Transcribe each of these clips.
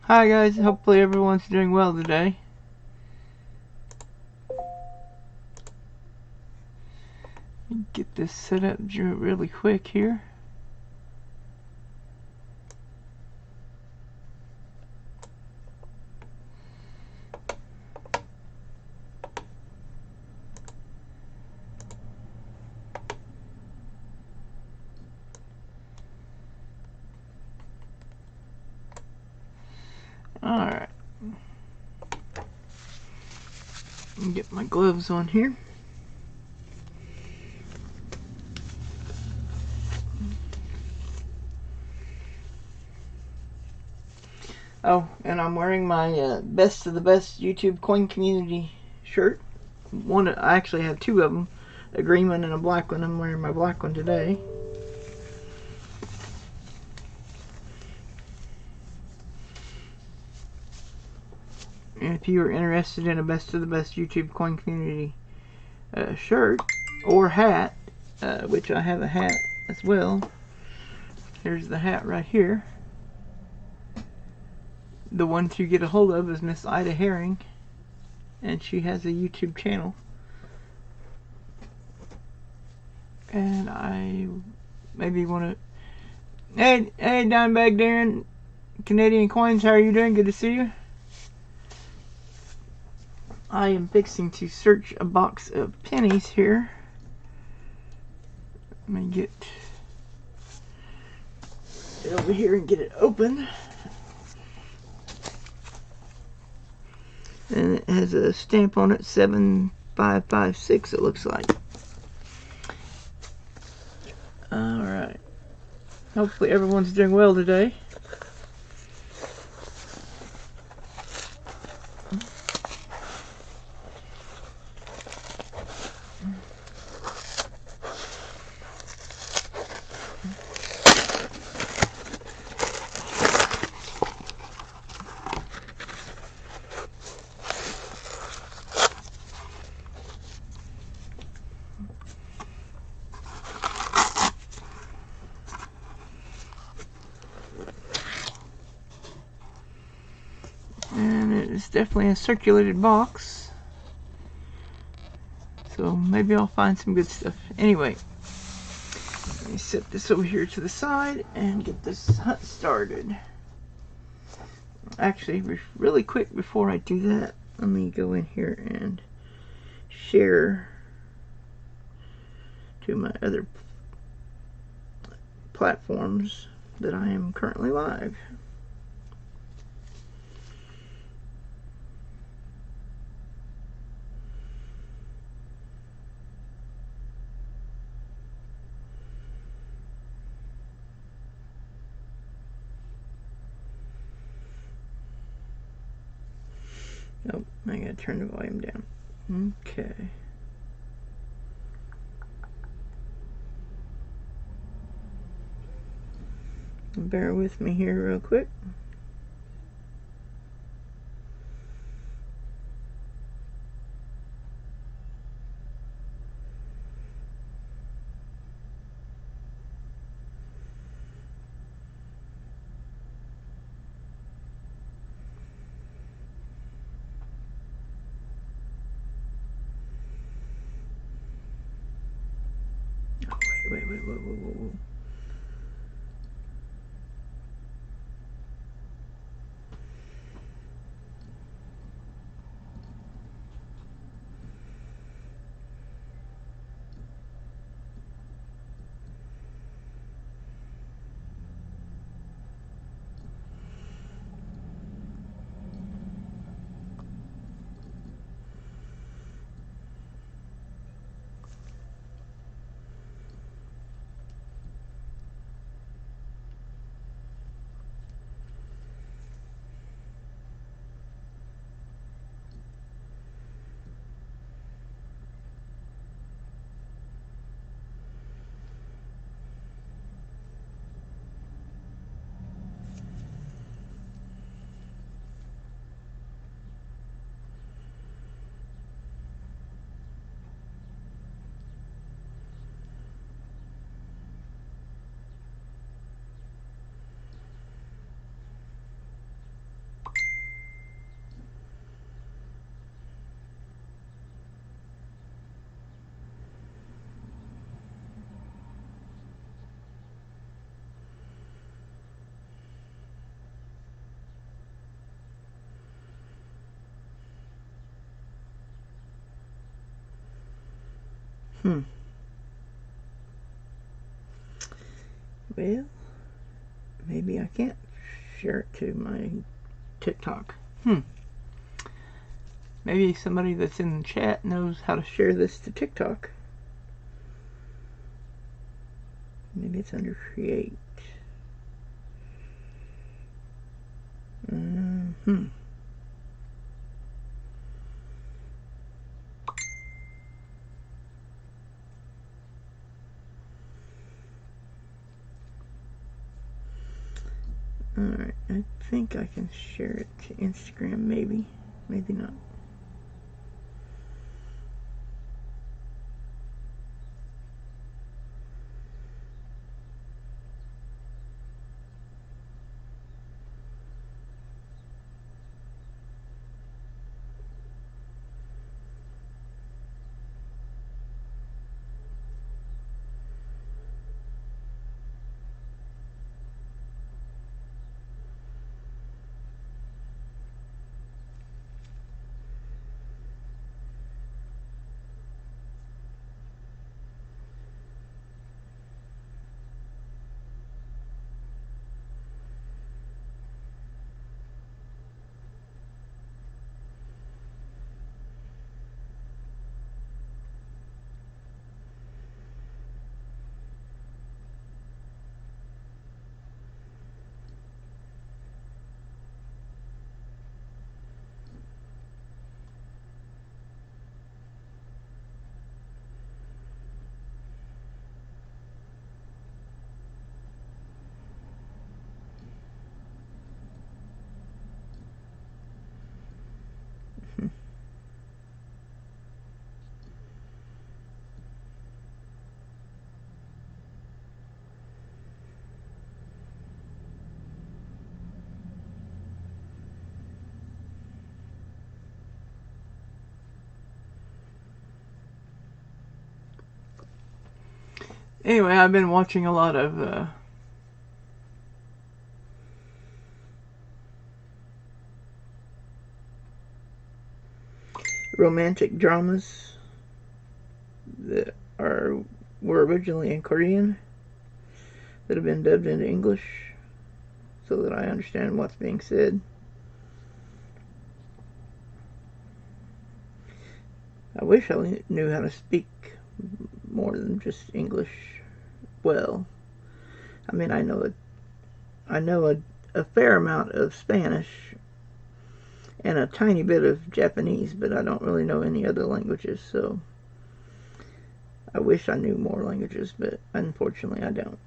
Hi guys, hopefully everyone's doing well today. Get this set up really quick here. Alright. Get my gloves on here. Oh, and I'm wearing my Best of the Best YouTube Coin Community shirt. I actually have two of them, a green one and a black one. I'm wearing my black one today. And if you are interested in a Best of the Best YouTube Coin Community shirt or hat, which I have a hat as well. Here's the hat right here. The one to get a hold of is Miss Ida Herring, and she has a YouTube channel. And I maybe want to... Hey, Dimebag Darren, Canadian Coins, how are you doing? Good to see you. I am fixing to search a box of pennies here. Let me get over here and get it open. And it has a stamp on it, 7556 it looks like. Alright. Hopefully everyone's doing well today. And it is definitely a circulated box. So maybe I'll find some good stuff. Anyway, let me set this over here to the side and get this hunt started. Actually, really quick before I do that, let me go in here and share to my other platforms that I am currently live. Oh, I gotta turn the volume down. Okay. Bear with me here real quick. Wait. Well, maybe I can't share it to my TikTok. Maybe somebody that's in the chat knows how to share this to TikTok. Maybe it's under create. Alright, I think I can share it to Instagram, maybe. Maybe not. Anyway, I've been watching a lot of romantic dramas that were originally in Korean that have been dubbed into English so that I understand what's being said. I wish I knew how to speak more than just English well. I mean, I know a fair amount of Spanish and a tiny bit of Japanese, but I don't really know any other languages, so I wish I knew more languages, but unfortunately I don't.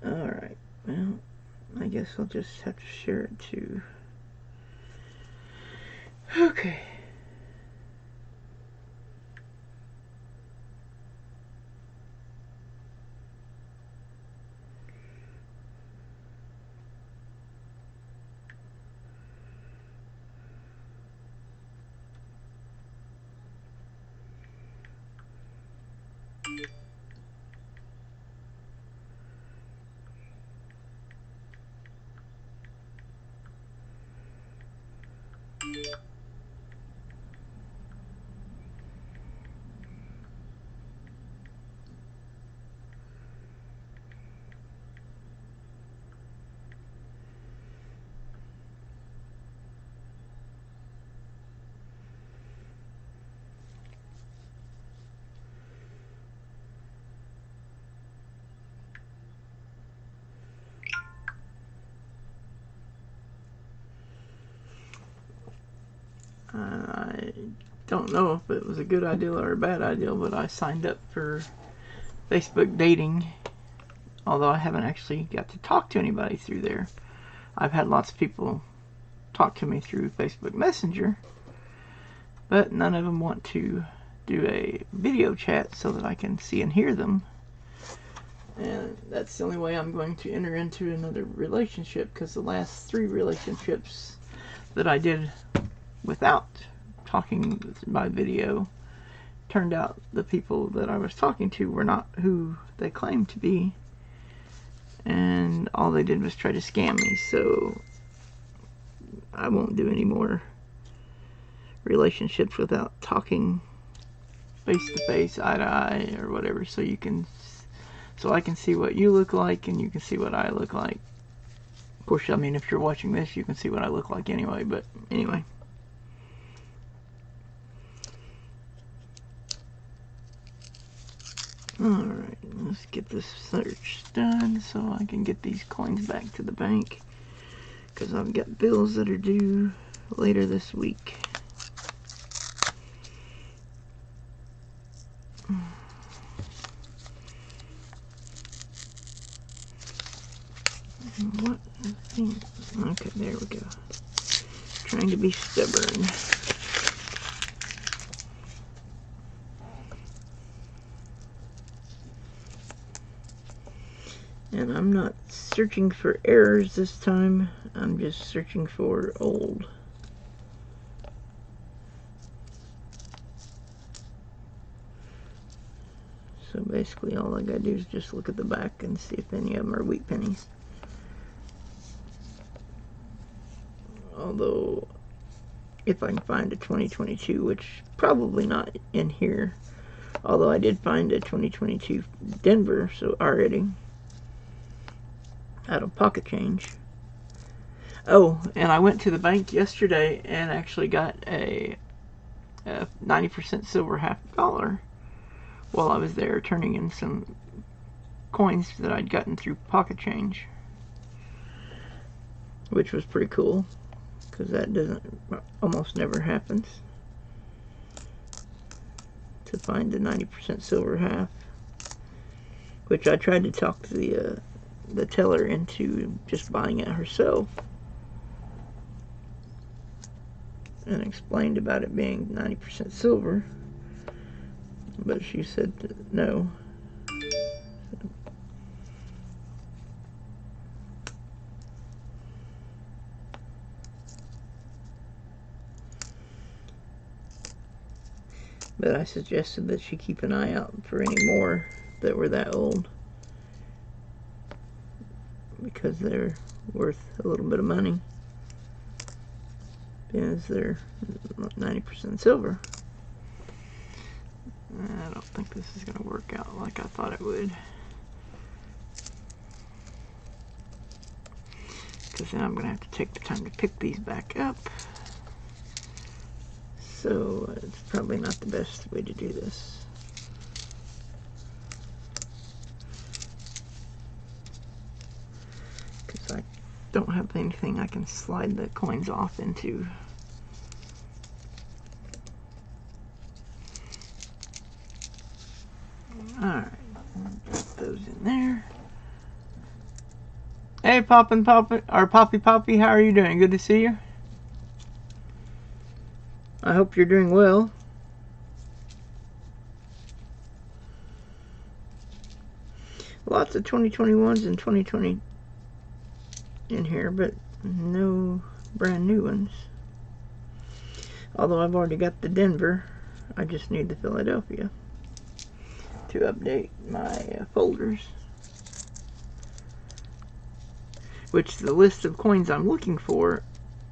Alright, well, I guess I'll just have to share it too. Okay. I don't know if it was a good idea or a bad idea, but I signed up for Facebook dating, although I haven't actually got to talk to anybody through there. I've had lots of people talk to me through Facebook Messenger, but none of them want to do a video chat so that I can see and hear them. And that's the only way I'm going to enter into another relationship, because the last 3 relationships that I did without talking by video turned out the people that I was talking to were not who they claimed to be, and all they did was try to scam me. So I won't do any more relationships without talking face to face, eye to eye, or whatever, so I can see what you look like and you can see what I look like. Of course, I mean, if you're watching this, you can see what I look like anyway, but anyway. Alright, let's get this search done so I can get these coins back to the bank, because I've got bills that are due later this week. What? Okay, there we go. Trying to be stubborn. And I'm not searching for errors this time. I'm just searching for old. So basically all I gotta do is just look at the back and see if any of them are wheat pennies. Although, if I can find a 2022, which probably not in here. Although I did find a 2022 Denver, so already. Out of pocket change. Oh, and I went to the bank yesterday and actually got a 90% silver $half while I was there, turning in some coins that I'd gotten through pocket change, which was pretty cool, because that almost never happens, to find the 90% silver half, which I tried to talk to the teller into just buying it herself, and explained about it being 90% silver, but she said no. But I suggested that she keep an eye out for any more that were that old, because they're worth a little bit of money, because they're 90% silver. I don't think this is going to work out like I thought it would, because then I'm going to have to take the time to pick these back up. So it's probably not the best way to do this. Because I don't have anything I can slide the coins off into. Alright, drop those in there. Hey, Poppy, how are you doing? Good to see you. I hope you're doing well. Lots of 2021s and 2020 in here, but no brand new ones. Although I've already got the Denver, I just need the Philadelphia to update my folders. Which the list of coins I'm looking for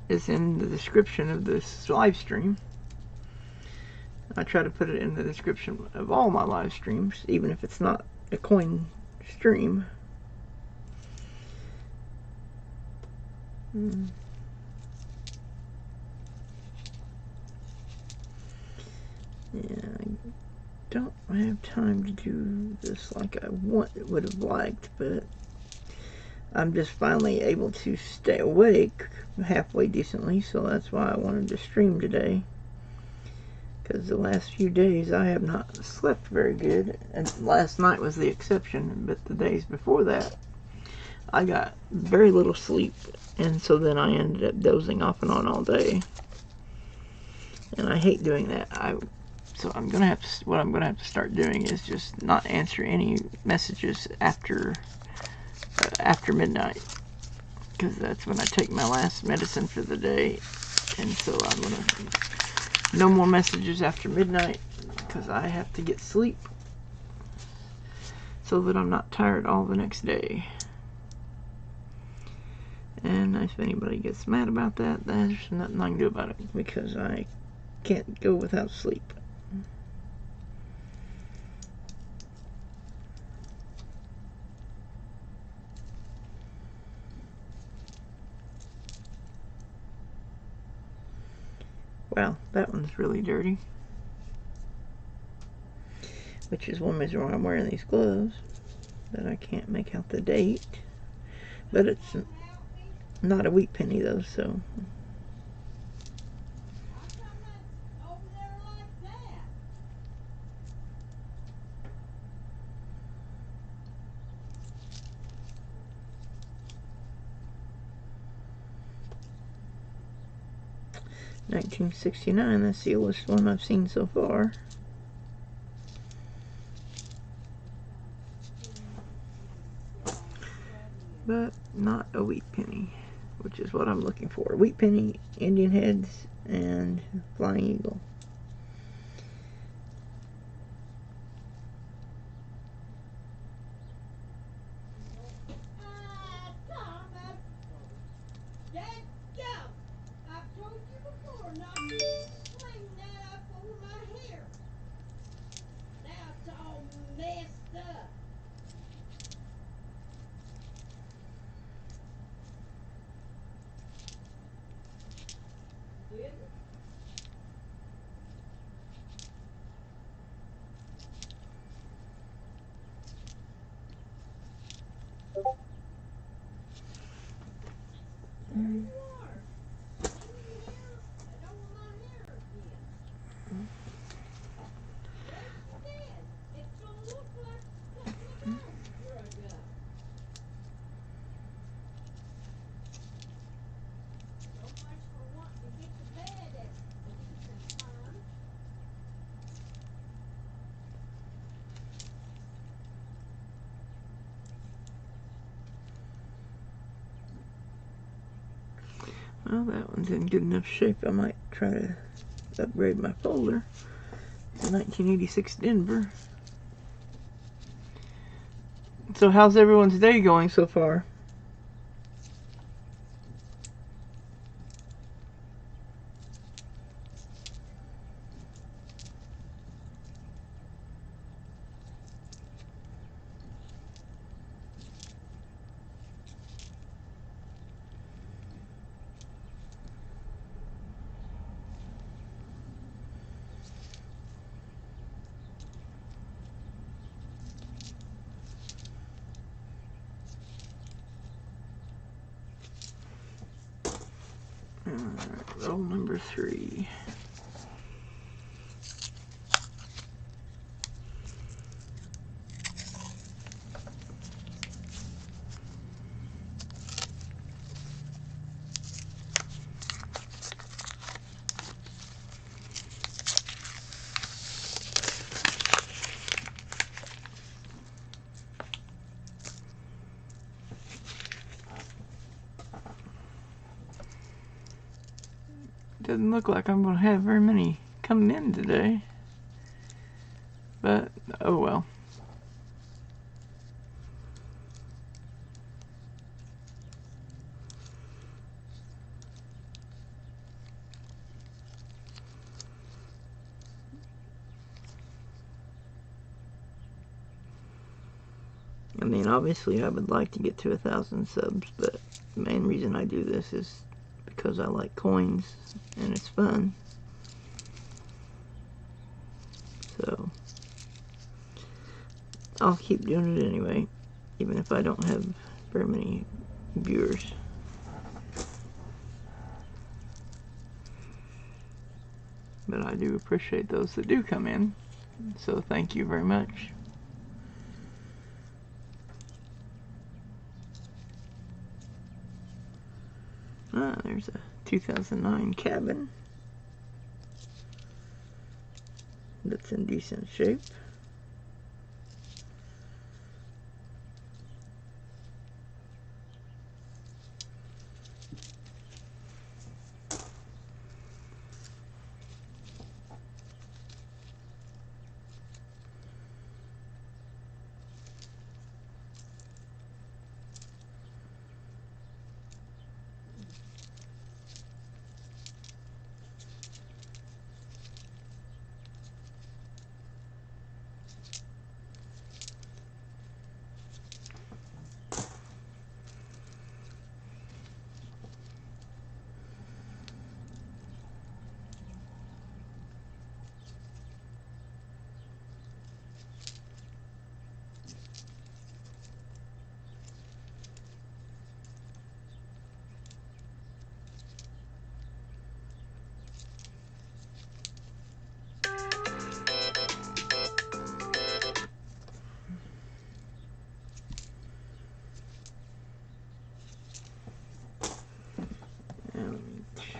is in the description of this live stream. I try to put it in the description of all my live streams, even if it's not a coin stream. Yeah, I don't have time to do this like I would have liked, but I'm just finally able to stay awake halfway decently, so that's why I wanted to stream today. Because the last few days I have not slept very good, and last night was the exception, but the days before that I got very little sleep, and so then I ended up dozing off and on all day. And I hate doing that. So I'm gonna have to, what I'm gonna have to start doing is just not answer any messages after midnight, because that's when I take my last medicine for the day. And so I'm gonna, no more messages after midnight, because I have to get sleep so that I'm not tired all the next day. And if anybody gets mad about that, there's nothing I can do about it, because I can't go without sleep. Wow, that one's really dirty. Which is one reason why I'm wearing these gloves. That I can't make out the date. But it's not a wheat penny though, so. $19.69, that's the oldest one I've seen so far. But not a wheat penny, which is what I'm looking for. Wheat penny, Indian heads, and flying eagle. Well, that one's in good enough shape. I might try to upgrade my folder. It's a 1986 Denver. So how's everyone's day going so far? Alright, roll number 3. Doesn't look like I'm going to have very many coming in today. But, oh well. I mean, obviously I would like to get to 1,000 subs, but the main reason I do this is because I like coins and it's fun. So I'll keep doing it anyway, even if I don't have very many viewers. But I do appreciate those that do come in, so thank you very much. Ah, there's a 2009 cabin that's in decent shape.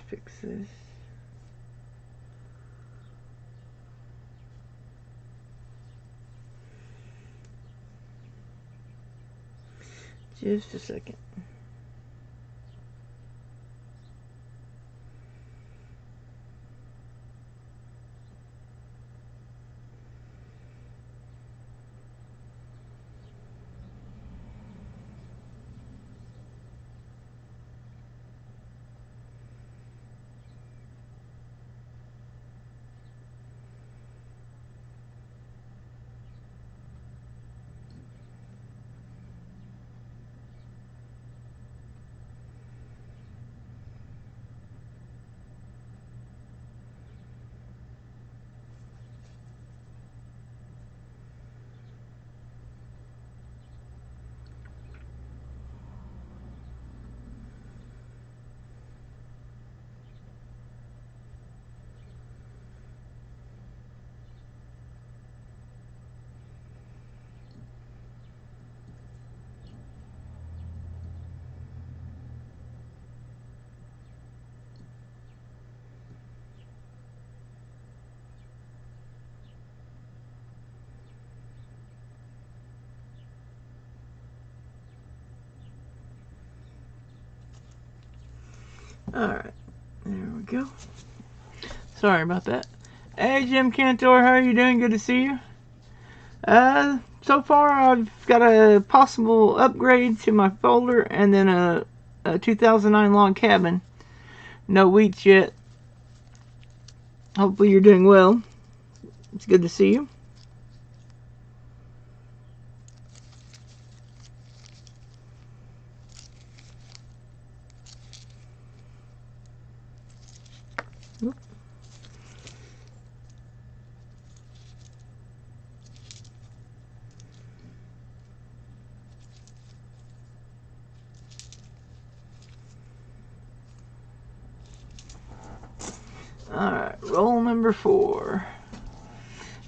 fix this. Just a second. Alright, there we go. Sorry about that. Hey Jim Cantor, how are you doing? Good to see you. So far I've got a possible upgrade to my folder and then a 2009 log cabin. No wheats yet. Hopefully you're doing well. It's good to see you. Alright, roll number 4.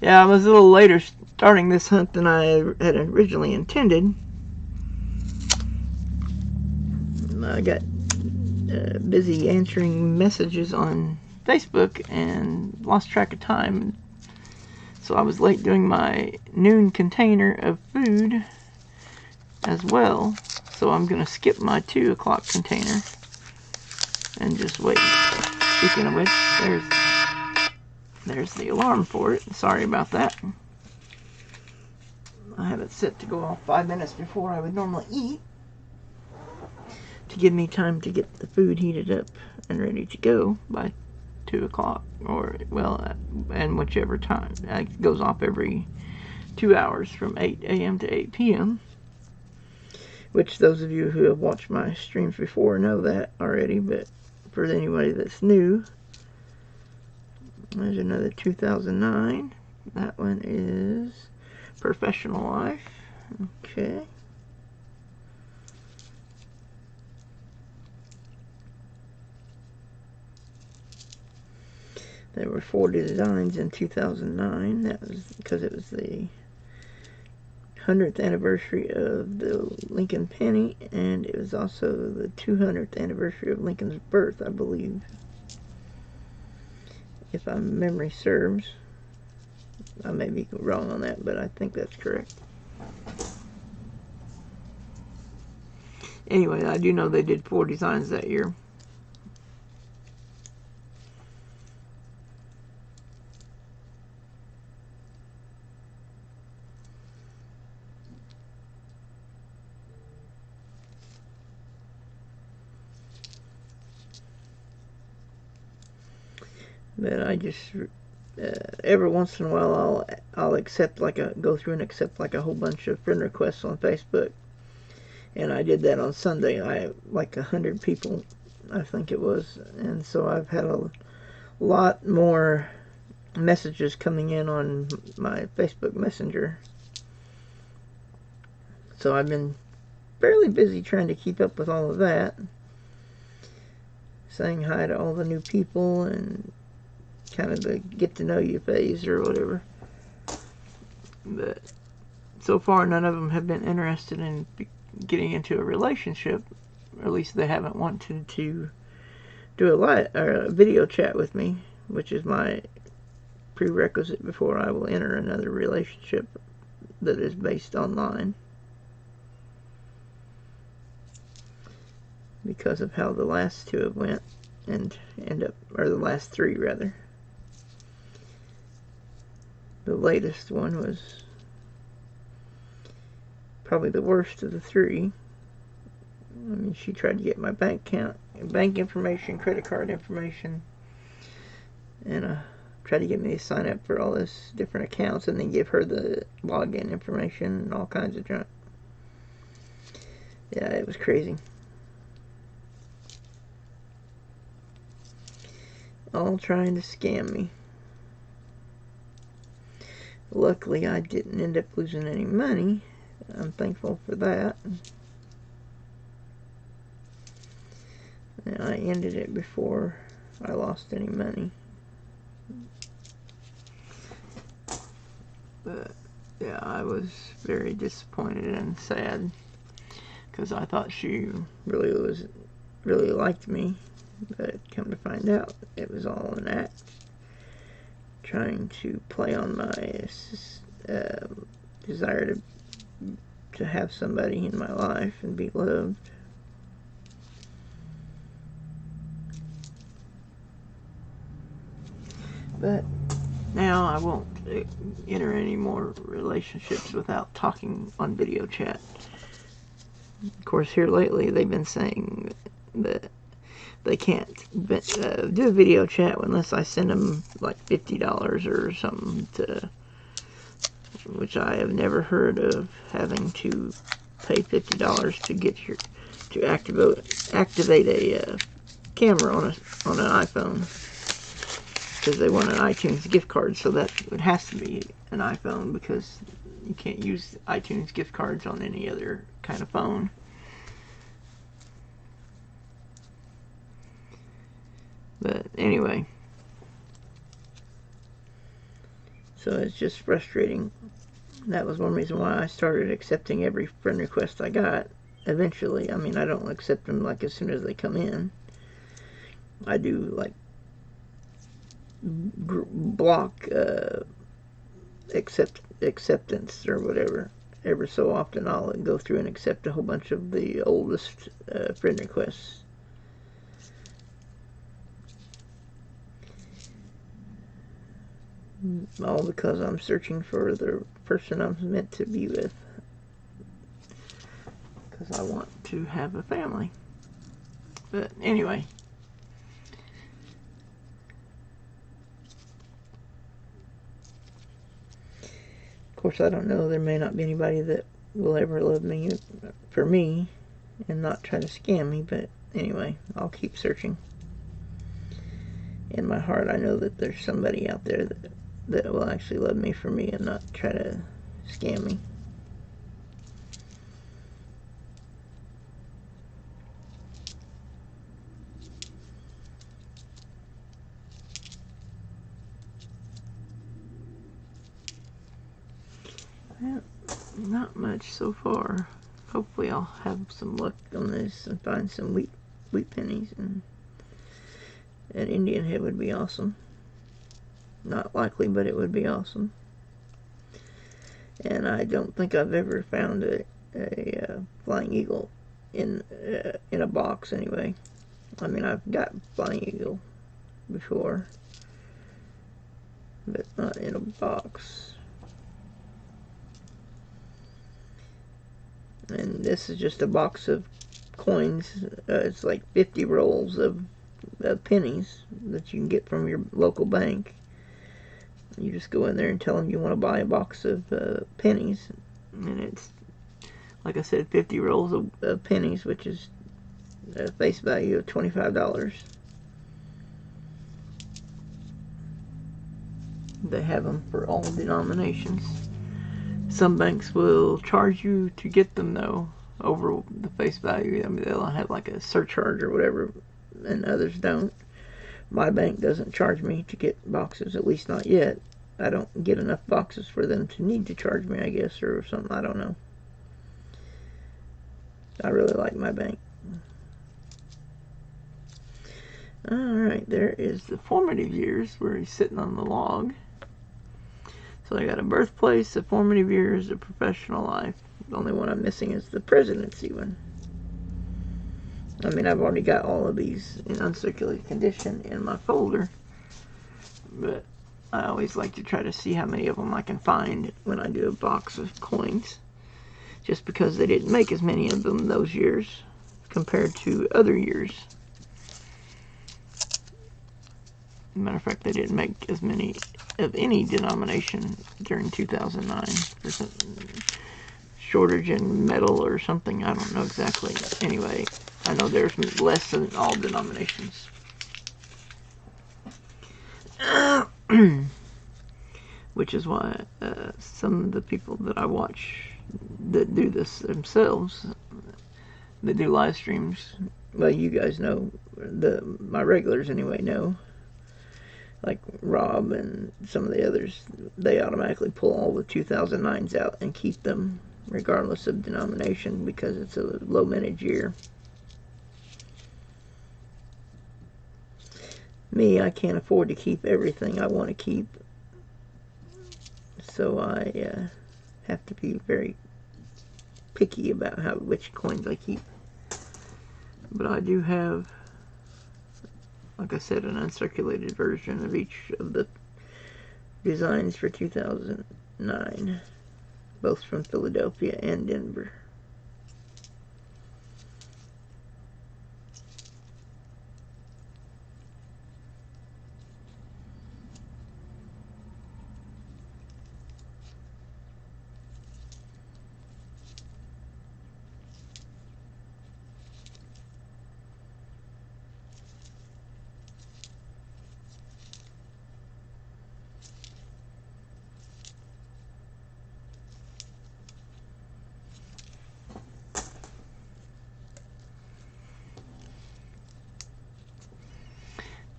Yeah, I was a little later starting this hunt than I had originally intended. I got busy answering messages on Facebook and lost track of time. So I was late doing my noon container of food as well. So I'm going to skip my 2 o'clock container and just wait. Speaking of which, there's the alarm for it. Sorry about that. I have it set to go off 5 minutes before I would normally eat, to give me time to get the food heated up and ready to go by 2 o'clock, or, well, and whichever time. It goes off every 2 hours from 8 a.m. to 8 p.m., which those of you who have watched my streams before know that already, but for anybody that's new, there's another 2009. That one is Professional Life. Okay. There were 4 designs in 2009. That was because it was the 100th anniversary of the Lincoln penny, and it was also the 200th anniversary of Lincoln's birth, I believe, if my memory serves. I may be wrong on that, but I think that's correct. Anyway, I do know they did 4 designs that year. But I just every once in a while I'll accept go through and accept like a whole bunch of friend requests on Facebook, and I did that on Sunday. I like 100 people, I think it was, and so I've had a lot more messages coming in on my Facebook Messenger. So I've been fairly busy trying to keep up with all of that, saying hi to all the new people and kind of the get to know you phase or whatever. But so far none of them have been interested in getting into a relationship, or at least they haven't wanted to do a video chat with me, which is my prerequisite before I will enter another relationship that is based online, because of how the last two have went, and or the last three rather. The latest one was probably the worst of the three. I mean, she tried to get my bank information, credit card information, and tried to get me to sign up for all this different accounts, and then give her the login information and all kinds of junk. Yeah, it was crazy. All trying to scam me. Luckily, I didn't end up losing any money. I'm thankful for that. And I ended it before I lost any money. But yeah, I was very disappointed and sad, because I thought she really liked me, but come to find out it was all an act, trying to play on my desire to have somebody in my life and be loved. But now I won't enter any more relationships without talking on video chat. Of course, here lately they've been saying that they can't do a video chat unless I send them like $50 or something, which I have never heard of having to pay $50 to activate a camera on an iPhone, because they want an iTunes gift card. So that it has to be an iPhone, because you can't use iTunes gift cards on any other kind of phone. But anyway, so it's just frustrating. That was one reason why I started accepting every friend request I got eventually. I mean, I don't accept them like as soon as they come in. I do like block acceptance or whatever. Every so often I'll go through and accept a whole bunch of the oldest friend requests. All because I'm searching for the person I'm meant to be with, because I want to have a family. But anyway, of course I don't know, there may not be anybody that will ever love me for me and not try to scam me, but anyway, I'll keep searching. In my heart, I know that there's somebody out there that will actually love me for me and not try to scam me. Well, not much so far. Hopefully I'll have some luck on this and find some wheat pennies, and an Indian head would be awesome. Not likely, but it would be awesome. And I don't think I've ever found a flying eagle in a box anyway. I mean, I've got flying eagle before, but not in a box. And this is just a box of coins. It's like 50 rolls of pennies that you can get from your local bank. You just go in there and tell them you want to buy a box of pennies, and it's, like I said, 50 rolls of pennies, which is a face value of $25. They have them for all denominations. Some banks will charge you to get them, though, over the face value. I mean, they'll have like a surcharge or whatever, and others don't. My bank doesn't charge me to get boxes, at least not yet. I don't get enough boxes for them to need to charge me, I guess, or something. I don't know. I really like my bank. Alright, there is the formative years where he's sitting on the log. So I got a birthplace, a formative years, a professional life. The only one I'm missing is the presidency one. I mean, I've already got all of these in uncirculated condition in my folder, but I always like to try to see how many of them I can find when I do a box of coins, just because they didn't make as many of them those years compared to other years. Matter of fact, they didn't make as many of any denomination during 2009. There's a shortage in metal or something. I don't know exactly. Anyway, I know there's less than all denominations. Which is why some of the people that I watch that do this themselves, that do live streams, well, you guys know, my regulars anyway know, like Rob and some of the others, they automatically pull all the 2009s out and keep them regardless of denomination because it's a low mintage year. Me, I can't afford to keep everything I want to keep, so I have to be very picky about which coins I keep. But I do have, like I said, an uncirculated version of each of the designs for 2009, both from Philadelphia and Denver.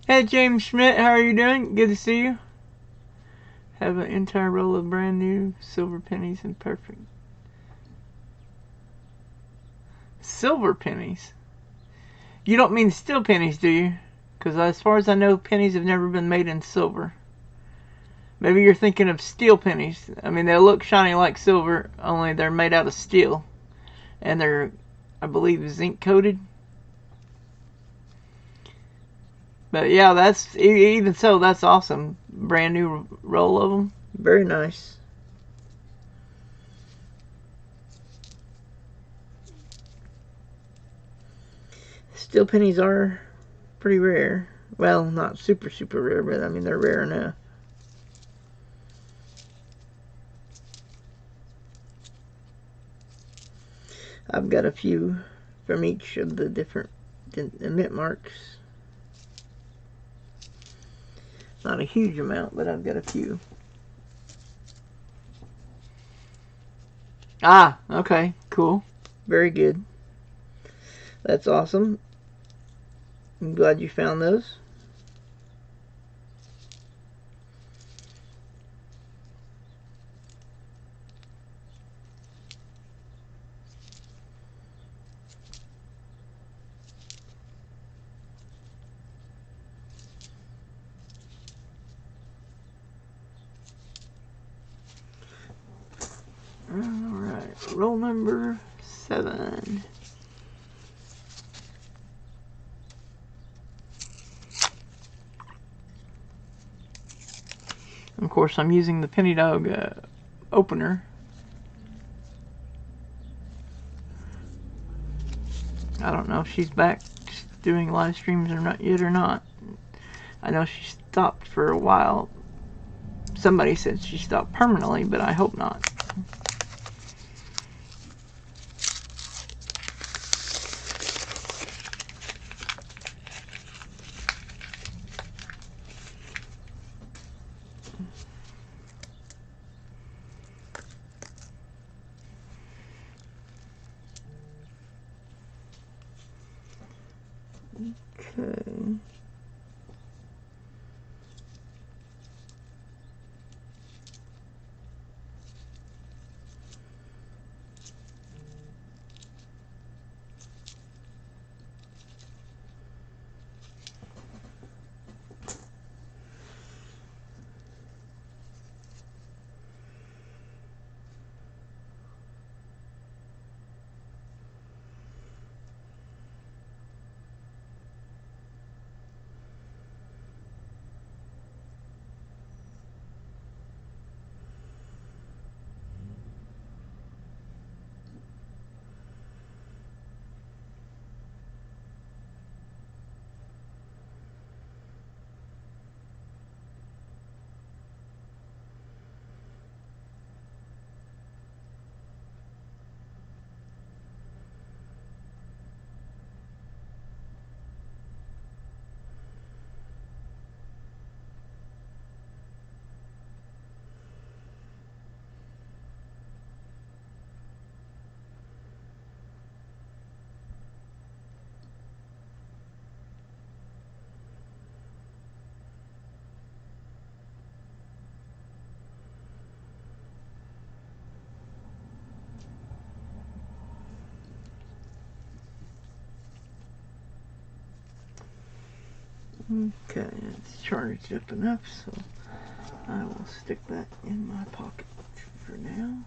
Hey James Schmidt, how are you doing? Good to see you. Have an entire roll of brand new silver pennies and perfect. Silver pennies? You don't mean steel pennies, do you? Because as far as I know, pennies have never been made in silver. Maybe you're thinking of steel pennies. I mean, they look shiny like silver, only they're made out of steel. And they're, I believe, zinc coated. But yeah, that's, even so, that's awesome. Brand new roll of them. Very nice. Steel pennies are pretty rare. Well, not super, super rare, but I mean, they're rare enough. I've got a few from each of the different mint marks. Not a huge amount, but I've got a few. Ah, okay, cool. Very good. That's awesome. I'm glad you found those. Alright, roll number 7. Of course, I'm using the Penny Dog opener. I don't know if she's back doing live streams or not yet or not. I know she stopped for a while. Somebody said she stopped permanently, but I hope not. Okay. Okay, it's charged up enough, so I will stick that in my pocket for now.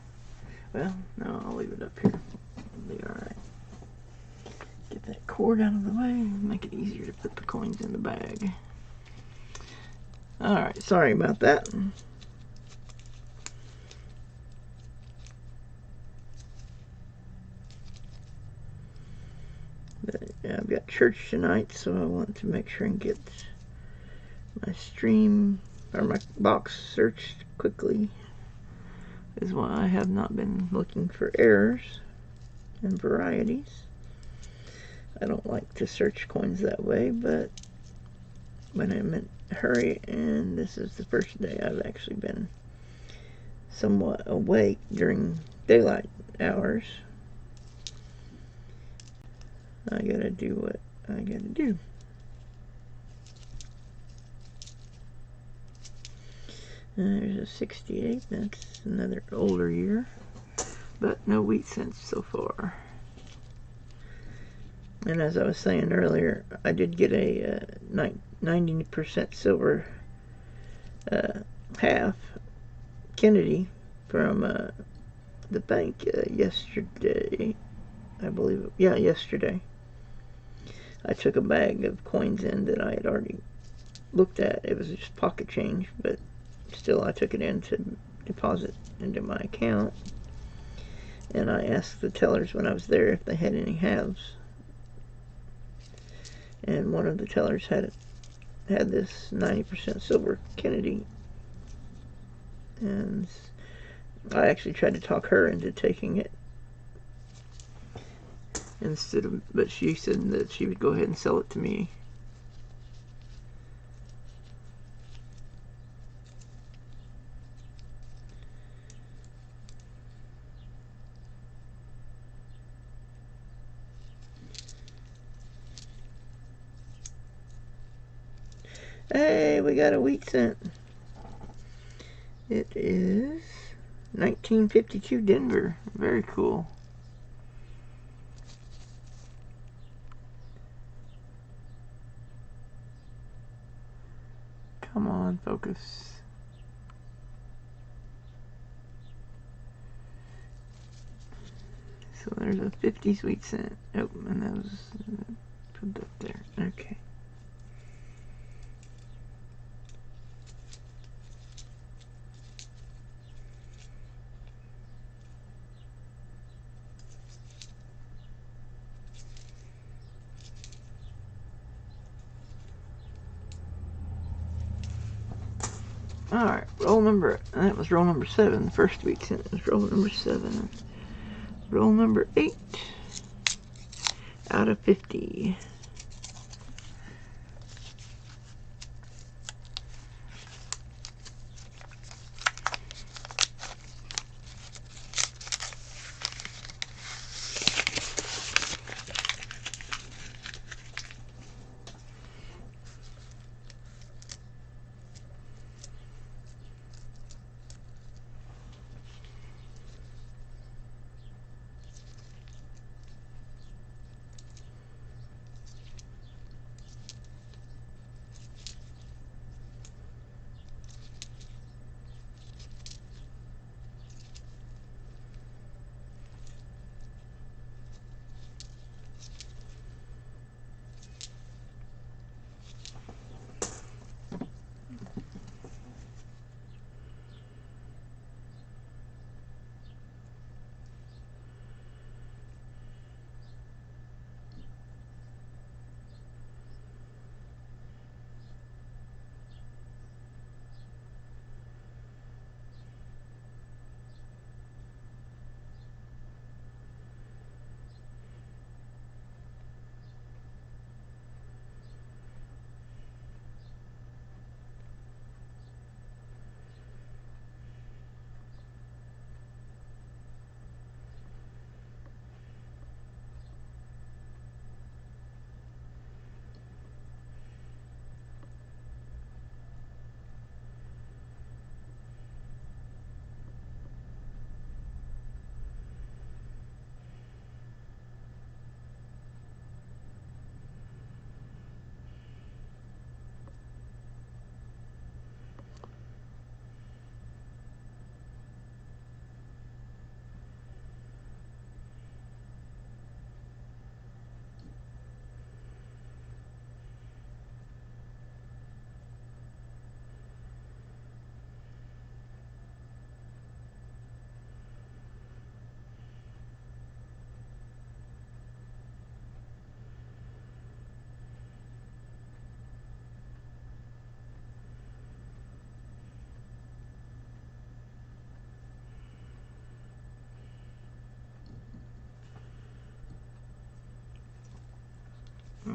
Well, no, I'll leave it up here. It'll be alright. Get that cord out of the way, make it easier to put the coins in the bag. Alright, sorry about that. But, yeah, I've got church tonight, so I want to make sure and get my stream or my box searched quickly. Is why I have not been looking for errors and varieties. I don't like to search coins that way, but when I'm in a hurry, and this is the first day I've actually been somewhat awake during daylight hours, I gotta do what I gotta do. And there's a 68, that's another older year, but no wheat cents so far. And as I was saying earlier, I did get a 90% silver half Kennedy from the bank yesterday, I believe. Yeah, yesterday. I took a bag of coins in that I had already looked at. It was just pocket change, but still I took it in to deposit into my account. And I asked the tellers when I was there if they had any halves. And one of the tellers had this 90% silver Kennedy, and I actually tried to talk her into taking it instead of, but she said that she would go ahead and sell it to me. Hey, we got a wheat cent. It is 1952 Denver. Very cool. Come on, focus. So there's a 50 sweet cent. Oh, and that was put up there. Okay. Alright, roll number, that was roll number 7. The first week sent was roll number 7. Roll number 8 out of 50.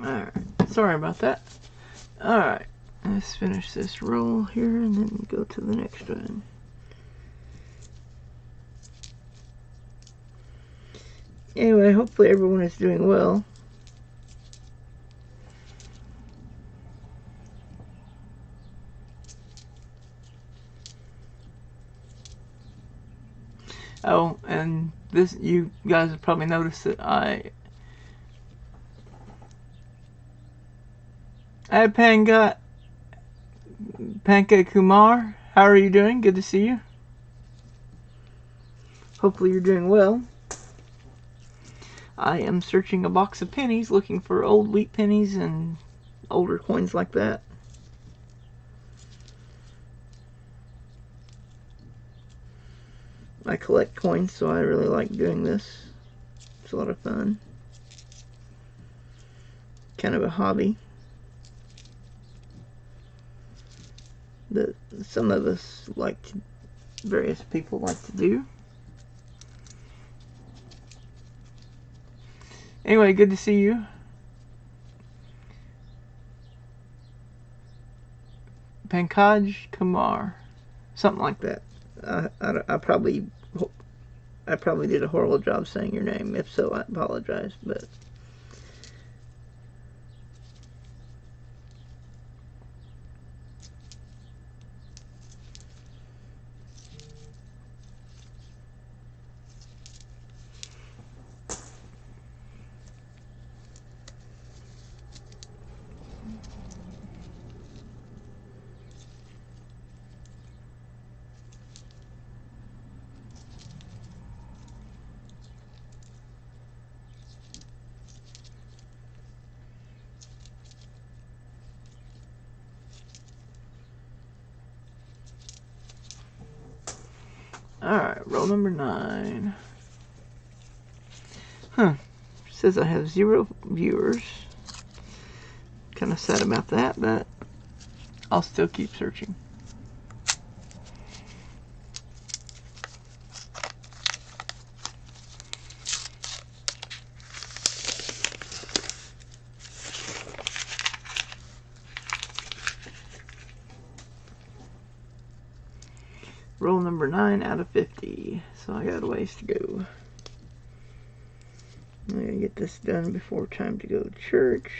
Alright, sorry about that. Alright, let's finish this roll here and then go to the next one. Anyway, hopefully everyone is doing well. Oh, and this, you guys have probably noticed that I Pancake Kumar. How are you doing? Good to see you. Hopefully you're doing well. I am searching a box of pennies, looking for old wheat pennies and older coins like that. I collect coins, so I really like doing this. It's a lot of fun. Kind of a hobby that some of us like to, various people like to do. Anyway, good to see you. Pankaj Kumar, something like that. I probably did a horrible job saying your name. If so, I apologize. But alright, roll number 9. Huh. Says I have 0 viewers. Kind of sad about that, but I'll still keep searching. Roll number 9 out of 50. So I got a ways to go. I'm gonna get this done before time to go to church.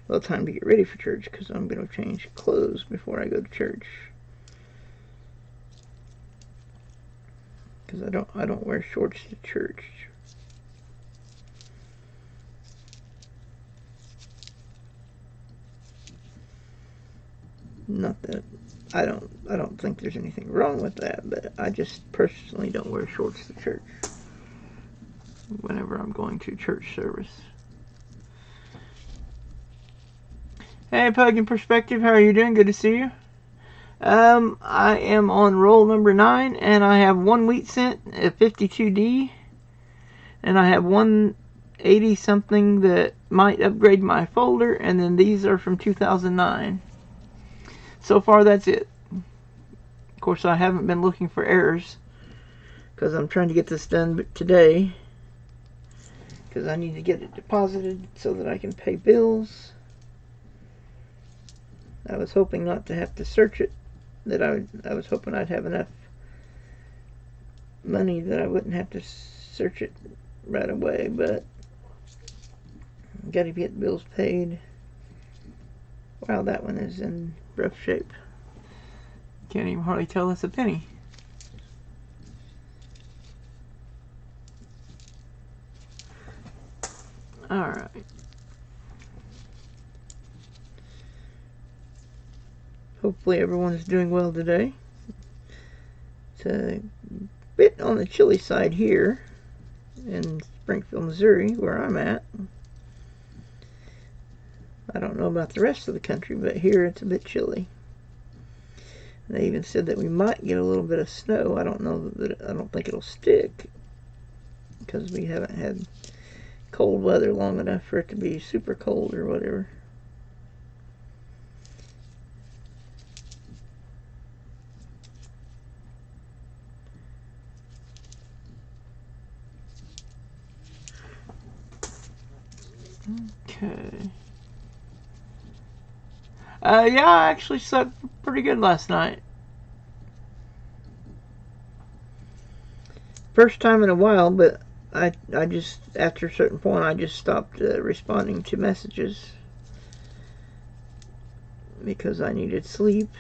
Well, time to get ready for church because I'm gonna change clothes before I go to church. Because I don't wear shorts to church. Not that I don't think there's anything wrong with that, but I just personally don't wear shorts to church whenever I'm going to church service. Hey, Pug in Perspective, how are you doing? Good to see you. I am on roll number 9, and I have 1 wheat cent at 52D, and I have 180 something that might upgrade my folder, and then these are from 2009. So far, that's it. Of course, I haven't been looking for errors because I'm trying to get this done today because I need to get it deposited so that I can pay bills. I was hoping not to have to search it. I was hoping I'd have enough money that I wouldn't have to search it right away, but got to get bills paid. Wow, that one is in rough shape. Can't even hardly tell it's a penny. Alright. Hopefully everyone's doing well today. It's a bit on the chilly side here in Springfield, Missouri, where I'm at. I don't know about the rest of the country, but here it's a bit chilly. They even said that we might get a little bit of snow. I don't think it'll stick because we haven't had cold weather long enough for it to be super cold or whatever. Yeah, I actually slept pretty good last night. First time in a while, but I just, after a certain point, I just stopped responding to messages because I needed sleep.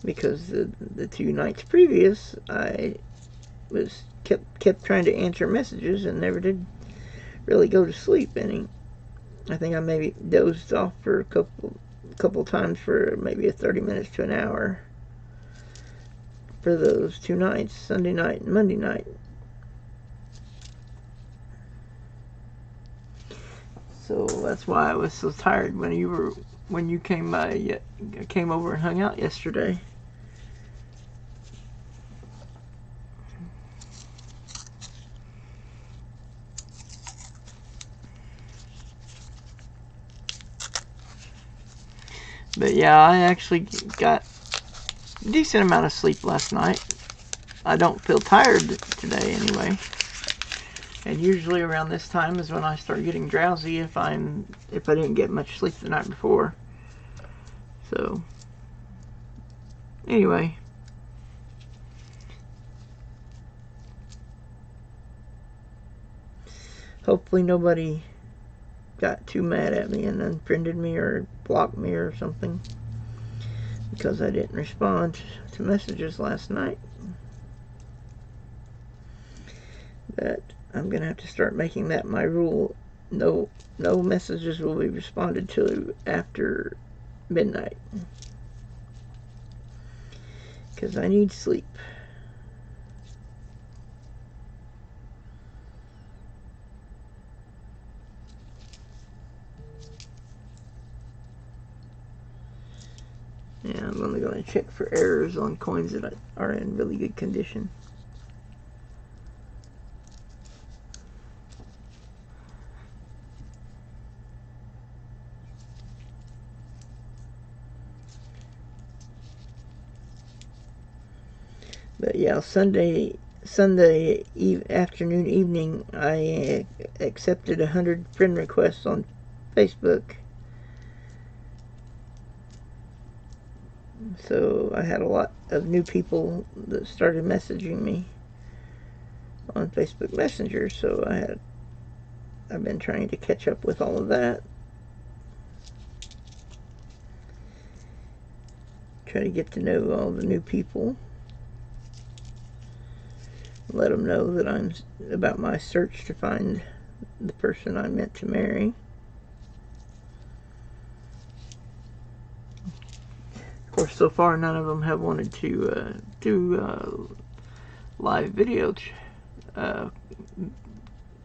Because the 2 nights previous, I was kept trying to answer messages and never did really go to sleep any. I think I maybe dozed off for a couple times for maybe a 30 minutes to an hour for those 2 nights, Sunday night and Monday night. So that's why I was so tired when you came over and hung out yesterday. But yeah, I actually got a decent amount of sleep last night. I don't feel tired today anyway. And usually around this time is when I start getting drowsy if I didn't get much sleep the night before. So anyway, hopefully nobody got too mad at me and unfriended me or blocked me or something because I didn't respond to messages last night. But I'm gonna have to start making that my rule. No messages will be responded to after midnight because I need sleep. Yeah, I'm only going to check for errors on coins that are in really good condition. But yeah, Sunday afternoon, evening, I accepted 100 friend requests on Facebook. So I had a lot of new people that started messaging me on Facebook Messenger. So I've been trying to catch up with all of that. Try to get to know all the new people. Let them know that I'm about my search to find the person I'm meant to marry. Of course, so far none of them have wanted to do live video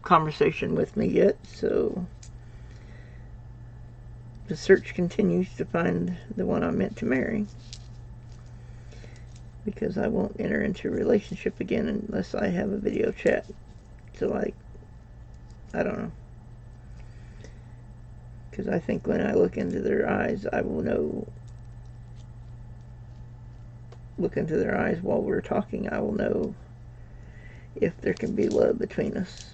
conversation with me yet, so the search continues to find the one I'm meant to marry. Because I won't enter into a relationship again unless I have a video chat. So I don't know. Because I think when I look into their eyes, I will know. Look into their eyes while we're talking, I will know if there can be love between us.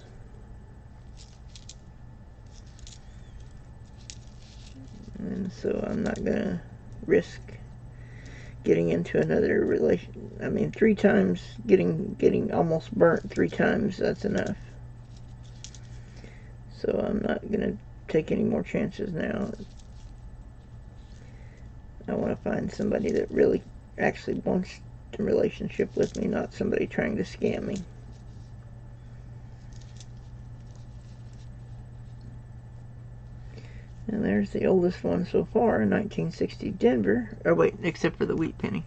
And so I'm not gonna risk getting into another relation. I mean, 3 times, getting almost burnt 3 times, that's enough. So I'm not gonna take any more chances now. I want to find somebody that really actually wants a relationship with me, not somebody trying to scam me. And there's the oldest one so far, 1960 Denver. Or wait, except for the wheat penny.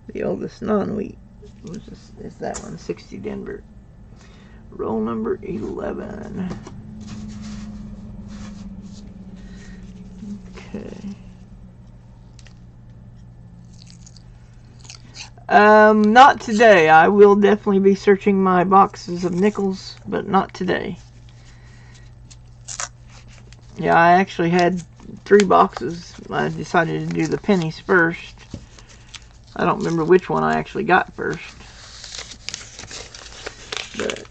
The oldest non-wheat is that one, 60 Denver. Roll number 11. Okay. Not today. I will definitely be searching my boxes of nickels, but not today. Yeah, I actually had 3 boxes. I decided to do the pennies first. I don't remember which one I actually got first. But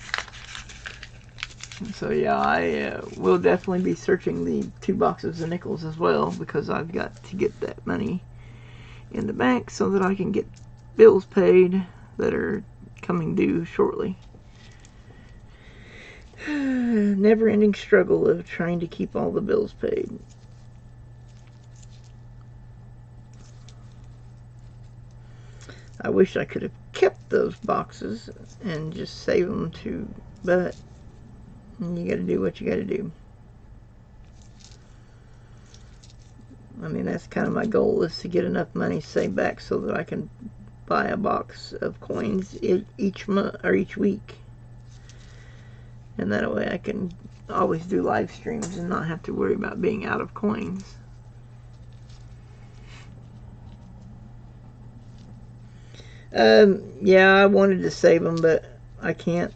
So yeah, I will definitely be searching the 2 boxes of nickels as well, because I've got to get that money in the bank so that I can get bills paid that are coming due shortly. Never-ending struggle of trying to keep all the bills paid. I wish I could have kept those boxes and just saved them too, but you gotta do what you gotta do. I mean, that's kind of my goal, is to get enough money saved back so that I can buy a box of coins each month or each week. And that way I can always do live streams and not have to worry about being out of coins. Yeah, I wanted to save them, but I can't.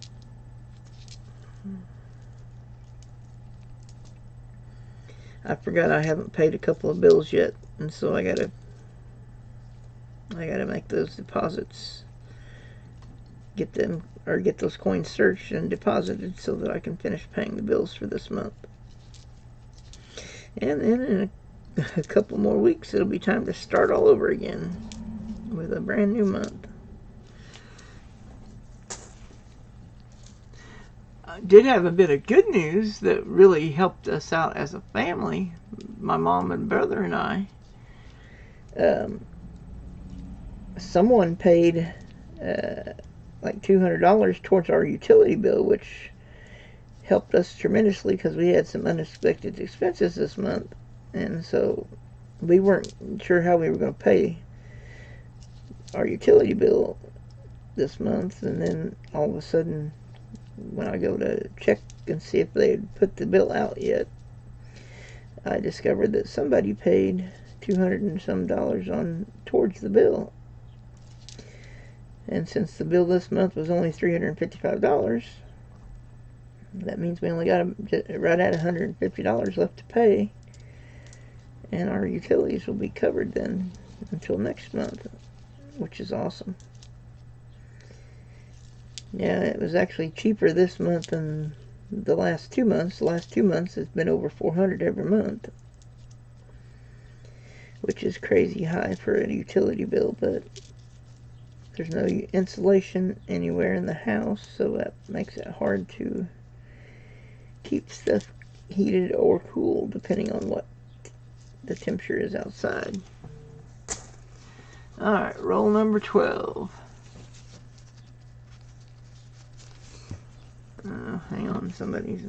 I forgot I haven't paid a couple of bills yet, and so I gotta make those deposits, get those coins searched and deposited so that I can finish paying the bills for this month. And then in a couple more weeks, it'll be time to start all over again with a brand new month. I did have a bit of good news that really helped us out as a family, my mom and brother and I. Someone paid like $200 towards our utility bill, which helped us tremendously because we had some unexpected expenses this month, and so we weren't sure how we were going to pay our utility bill this month. And then all of a sudden, when I go to check and see if they had put the bill out yet, I discovered that somebody paid $200 and some towards the bill. And since the bill this month was only $355, that means we only got right at $150 left to pay, and our utilities will be covered then until next month, which is awesome. Yeah, it was actually cheaper this month than the last 2 months. The last 2 months has been over $400 every month, which is crazy high for a utility bill, but there's no insulation anywhere in the house, so that makes it hard to keep stuff heated or cooled depending on what the temperature is outside. Alright, roll number 12. Hang on, somebody's...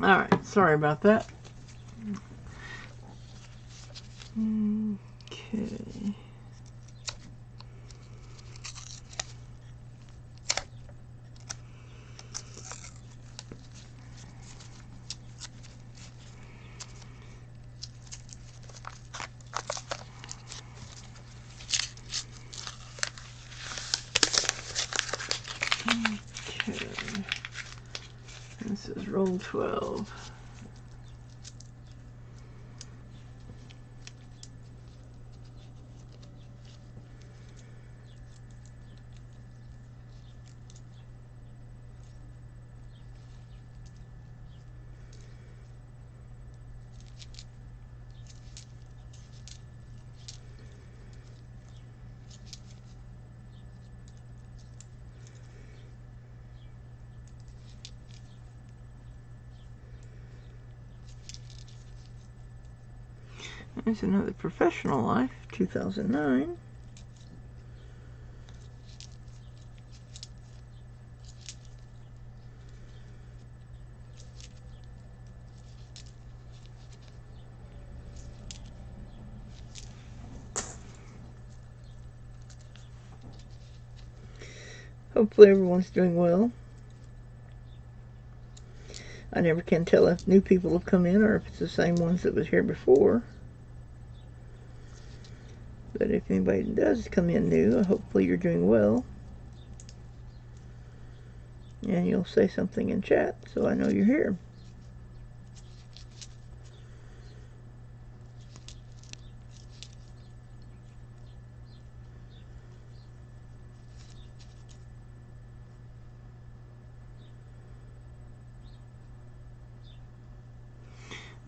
Alright, sorry about that. Okay. Okay. This is roll 12. There's another Professional Life, 2009. Hopefully everyone's doing well. I never can tell if new people have come in or if it's the same ones that was here before. But if anybody does come in new, hopefully you're doing well. And you'll say something in chat so I know you're here.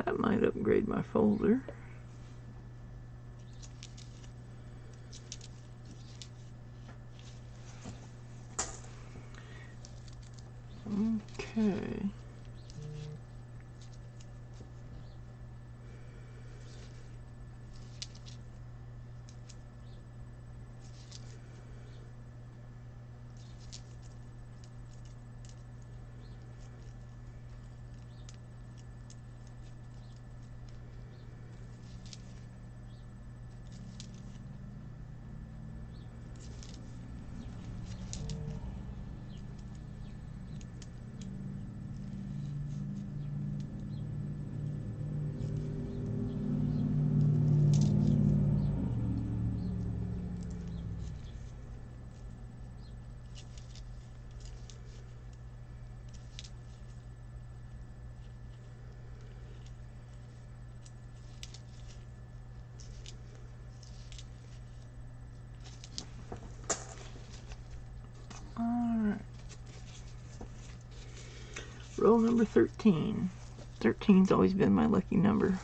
That might upgrade my folder. Okay. Alright. Roll number 13. 13's always been my lucky number.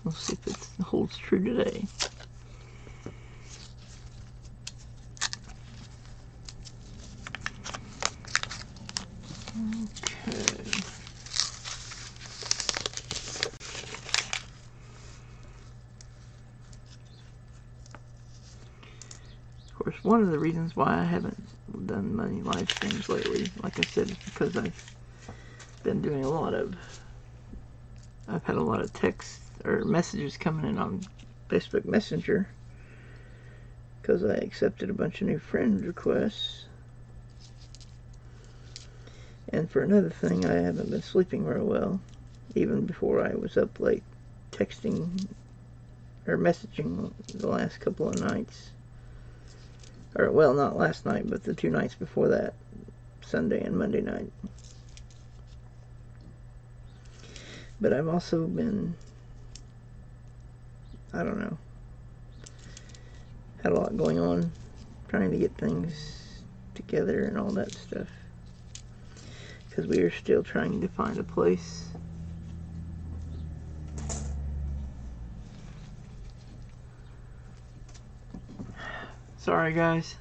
We'll see if it holds true today. Okay. Of course, one of the reasons why I haven't done many live streams lately, like I said, is because I've been doing I've had a lot of texts or messages coming in on Facebook Messenger because I accepted a bunch of new friend requests. And for another thing, I haven't been sleeping very well, even before I was up late texting or messaging the last couple of nights. Or, well, not last night, but the 2 nights before that, Sunday and Monday night. But I've also been, I don't know, had a lot going on, trying to get things together and all that stuff. Because we are still trying to find a place. Sorry, guys.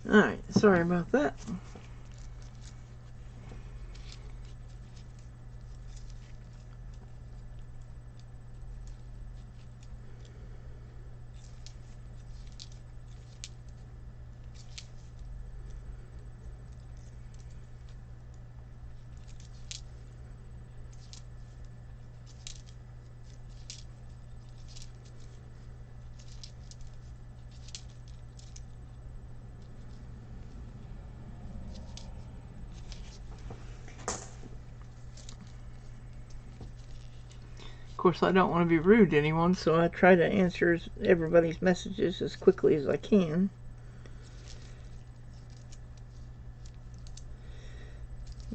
Alright, sorry about that. Of course, I don't want to be rude to anyone, so I try to answer everybody's messages as quickly as I can.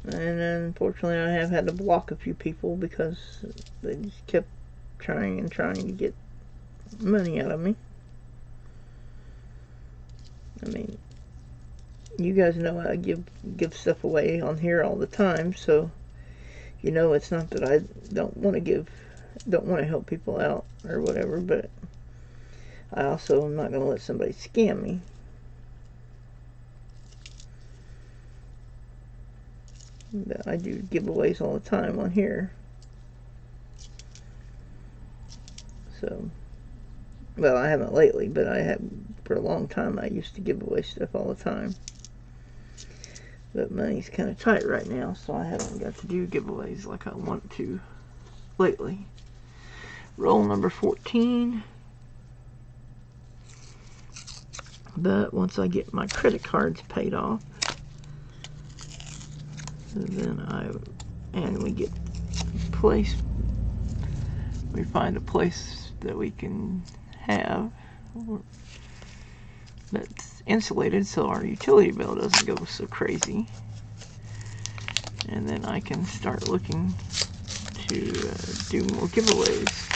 And unfortunately, I have had to block a few people because they just kept trying and trying to get money out of me. I mean, you guys know I give stuff away on here all the time, so you know it's not that I don't want to help people out or whatever, but I also am not going to let somebody scam me. But I do giveaways all the time on here. So, well, I haven't lately, but I have for a long time. I used to give away stuff all the time. But money's kind of tight right now, so I haven't got to do giveaways like I want to lately. Roll number 14. But once I get my credit cards paid off, then we get place. We find a place that we can have that's insulated, so our utility bill doesn't go so crazy. And then I can start looking to do more giveaways.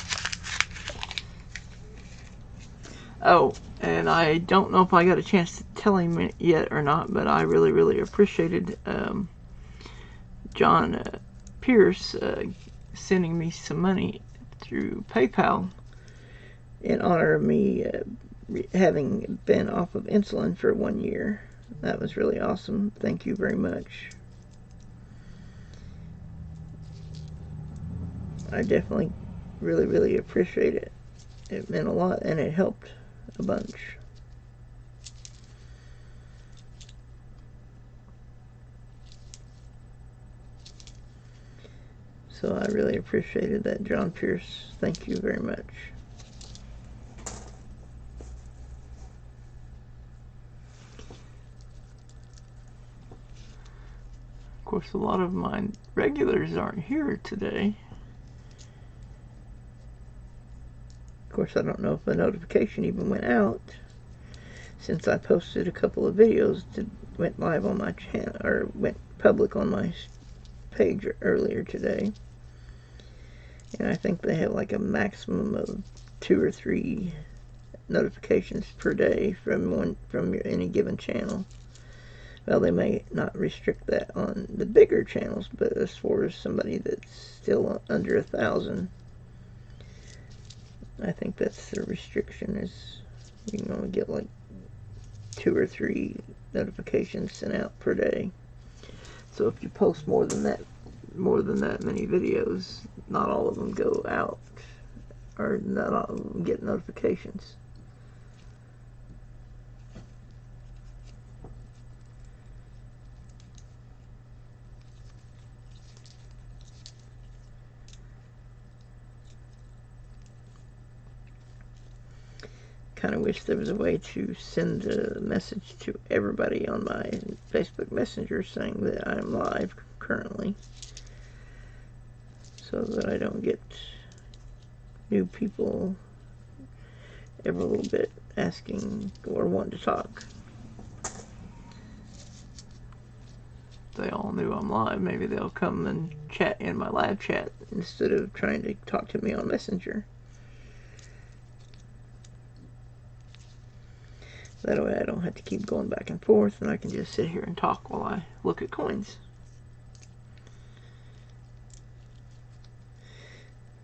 Oh, and I don't know if I got a chance to tell him yet or not, but I really, really appreciated John Pierce sending me some money through PayPal in honor of me having been off of insulin for 1 year. That was really awesome. Thank you very much. I definitely really, really appreciate it. It meant a lot, and it helped a bunch. So I really appreciated that, John Pierce. Thank you very much. Of course, a lot of my regulars aren't here today. Of course, I don't know if the notification even went out, since I posted a couple of videos that went live on my channel, or went public on my page earlier today. And I think they have like a maximum of 2 or 3 notifications per day from any given channel. Well, they may not restrict that on the bigger channels, but as far as somebody that's still under 1,000, I think that's the restriction, is you can only get like 2 or 3 notifications sent out per day. So if you post more than that many videos, not all of them go out, or not all of them get notifications. Kind of wish there was a way to send a message to everybody on my Facebook Messenger saying that I'm live currently, so that I don't get new people every little bit asking or wanting to talk. If they all knew I'm live, maybe they'll come and chat in my live chat instead of trying to talk to me on Messenger. That way I don't have to keep going back and forth, and I can just sit here and talk while I look at coins.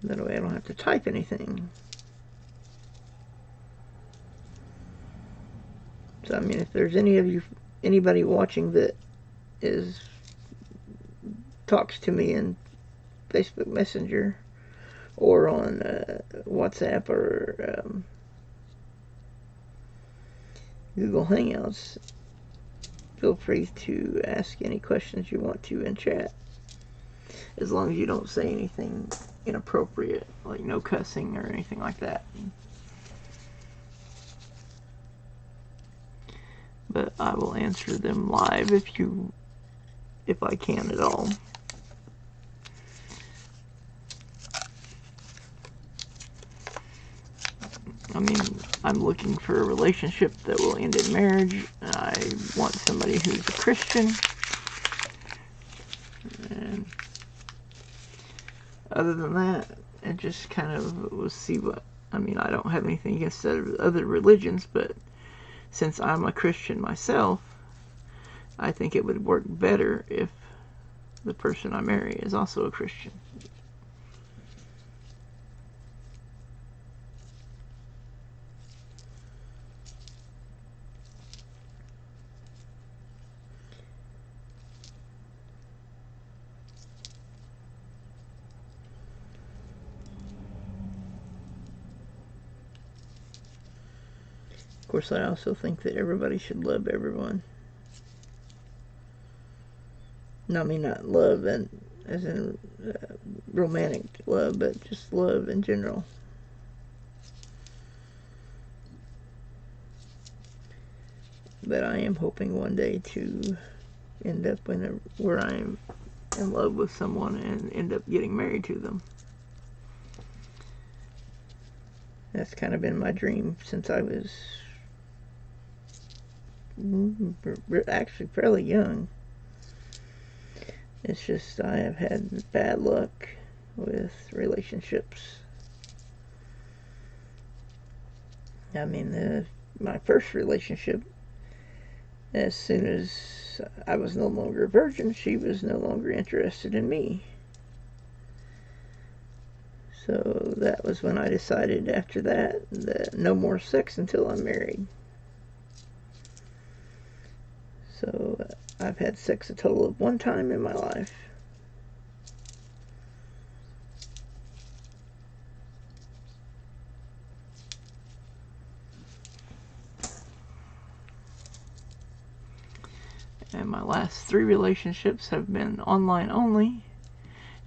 That way I don't have to type anything. So, I mean, if there's any of you anybody watching that talks to me in Facebook Messenger or on WhatsApp or Google Hangouts, feel free to ask any questions you want to in chat, as long as you don't say anything inappropriate, like no cussing or anything like that. But I will answer them live if I can at all. I mean, I'm looking for a relationship that will end in marriage. I want somebody who's a Christian. And other than that, it just kind of will see what... I mean, I don't have anything against other religions, but since I'm a Christian myself, I think it would work better if the person I marry is also a Christian. Of course, I also think that everybody should love everyone. No, I mean not love and as in romantic love, but just love in general. But I am hoping one day to end up where I am in love with someone and end up getting married to them. That's kind of been my dream since I was actually fairly young. It's just I have had bad luck with relationships. I mean, my first relationship, as soon as I was no longer a virgin, she was no longer interested in me. So that was when I decided after that no more sex until I'm married. So I've had sex a total of one time in my life. And my last 3 relationships have been online only.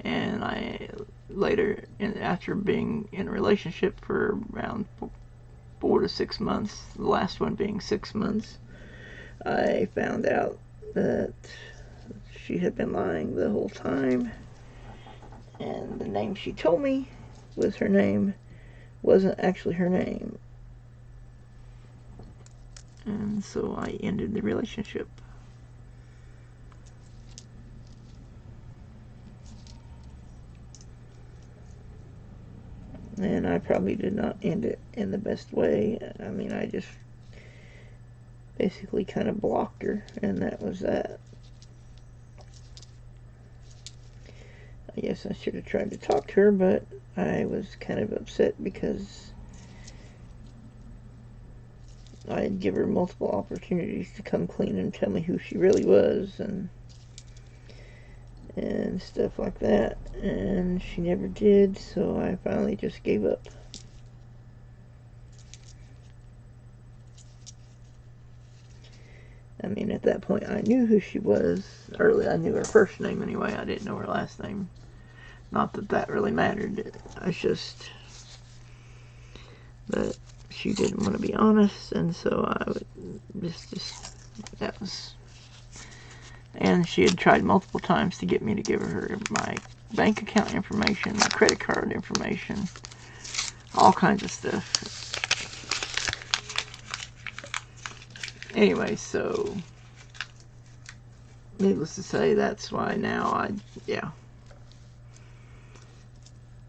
And I later, after being in a relationship for around 4 to 6 months, the last one being 6 months, I found out that she had been lying the whole time, and the name she told me was her name wasn't actually her name. And so I ended the relationship. And I probably did not end it in the best way. I mean, I just basically kind of blocked her, and that was that. I guess I should have tried to talk to her, but I was kind of upset because I'd give her multiple opportunities to come clean and tell me who she really was and stuff like that, and she never did, so I finally just gave up. I mean, at that point I knew who she was. Early, I knew her first name anyway. I didn't know her last name. Not that that really mattered. It's just that she didn't want to be honest, and so I would that was. And she had tried multiple times to get me to give her my bank account information, my credit card information, all kinds of stuff. Anyway, so needless to say, that's why now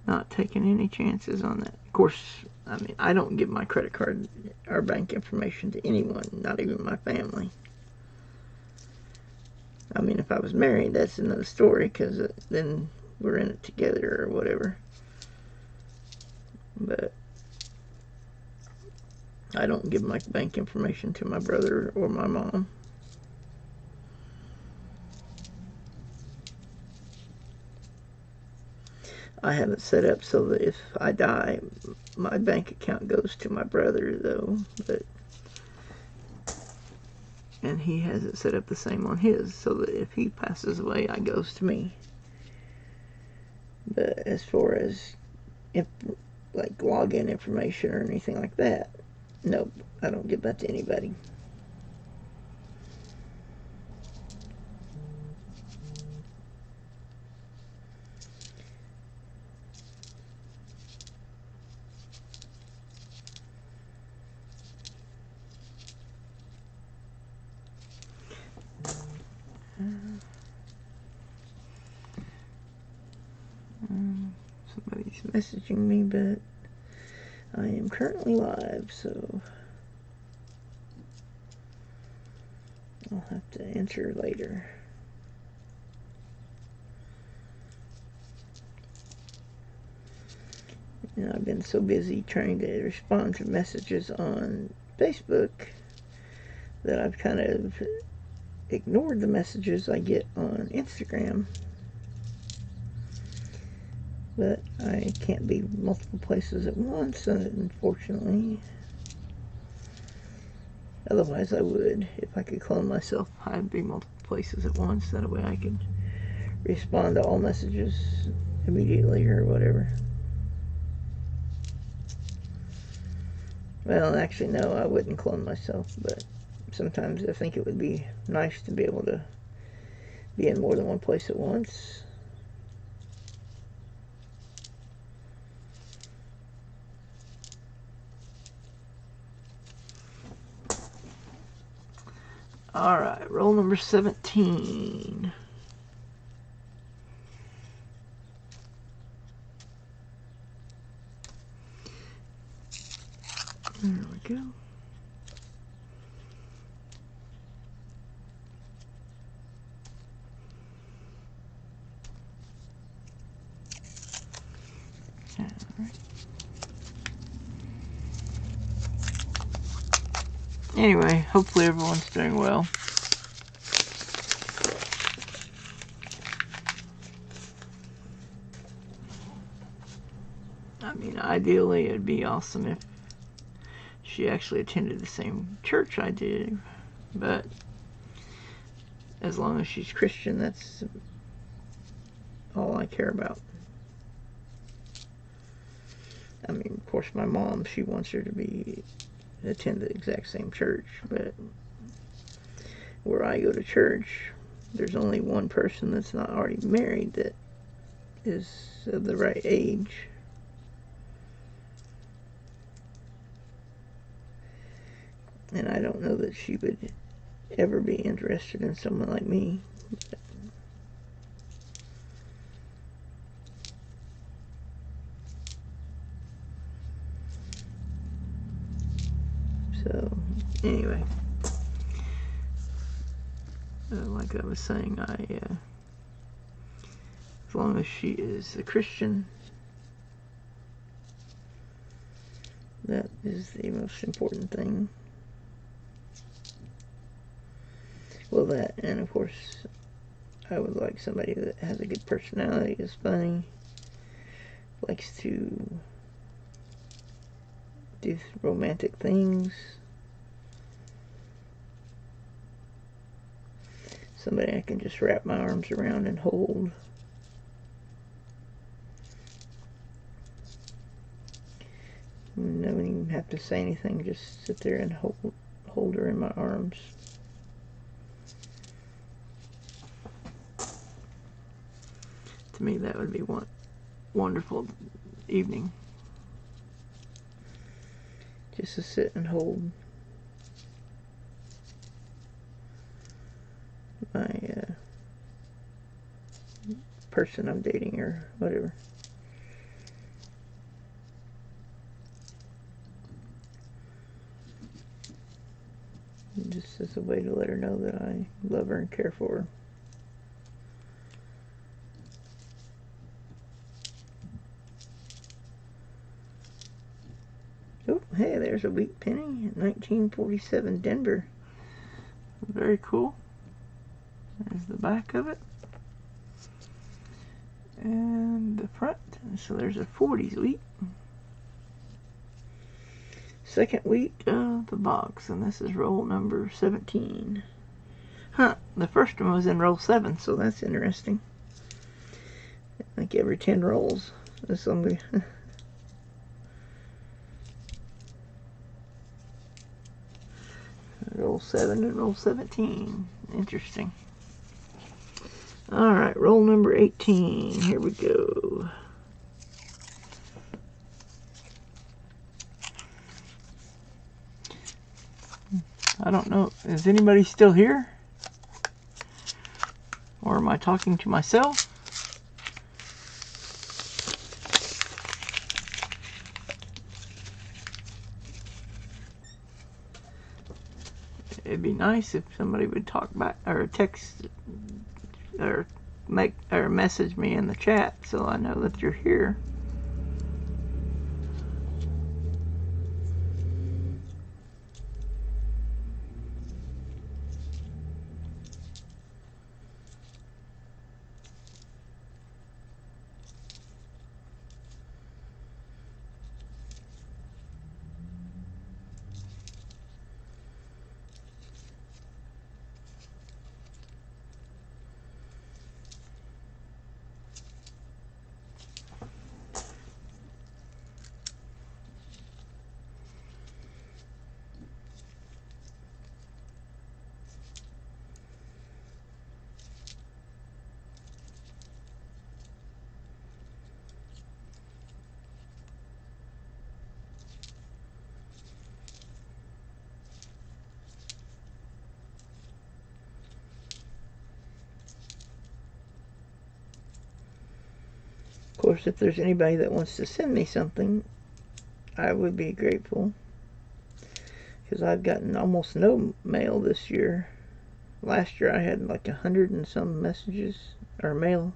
not taking any chances on that. Of course, I mean, I don't give my credit card or bank information to anyone, not even my family. I mean, if I was married, that's another story, because then we're in it together or whatever. But I don't give my bank information to my brother or my mom. I have it set up so that if I die, my bank account goes to my brother, though. And he has it set up the same on his, so that if he passes away, it goes to me. But as far as like login information or anything like that, nope, I don't give that to anybody. Somebody's messaging me, but I am currently live, so I'll have to answer later. And I've been so busy trying to respond to messages on Facebook that I've kind of ignored the messages I get on Instagram. But I can't be multiple places at once, unfortunately. Otherwise I would. If I could clone myself, I'd be multiple places at once. That way I could respond to all messages immediately or whatever. Well, actually, no, I wouldn't clone myself, but sometimes I think it would be nice to be able to be in more than one place at once. Alright, roll number 17. There we go. Alright. Anyway, hopefully everyone's doing well. I mean, ideally it'd be awesome if she actually attended the same church I did, but as long as she's Christian, that's all I care about. I mean, of course, my mom, she wants her to attend the exact same church, but where I go to church, there's only one person that's not already married that is of the right age. And I don't know that she would ever be interested in someone like me. So, anyway. Like I was saying, as long as she is a Christian, that is the most important thing. Well, that, and of course, I would like somebody that has a good personality, is funny, likes to do romantic things. Somebody I can just wrap my arms around and hold. I don't even have to say anything, just sit there and hold her in my arms. To me, that would be one wonderful evening. Just to sit and hold my person I'm dating or whatever. Just as a way to let her know that I love her and care for her. Oh, hey, there's a wheat penny, 1947 Denver. Very cool. There's the back of it. And the front. So there's a 40s week. Second week of the box, and this is roll number 17. Huh, the first one was in roll 7, so that's interesting. Like every 10 rolls. This will be roll 7 and roll 17. Interesting. Alright, roll number 18. Here we go. I don't know. Is anybody still here? Or am I talking to myself? It'd be nice if somebody would talk back or text or message me in the chat so I know that you're here. Of course, if there's anybody that wants to send me something, I would be grateful. Because I've gotten almost no mail this year. Last year I had like 100 and some messages, or mail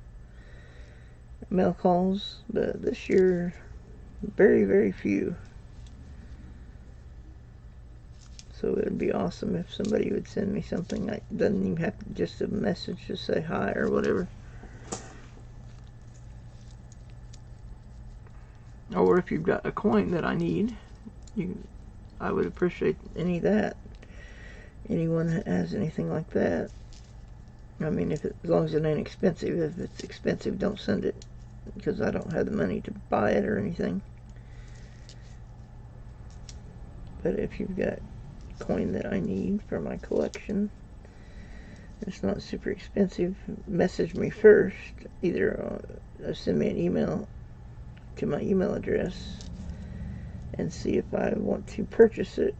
calls, but this year, very, very few. So it would be awesome if somebody would send me something. It doesn't even have to just a message to say hi or whatever. Or if you've got a coin that I need, I would appreciate any of that. Anyone that has anything like that. I mean, as long as it ain't expensive. If it's expensive, don't send it, because I don't have the money to buy it or anything. But if you've got coin that I need for my collection, it's not super expensive, message me first. Either send me an email to my email address and see if I want to purchase it.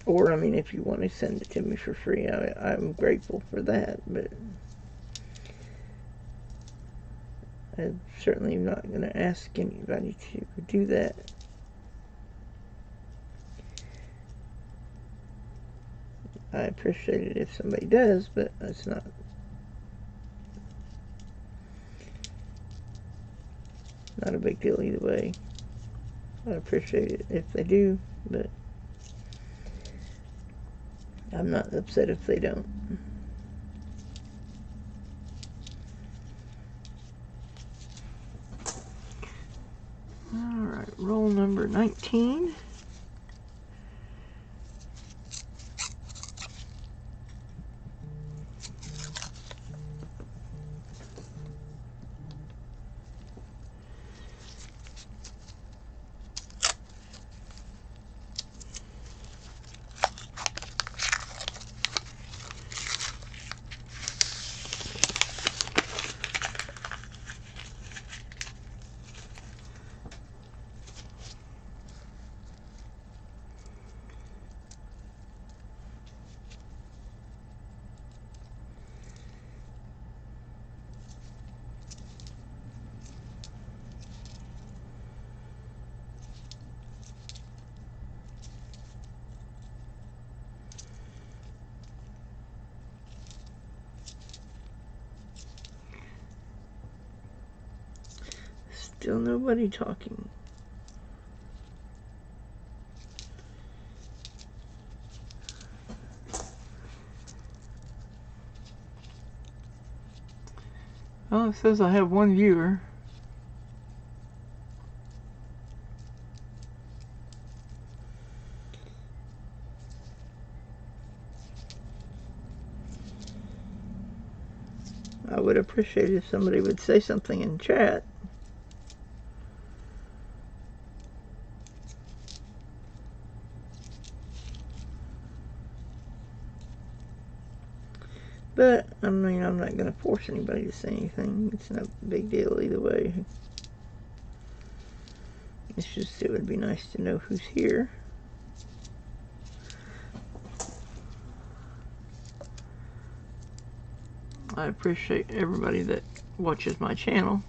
Or, I mean, if you want to send it to me for free, I'm grateful for that, but I'm certainly not going to ask anybody to do that. I appreciate it if somebody does, but it's not a big deal either way. I appreciate it if they do, but I'm not upset if they don't. Alright, roll number 19. Still nobody talking. Well, it says I have one viewer. I would appreciate it if somebody would say something in chat. But, I mean, I'm not going to force anybody to say anything. It's no big deal either way. It's just, it would be nice to know who's here. I appreciate everybody that watches my channel.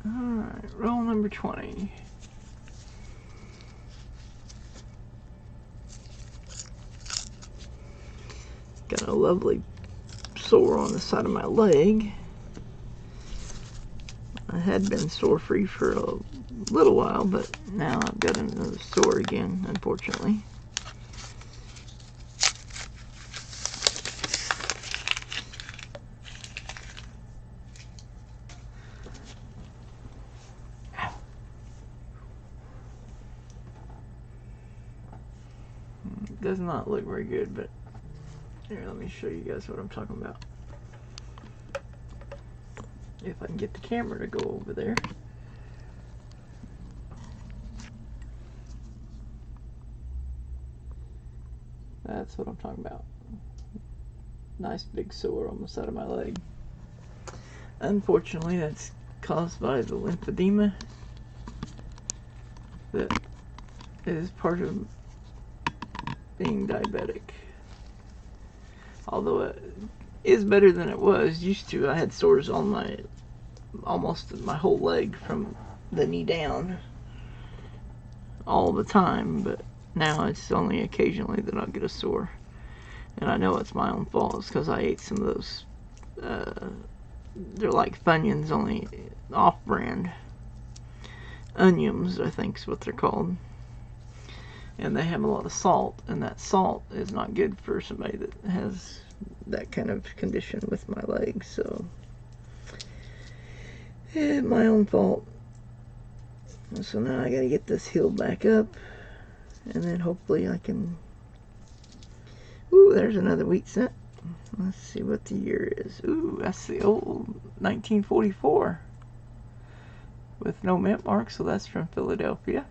Alright, roll number 20. Got a lovely sore on the side of my leg. I had been sore free for a little while, but now I've got another sore again, unfortunately. It does not look very good, but here, let me show you guys what I'm talking about. If I can get the camera to go over there. That's what I'm talking about. Nice big sore on the side of my leg. Unfortunately, that's caused by the lymphedema that is part of being diabetic. Although it is better than it was used to. I had sores on my almost my whole leg from the knee down all the time, but now it's only occasionally that I'll get a sore, and I know it's my own fault. It's because I ate some of those they're like Funyuns, only off-brand. Onions, I think is what they're called, and they have a lot of salt, and that salt is not good for somebody that has that kind of condition with my legs. So yeah, my own fault. So now I gotta get this healed back up, and then hopefully I can... Ooh, there's another wheat cent. Let's see what the year is. Ooh, that's the old 1944 with no mint mark, so that's from Philadelphia.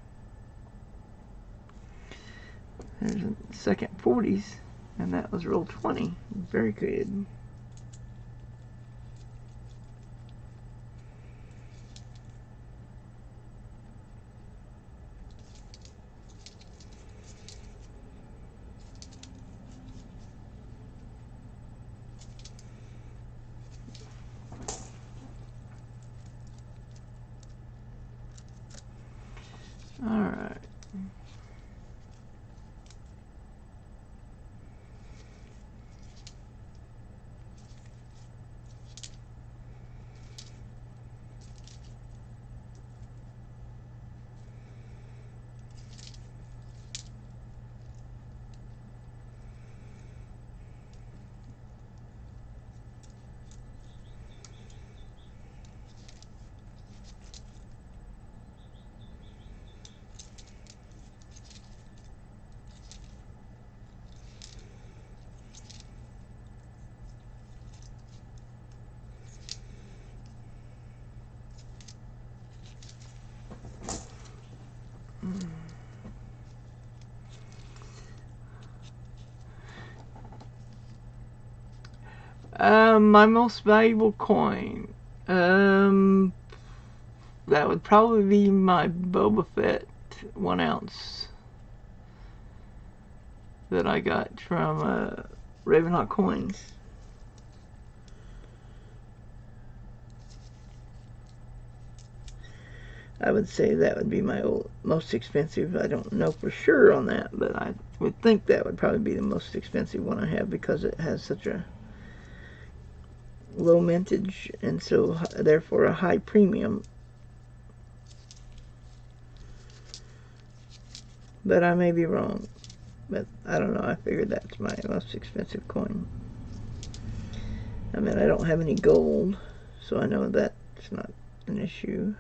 There's a second 40s, and that was roll 20. Very good. All right. My most valuable coin. That would probably be my Boba Fett 1 ounce that I got from Ravenhawk Coins. I would say that would be my most expensive. I don't know for sure on that, but I would think that would probably be the most expensive one I have because it has such a low mintage and so therefore a high premium. But I may be wrong. But I don't know. I figured that's my most expensive coin. I mean, I don't have any gold, so I know that's not an issue.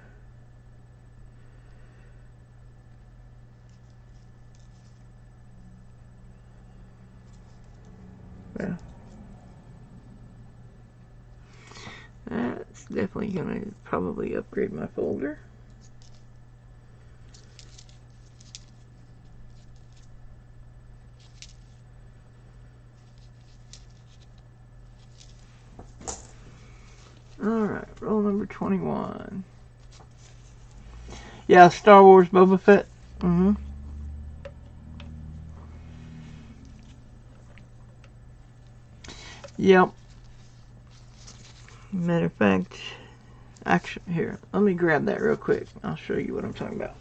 Well, that's definitely going to probably upgrade my folder. Alright, roll number 21. Yeah, Star Wars Boba Fett. Yep. Matter of fact, actually, here, let me grab that real quick. I'll show you what I'm talking about.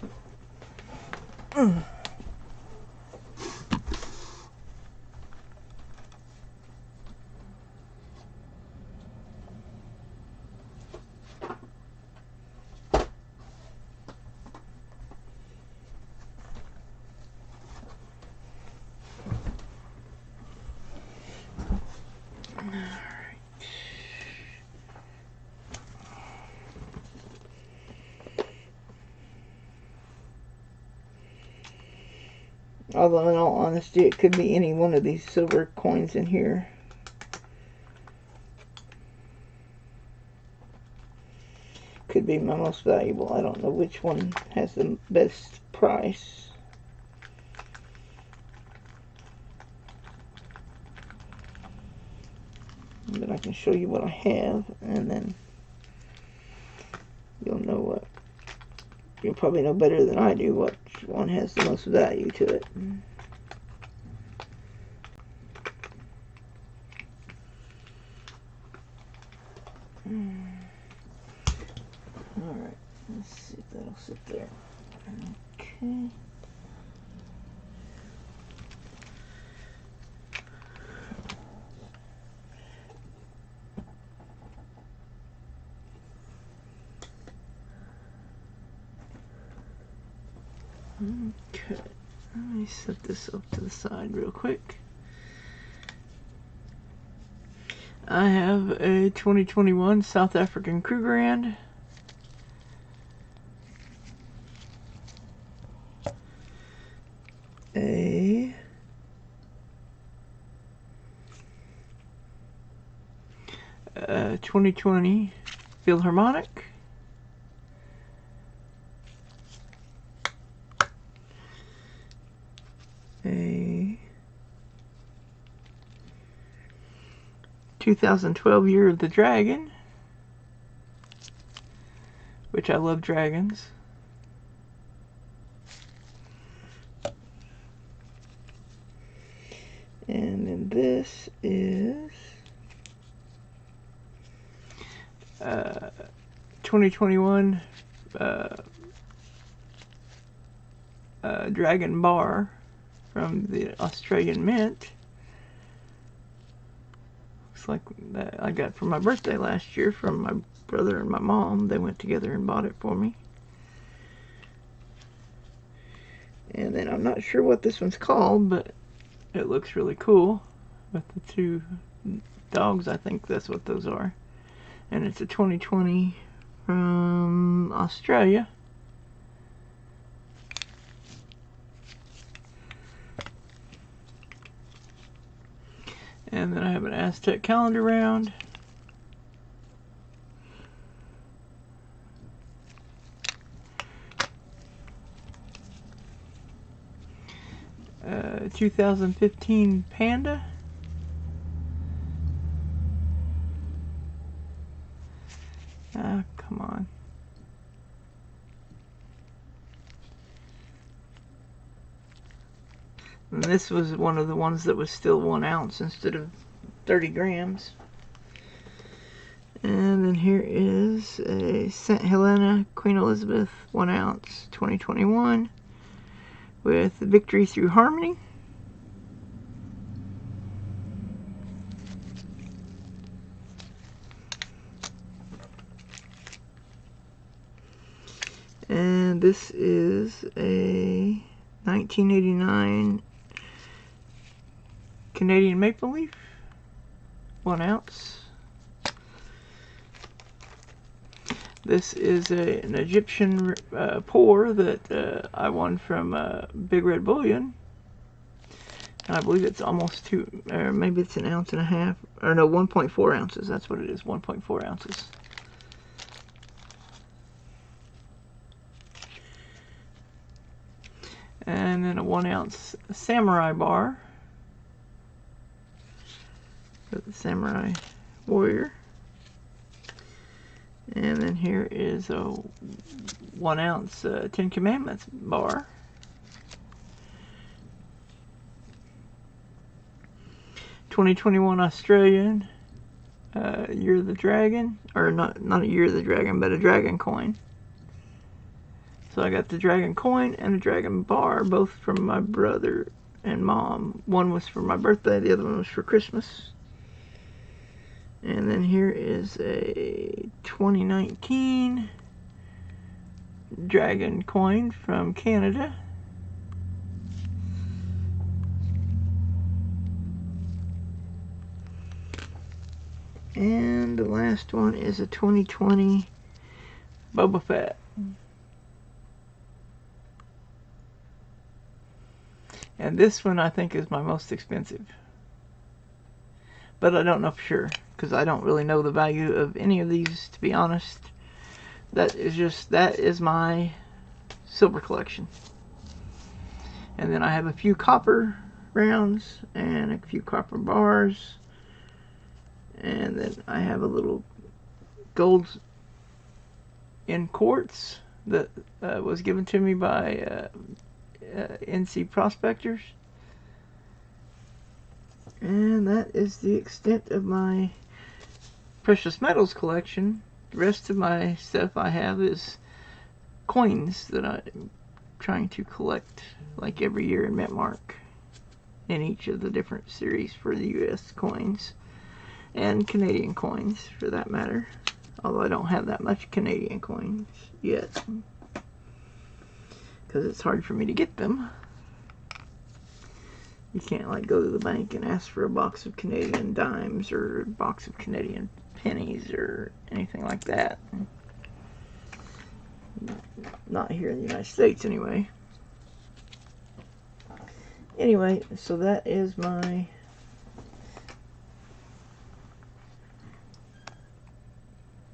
Although in all honesty, it could be any one of these silver coins in here. Could be my most valuable. I don't know which one has the best price. But I can show you what I have, and then you'll know what. You'll probably know better than I do which one has the most value to it. Alright, let's see if that'll sit there. Okay. Okay, let me set this up to the side real quick. I have a 2021 South African Krugerrand. A 2020 Philharmonic. A 2012 Year of the Dragon, which I love dragons. And then this is 2021 Dragon Bar from the Australian Mint. Looks like that I got for my birthday last year from my brother and my mom. They went together and bought it for me. And then I'm not sure what this one's called, but it looks really cool with the two dogs. I think that's what those are. And it's a 2020 from Australia. And then I have an Aztec calendar round. Uh, 2015 Panda. Ah, come on. And this was one of the ones that was still 1 ounce instead of 30 grams. And then here is a St. Helena Queen Elizabeth 1 ounce 2021 with Victory Through Harmony. And this is a 1989 Canadian Maple Leaf 1 ounce. This is an Egyptian pour that I won from Big Red Bullion. And I believe it's almost 2, or maybe it's 1.5 ounces, or no, 1.4 ounces. That's what it is, 1.4 ounces. And then a 1 ounce Samurai bar. Got the Samurai Warrior. And then here is a 1 ounce 10 Commandments bar. $2021 Australian Year of the Dragon, or not a Year of the Dragon, but a dragon coin. So I got the dragon coin and a dragon bar, both from my brother and mom. One was for my birthday, the other one was for Christmas. And then here is a 2019 dragon coin from Canada. And the last one is a 2020 Boba Fett. And this one I think is my most expensive. But I don't know for sure, because I don't really know the value of any of these, to be honest. That is my silver collection. And then I have a few copper rounds and a few copper bars. And then I have a little gold in quartz that was given to me by NC Prospectors. And that is the extent of my precious metals collection. The rest of my stuff I have is coins that I'm trying to collect like every year in Metmark in each of the different series for the US coins and Canadian coins for that matter, although I don't have that much Canadian coins yet because it's hard for me to get them. You can't like go to the bank and ask for a box of Canadian dimes or a box of Canadian pennies or anything like that. Not here in the United States anyway. Anyway, so that is my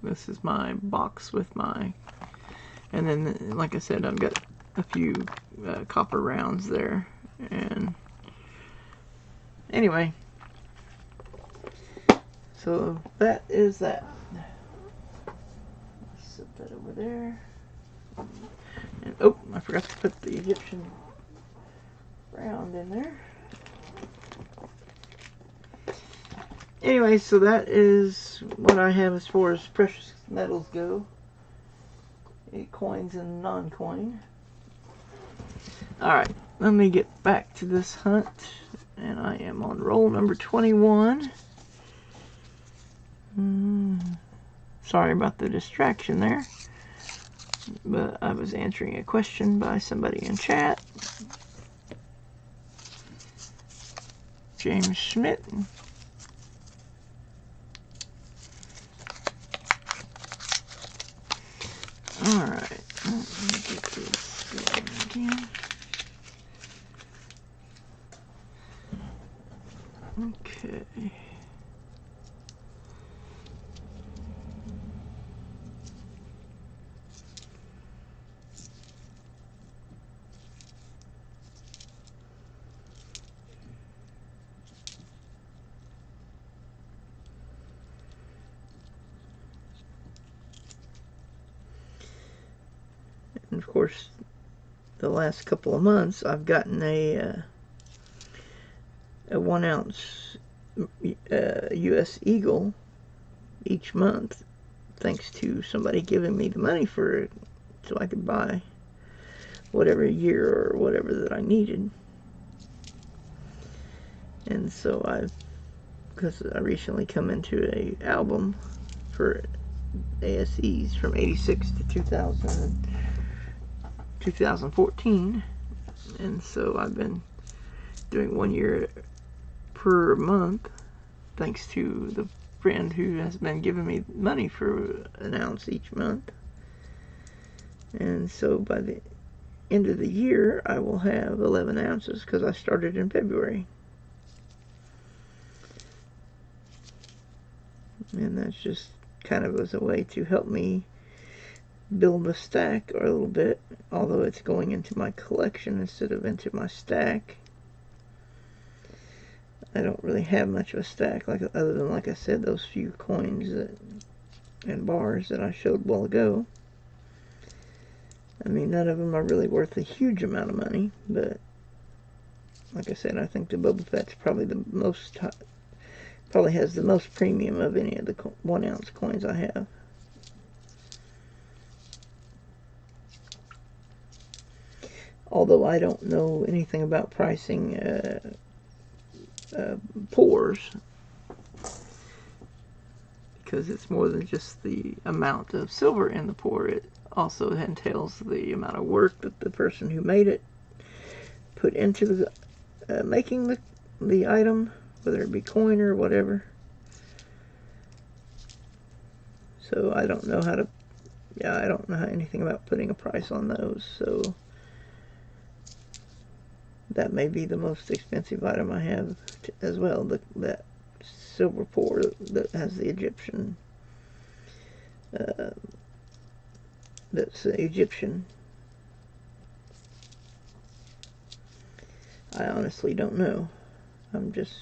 this is my box with my, and then like I said, I've got a few copper rounds there. And anyway, so that is that. Let's set that over there. And oh, I forgot to put the Egyptian round in there. Anyway, so that is what I have as far as precious metals go. Coins and non-coin. Alright, let me get back to this hunt. And I am on roll number 21. Sorry about the distraction there. But I was answering a question by somebody in chat. James Schmidt. Alright, let me get this going again. Okay. And of course, the last couple of months, I've gotten a 1 ounce U.S. Eagle each month, thanks to somebody giving me the money for it, so I could buy whatever year or whatever that I needed. And so because I recently come into a album for ASEs from 86 to 2014, and so I've been doing 1 year per month, thanks to the friend who has been giving me money for 1 ounce each month. And so by the end of the year, I will have 11 ounces, because I started in February. And that's just kind of as a way to help me build a stack a little bit, although it's going into my collection instead of into my stack. I don't really have much of a stack, other than, like I said, those few coins and bars that I showed a while ago. I mean, none of them are really worth a huge amount of money, but like I said, I think the Boba Fett's probably probably has the most premium of any of the 1 ounce coins I have. Although I don't know anything about pricing pours, because it's more than just the amount of silver in the pour. It also entails the amount of work that the person who made it put into making the item, whether it be coin or whatever. So I don't know I don't know anything about putting a price on those, so that may be the most expensive item I have as well, that silver pour that has the Egyptian, that's Egyptian. I honestly don't know. I'm just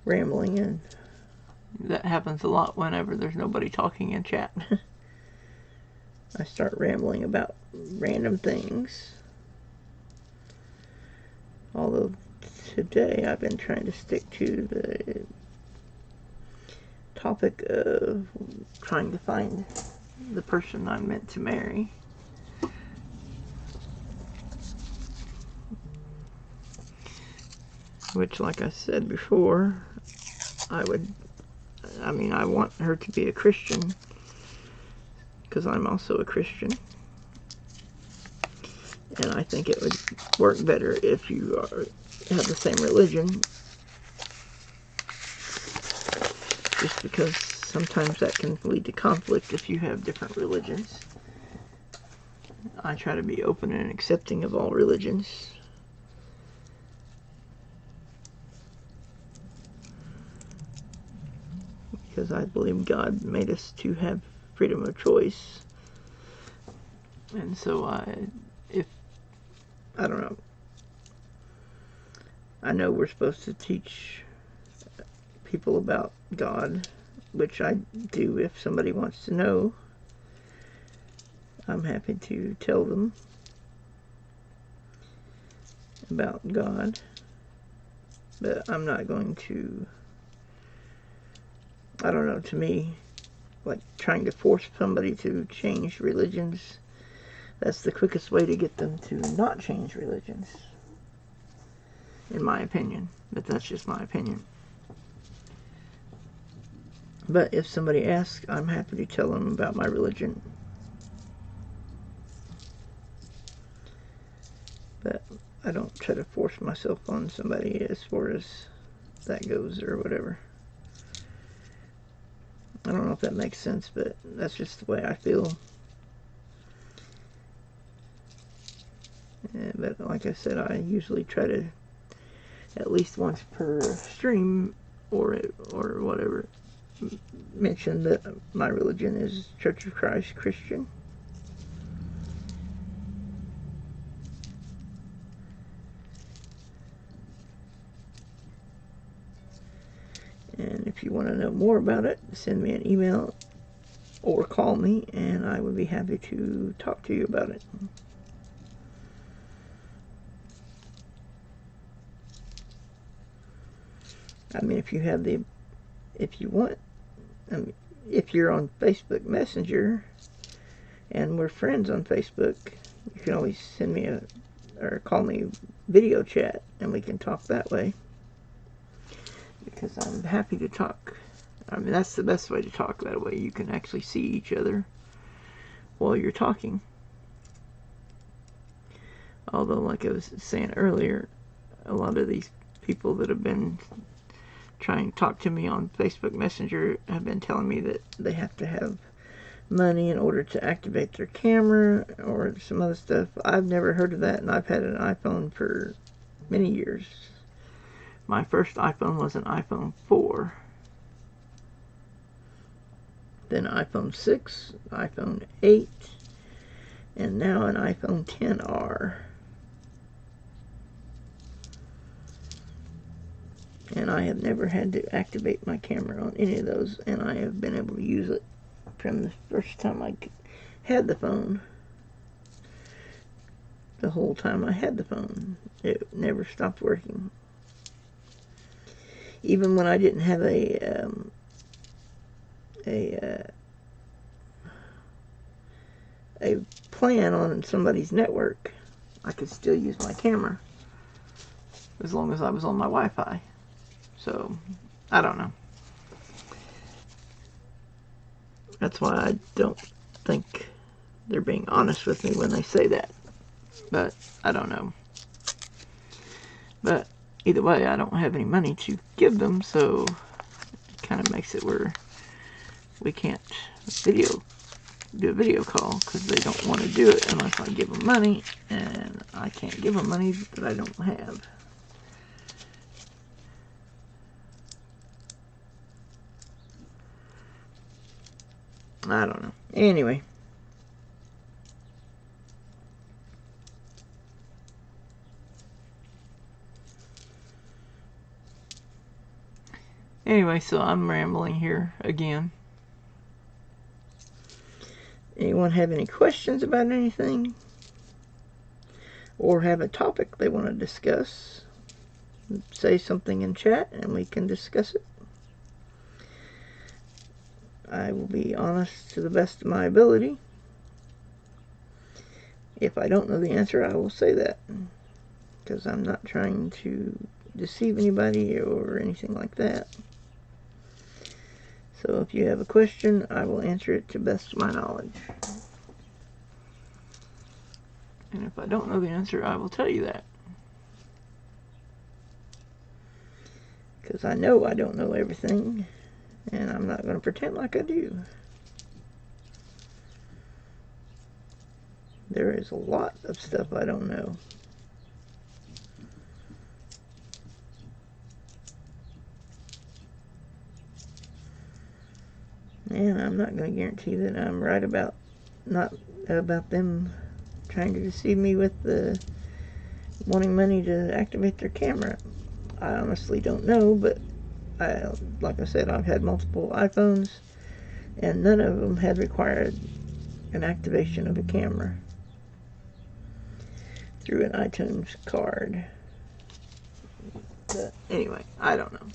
rambling, and that happens a lot whenever there's nobody talking in chat. I start rambling about random things. Although today I've been trying to stick to the topic of trying to find the person I'm meant to marry. Which, like I said before, I want her to be a Christian, because I'm also a Christian. And I think it would work better if you have the same religion, just because sometimes that can lead to conflict if you have different religions. I try to be open and accepting of all religions. Because I believe God made us to have freedom of choice. And so I don't know. I know we're supposed to teach people about God, which I do if somebody wants to know. I'm happy to tell them about God, but I'm not going to, I don't know, to me, like trying to force somebody to change religions, that's the quickest way to get them to not change religions, in my opinion. But that's just my opinion. But if somebody asks, I'm happy to tell them about my religion. But I don't try to force myself on somebody as far as that goes or whatever. I don't know if that makes sense, but that's just the way I feel. But like I said, I usually try to, at least once per stream or whatever, mention that my religion is Church of Christ Christian. And if you want to know more about it, send me an email or call me, and I would be happy to talk to you about it. I mean, if you want, I mean, if you're on Facebook Messenger and we're friends on Facebook, you can always send me or call me video chat, and we can talk that way, because I'm happy to talk. I mean, that's the best way to talk. That way you can actually see each other while you're talking. Although, like I was saying earlier, a lot of these people that have been trying to talk to me on Facebook Messenger have been telling me that they have to have money in order to activate their camera or some other stuff. I've never heard of that, and I've had an iPhone for many years. My first iPhone was an iPhone 4. Then iPhone 6, iPhone 8, and now an iPhone XR. And I have never had to activate my camera on any of those, and I have been able to use it from the first time I had the phone. The whole time I had the phone, it never stopped working. Even when I didn't have a plan on somebody's network, I could still use my camera as long as I was on my Wi-Fi. So, I don't know. That's why I don't think they're being honest with me when they say that. But, I don't know. But, either way, I don't have any money to give them, so it kind of makes it where we can't do a video call, because they don't want to do it unless I give them money, and I can't give them money that I don't have. I don't know. Anyway. Anyway, so I'm rambling here again. Anyone have any questions about anything? Or have a topic they want to discuss? Say something in chat and we can discuss it. I will be honest to the best of my ability. If I don't know the answer, I will say that, because I'm not trying to deceive anybody or anything like that. So if you have a question, I will answer it to the best of my knowledge. And if I don't know the answer, I will tell you that. Because I know I don't know everything, and I'm not going to pretend like I do. There is a lot of stuff I don't know. And I'm not going to guarantee that I'm right about them trying to deceive me with wanting money to activate their camera. I honestly don't know, but like I said, I've had multiple iPhones, and none of them had required an activation of a camera through an iTunes card. But anyway, I don't know.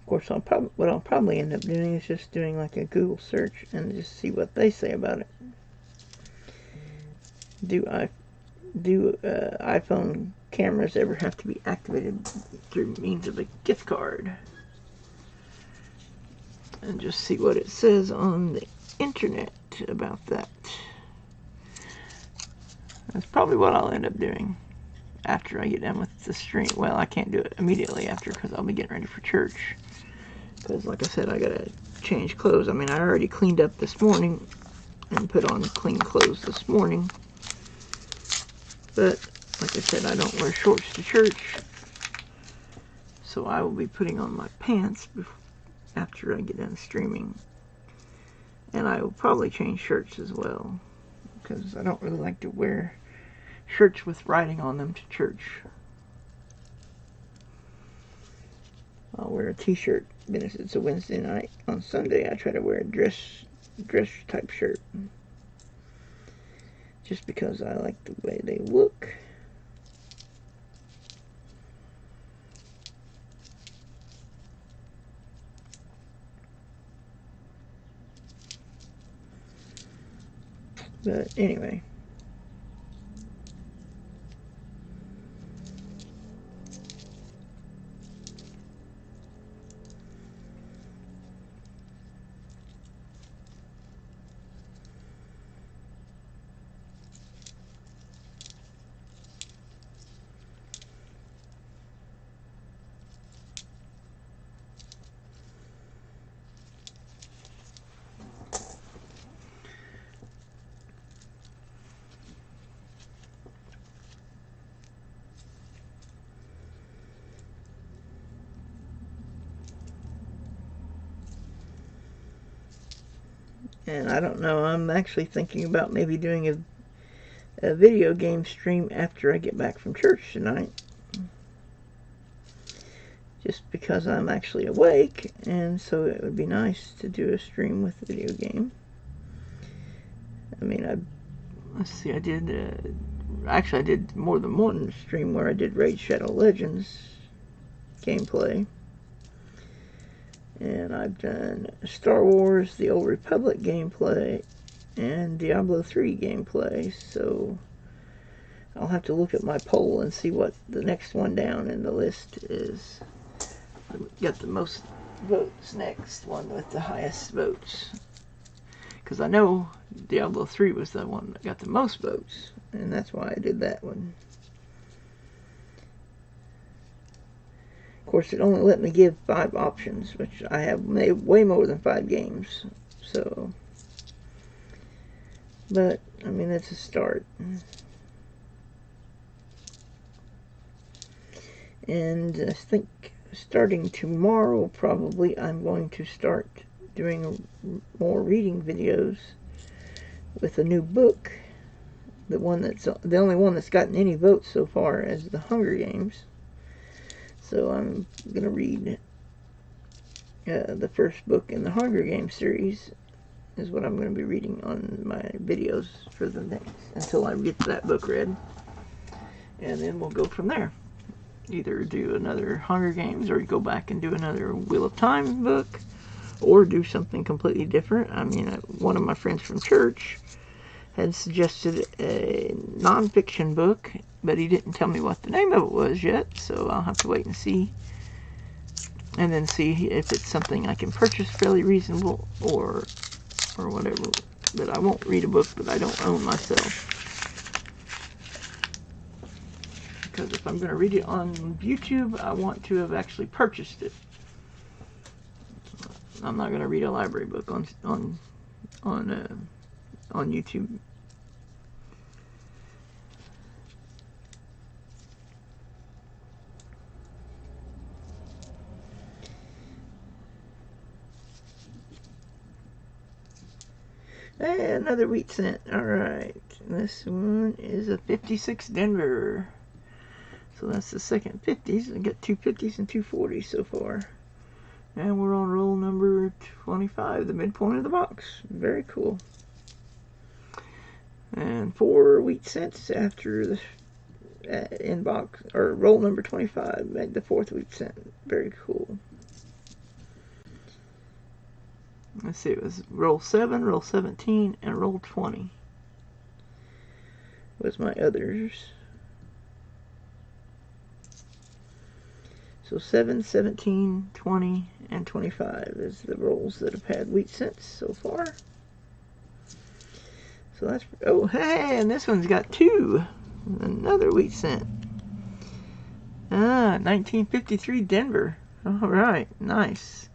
Of course, what I'll probably end up doing is just doing like a Google search and just see what they say about it. Do iPhone cameras ever have to be activated through means of a gift card? And just see what it says on the internet about that. That's probably what I'll end up doing after I get done with the stream. Well, I can't do it immediately after, because I'll be getting ready for church. Because, like I said, I gotta change clothes. I mean, I already cleaned up this morning, and put on clean clothes this morning. But like I said, I don't wear shorts to church, so I will be putting on my pants after I get done streaming. And I will probably change shirts as well, because I don't really like to wear shirts with writing on them to church. I'll wear a t-shirt, then if it's a Wednesday night. On Sunday, I try to wear a dress type shirt, just because I like the way they look. But anyway. And I don't know, I'm actually thinking about maybe doing a video game stream after I get back from church tonight. Just because I'm actually awake, and so it would be nice to do a stream with a video game. I mean, let's see, I did, actually I did more than one stream where I did Raid Shadow Legends gameplay. And I've done Star Wars, The Old Republic gameplay, and Diablo 3 gameplay, so I'll have to look at my poll and see what the next one down in the list is. Got the most votes next, one with the highest votes. Because I know Diablo 3 was the one that got the most votes, and that's why I did that one. Of course, it only let me give 5 options, which I have made way more than 5 games, so. But, I mean, it's a start. And I think starting tomorrow, probably, I'm going to start doing more reading videos with a new book. The only one that's gotten any votes so far is The Hunger Games. So I'm going to read the first book in the Hunger Games series is what I'm going to be reading on my videos for the next, until I get that book read. And then we'll go from there. Either do another Hunger Games, or go back and do another Wheel of Time book, or do something completely different. I mean, one of my friends from church had suggested a non-fiction book, but he didn't tell me what the name of it was yet, so I'll have to wait and see. And then see if it's something I can purchase fairly reasonable, or whatever. But I won't read a book that I don't own myself. Because if I'm going to read it on YouTube, I want to have actually purchased it. I'm not going to read a library book on YouTube. Hey, another wheat cent. Alright. This one is a 56 Denver. So that's the second 50s. I got 2 50s and 2 40s so far. And we're on roll number 25, the midpoint of the box. Very cool. And 4 wheat cents after the in box, or roll number 25, made the 4th wheat cent. Very cool. Let's see, it was roll 7, roll 17, and roll 20 was my others. So 7, 17, 20, and 25 is the rolls that have had wheat cents so far. So that's, oh hey, and this one's got 2. Another wheat cent. 1953 Denver. Alright, nice.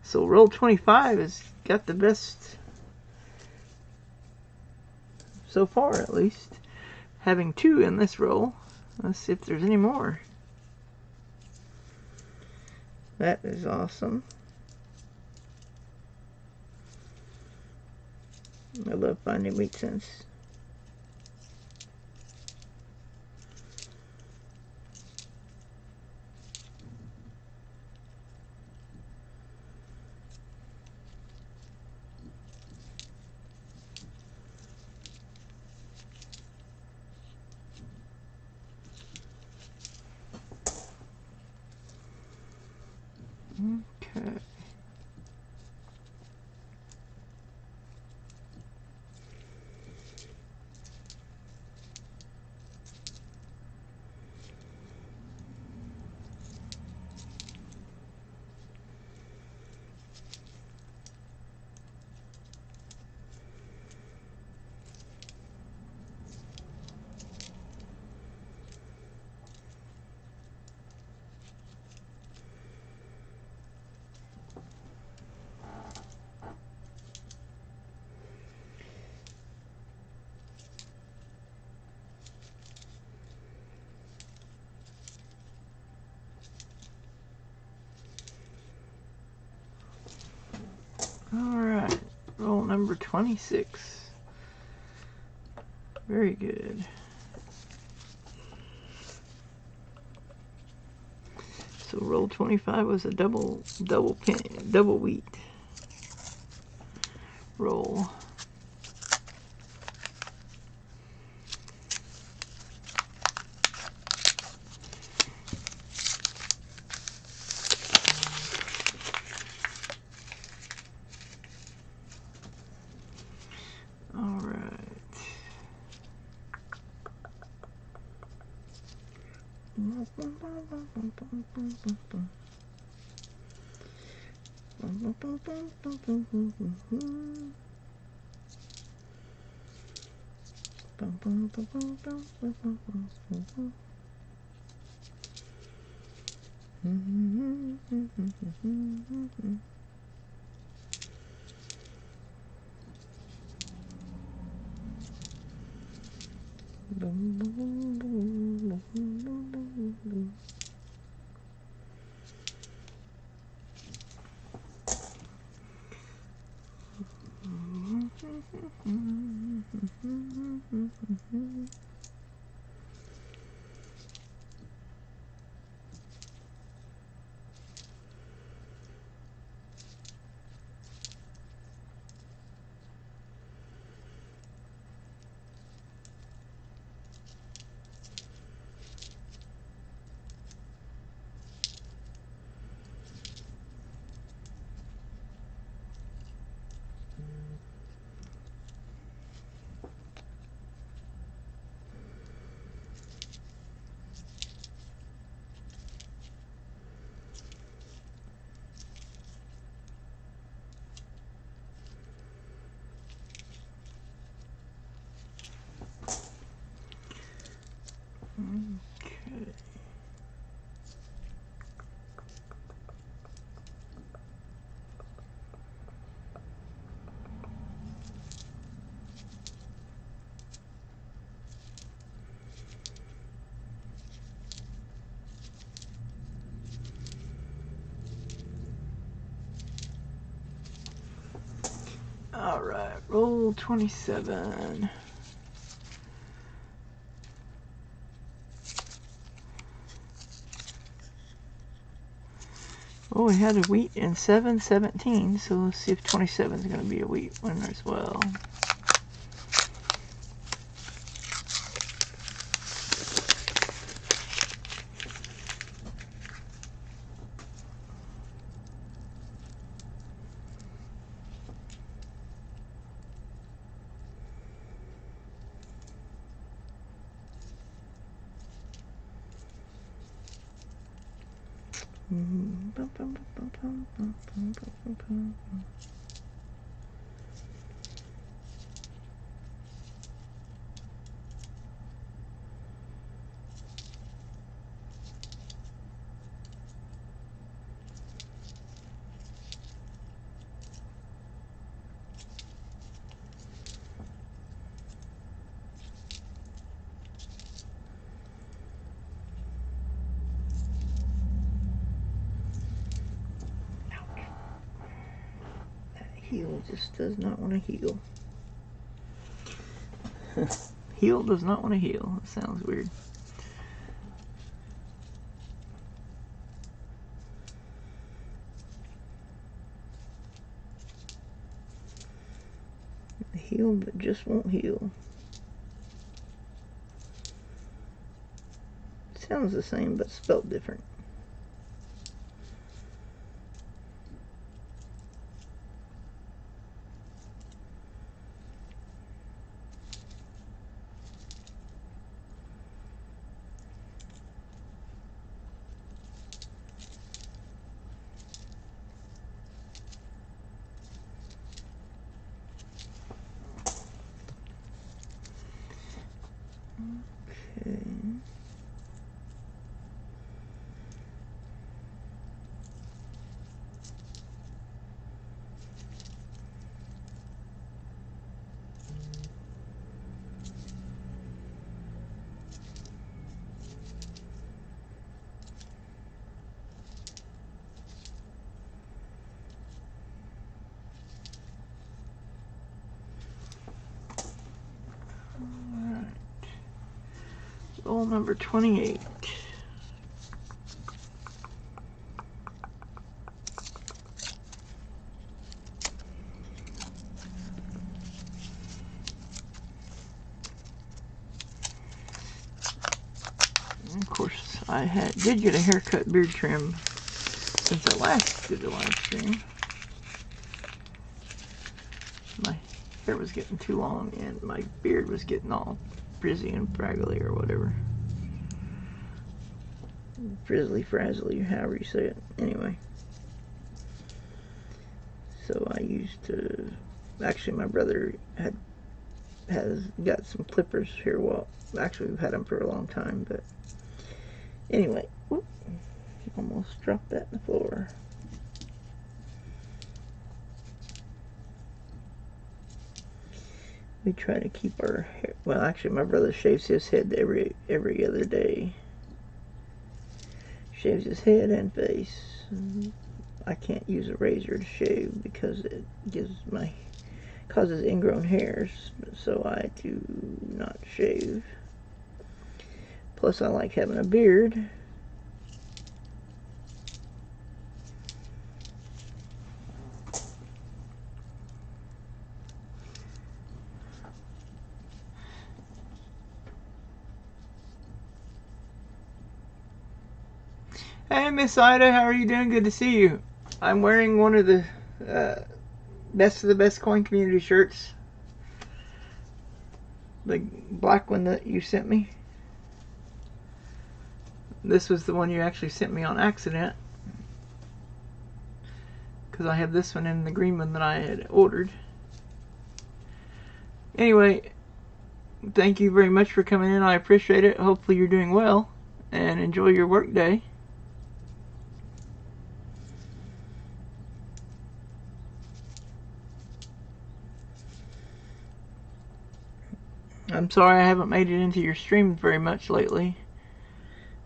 So roll 25 has got the best so far at least. Having 2 in this roll. Let's see if there's any more. That is awesome. I love finding wheat cents. Okay. Alright, roll number 26. Very good. So roll 25 was a double wheat roll. Okay. All right, roll 27. Oh, we had a wheat in 717, so let's see if 27 is going to be a wheat winner as well. Heel just does not want to heal. Heel does not want to heal. That sounds weird. Heal, but just won't heal. Sounds the same, but spelled different. Okay. Roll number 28. And of course, I did get a haircut beard trim since I last did the live stream. My hair was getting too long and my beard was getting all frizzy and fraggly or whatever. Frizzly, frazzly, however you say it. Anyway. So I used to, actually my brother has got some clippers here. Well, actually we've had them for a long time, but anyway. Whoop, almost dropped that in the floor. We try to keep our hair, well actually my brother shaves his head every other day. Shaves his head and face. I can't use a razor to shave because it causes ingrown hairs, so I do not shave. Plus I like having a beard. Hey Miss Ida, how are you doing? Good to see you. I'm wearing one of the Best of the Best Coin Community shirts. The black one that you sent me. This was the one you actually sent me on accident, because I have this one and the green one that I had ordered. Anyway, thank you very much for coming in. I appreciate it. Hopefully you're doing well and enjoy your work day. I'm sorry I haven't made it into your stream very much lately.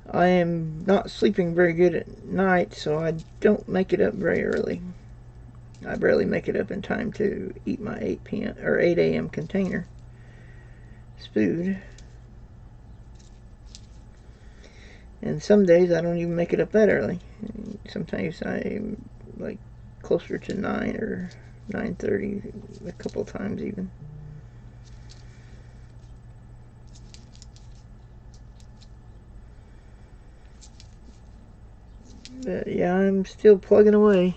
I am not sleeping very good at night, so I don't make it up very early. I barely make it up in time to eat my 8 p.m. or 8 a.m. container. It's food. And some days I don't even make it up that early. Sometimes I'm like closer to 9 or 9:30, a couple of times even. But yeah, I'm still plugging away.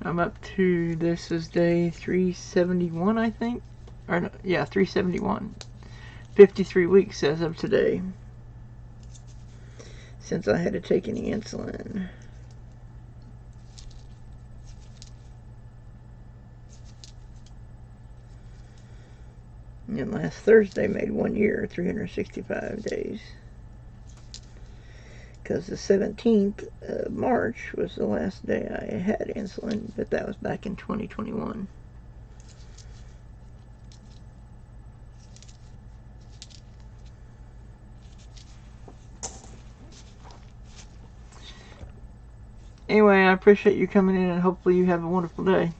I'm up to, this is day 371, I think. Or no, yeah, 371. 53 weeks as of today, since I had to take any insulin. And last Thursday made 1 year, 365 days. Because the 17th of March was the last day I had insulin, but that was back in 2021. Anyway, I appreciate you coming in, and hopefully you have a wonderful day.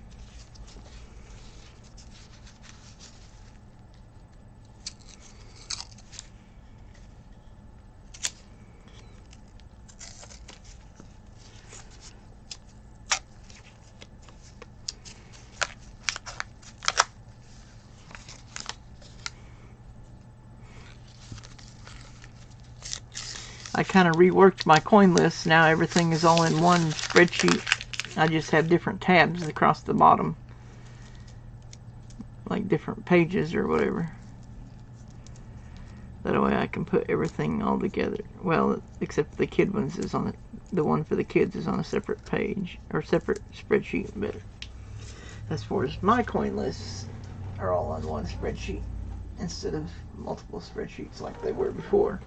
I kind of reworked my coin list. Now everything is all in one spreadsheet. I just have different tabs across the bottom, like different pages or whatever. That way I can put everything all together. Well, except the kid ones is on the one for the kids is on a separate page or separate spreadsheet. But as far as my coin lists are all on one spreadsheet instead of multiple spreadsheets like they were before.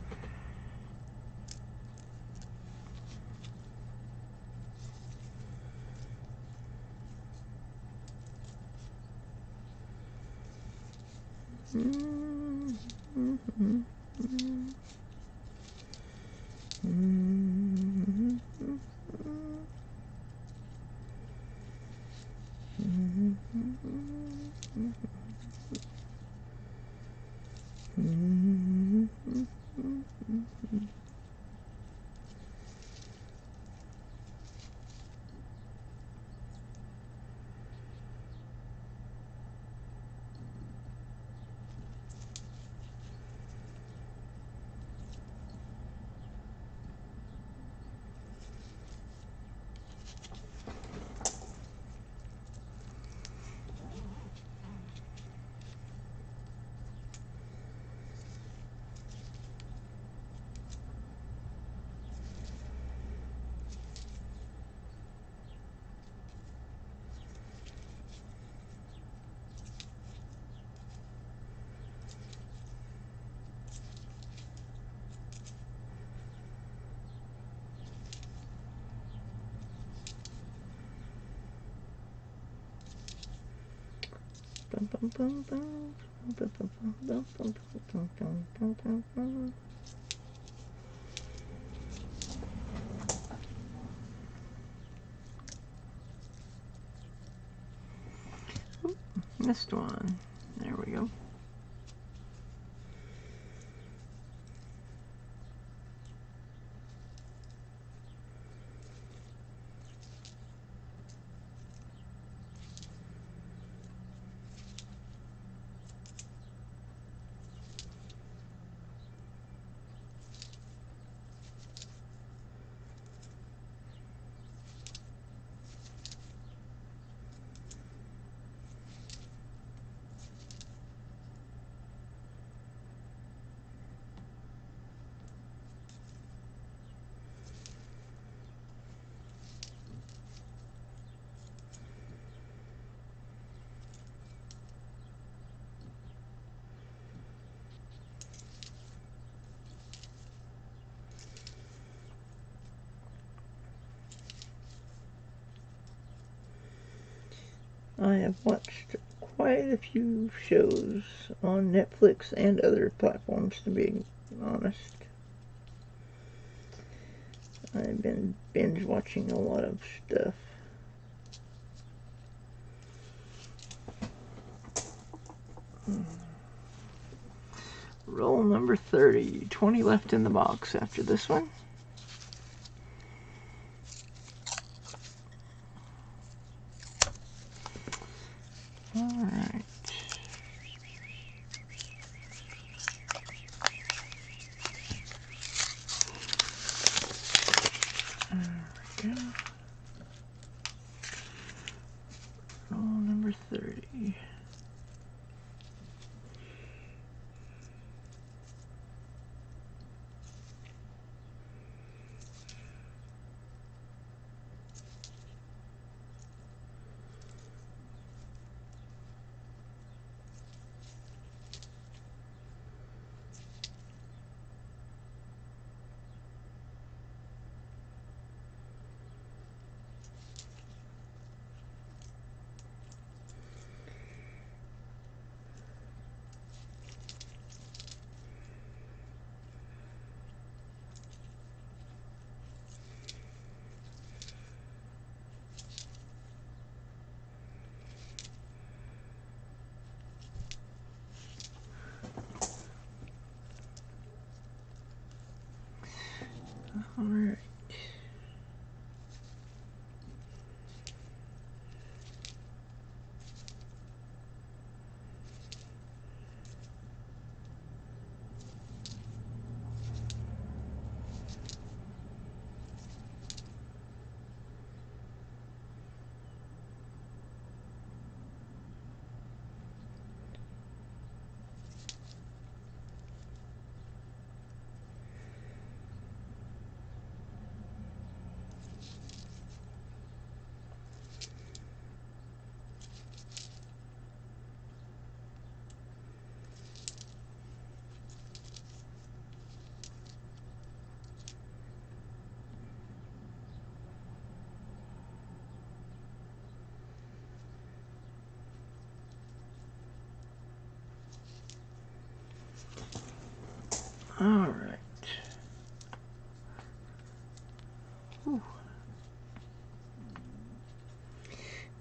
Missed one. There we go. I have watched quite a few shows on Netflix and other platforms, to be honest. I've been binge watching a lot of stuff. Roll number 30. 20 left in the box after this one. Alright. There we go. Roll number 30. Alright.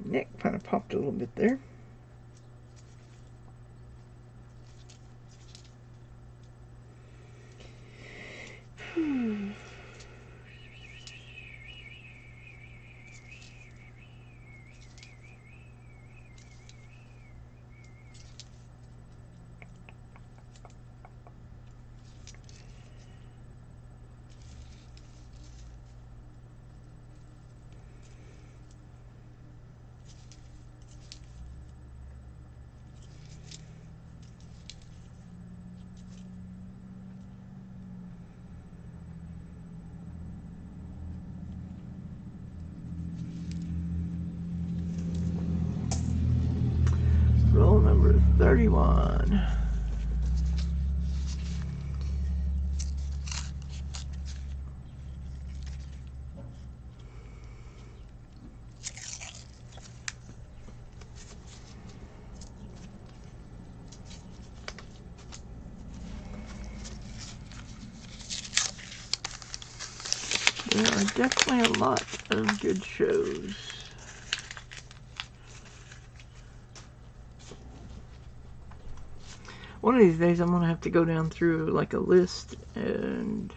Neck kind of popped a little bit there. Roll number 31. There are definitely a lot of good shows. One of these days I'm going to have to go down through like a list and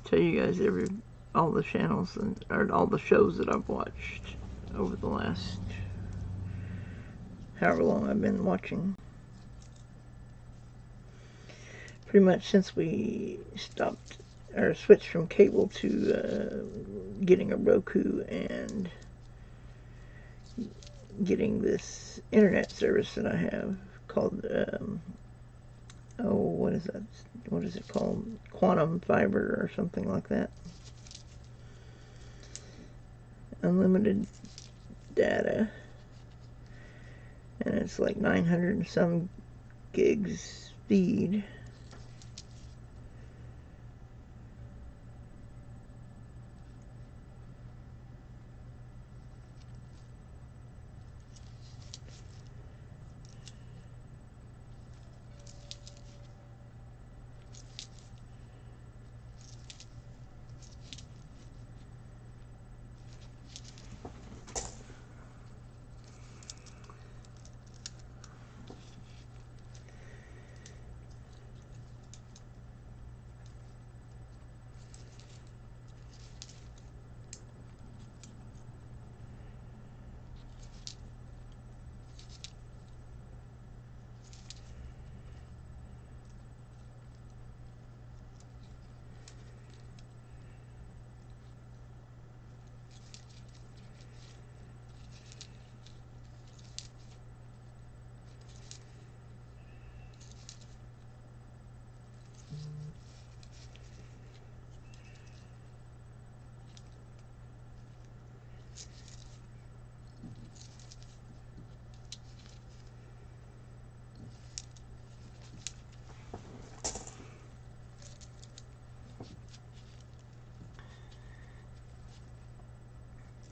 tell you guys all the channels or all the shows that I've watched over the last however long I've been watching. Pretty much since we stopped or switched from cable to getting a Roku and getting this internet service that I have called what is that? What is it called? Quantum fiber or something like that. Unlimited data, and it's like 900 and some gigs speed.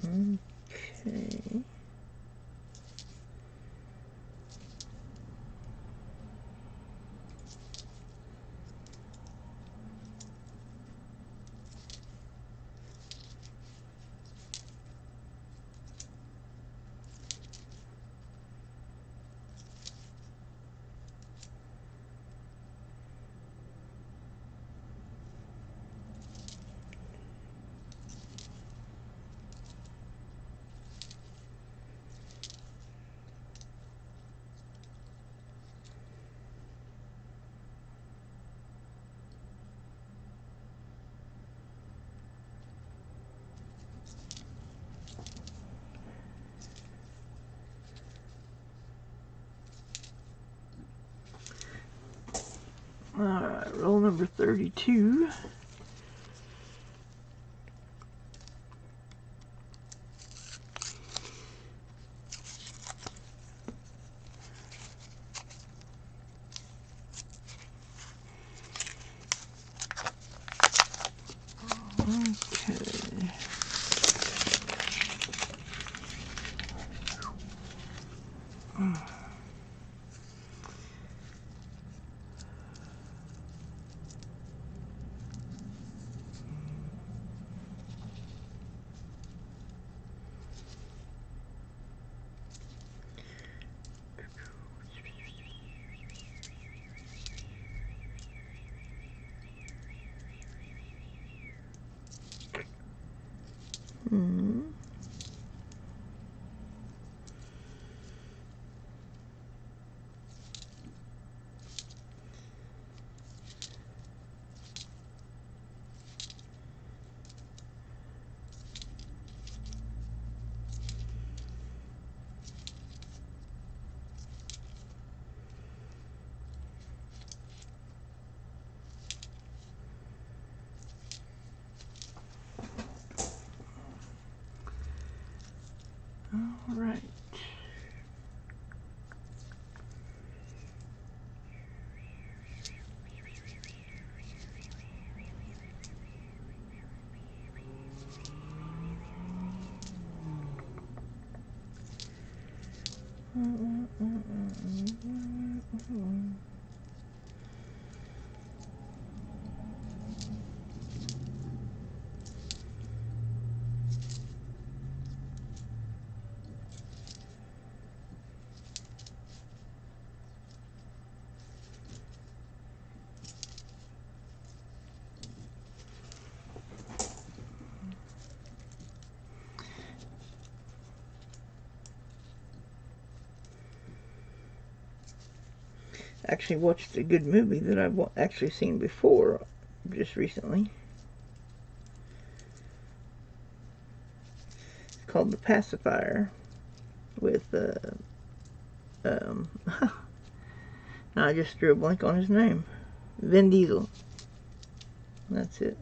Okay. Alright, roll number 32. Okay. Actually watched a good movie that I've actually seen before just recently. It's called The Pacifier with now I just drew a blank on his name. Vin Diesel. That's it.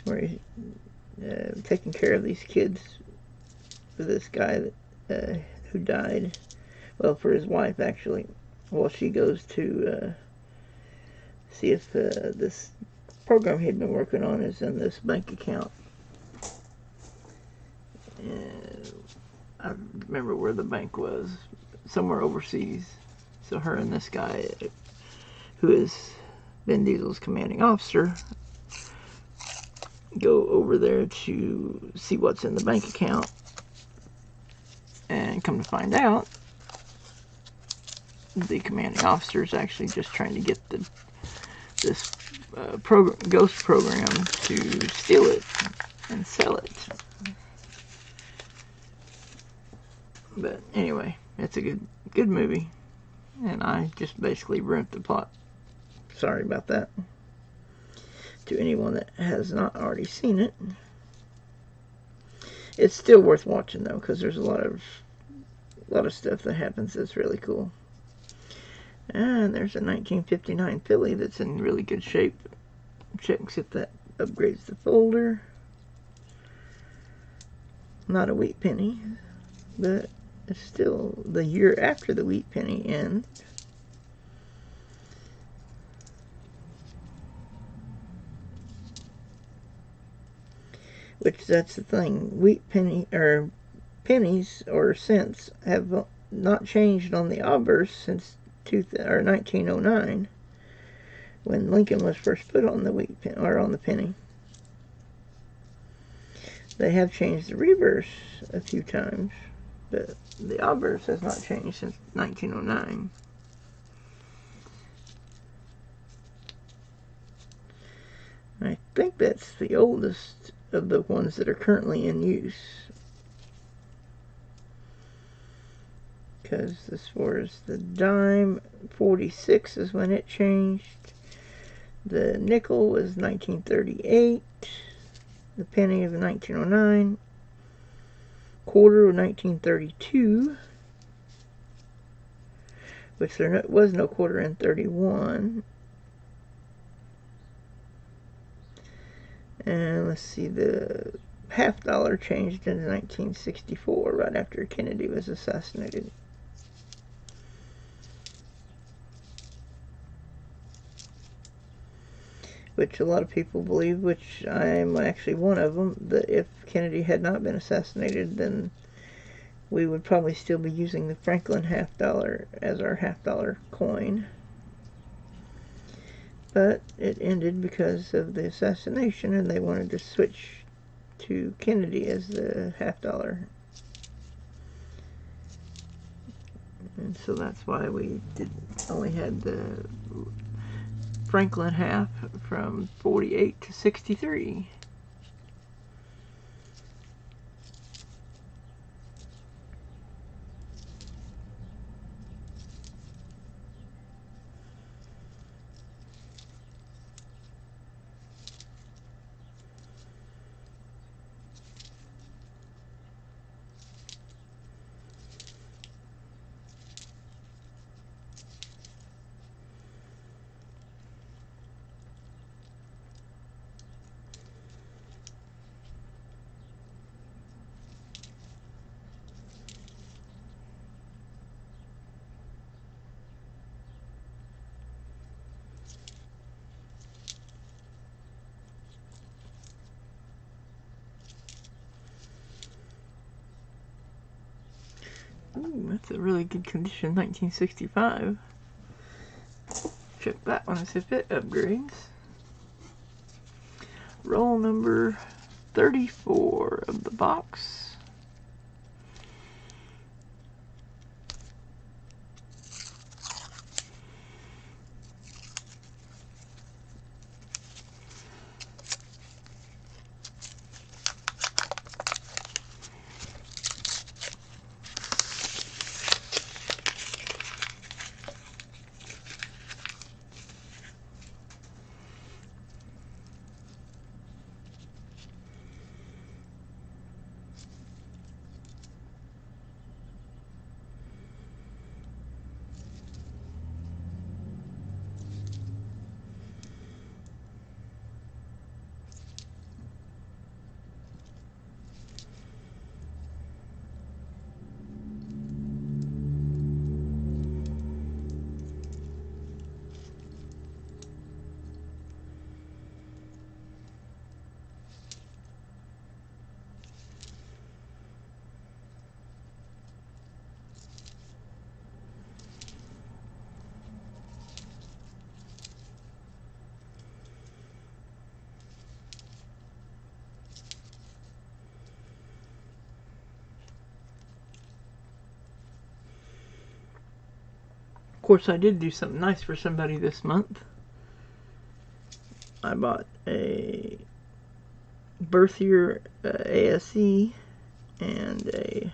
Where he's taking care of these kids for this guy that who died. Well, for his wife, actually. Well, she goes to see if this program he'd been working on is in this bank account. And I remember where the bank was. Somewhere overseas. So her and this guy, who is Vin Diesel's commanding officer, go over there to see what's in the bank account. And come to find out, the commanding officer is actually just trying to get this ghost program to steal it and sell it. But anyway, it's a good movie, and I just basically ruined the plot. Sorry about that. To anyone that has not already seen it, it's still worth watching though, because there's a lot of stuff that happens that's really cool. And there's a 1959 Philly that's in really good shape. Check and see if that upgrades the folder. Not a wheat penny, but it's still the year after the wheat penny ends. Which, that's the thing. Wheat penny, or pennies or cents, have not changed on the obverse since 1909, when Lincoln was first put on the wheat penny, or on the penny. They have changed the reverse a few times, but the obverse has not changed since 1909. I think that's the oldest of the ones that are currently in use. Because as far as the dime, 46 is when it changed. The nickel was 1938. The penny of 1909. Quarter of 1932. Which there was no quarter in 31. And let's see, the half dollar changed in 1964, right after Kennedy was assassinated. Which a lot of people believe, which I'm actually one of them, that if Kennedy had not been assassinated, then we would probably still be using the Franklin half dollar as our half dollar coin. But it ended because of the assassination, and they wanted to switch to Kennedy as the half dollar. And so that's why we only had the Franklin half from 48 to 63. Ooh, that's a really good condition, 1965. Check that one and see if it upgrades. Roll number 34 of the box. Of course, I did do something nice for somebody this month. I bought a birth year ASE and a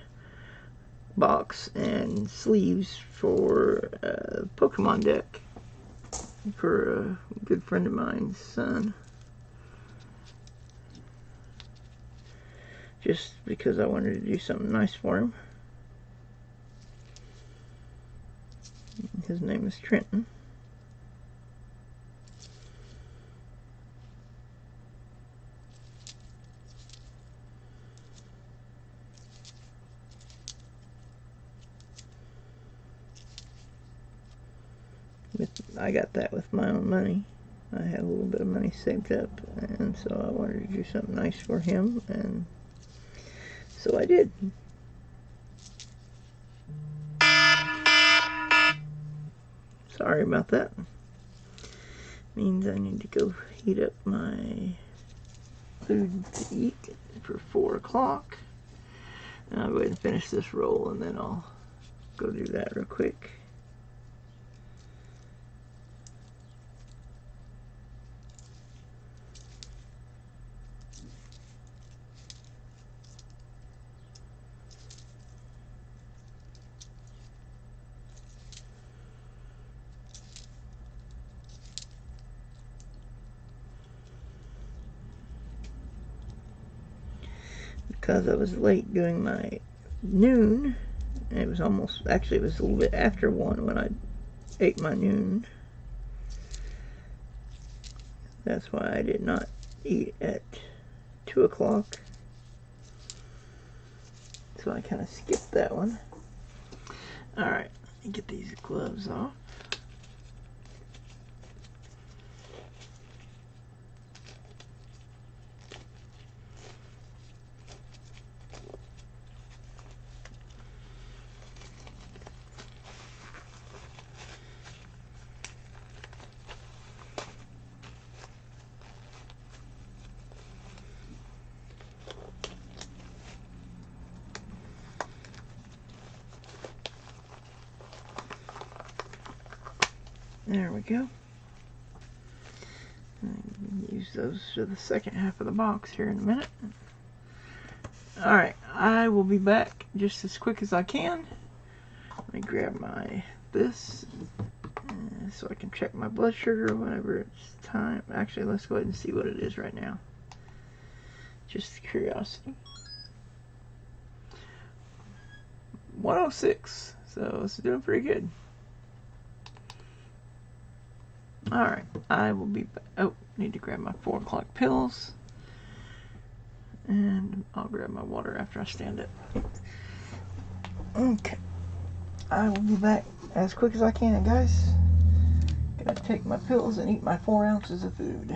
box and sleeves for a Pokemon deck for a good friend of mine's son. Just because I wanted to do something nice for him. His name is Trenton. I got that with my own money. I had a little bit of money saved up, and so I wanted to do something nice for him, and so I did. Sorry about that. Means I need to go heat up my food to eat for 4 o'clock. And I'll go ahead and finish this roll, and then I'll go do that real quick. Because I was late doing my noon, and it was almost, actually it was a little bit after 1 when I ate my noon. That's why I did not eat at 2 o'clock. So I kind of skipped that one. Alright, let me get these gloves off. There we go. Use those for the second half of the box here in a minute. Alright, I will be back just as quick as I can. Let me grab my this so I can check my blood sugar whenever it's time. Actually, let's go ahead and see what it is right now. Just curiosity. 106, so it's doing pretty good. Alright, I will be back. Oh, need to grab my 4 o'clock pills. And I'll grab my water after I stand up. Okay. I will be back as quick as I can, guys. Gotta take my pills and eat my 4 ounces of food.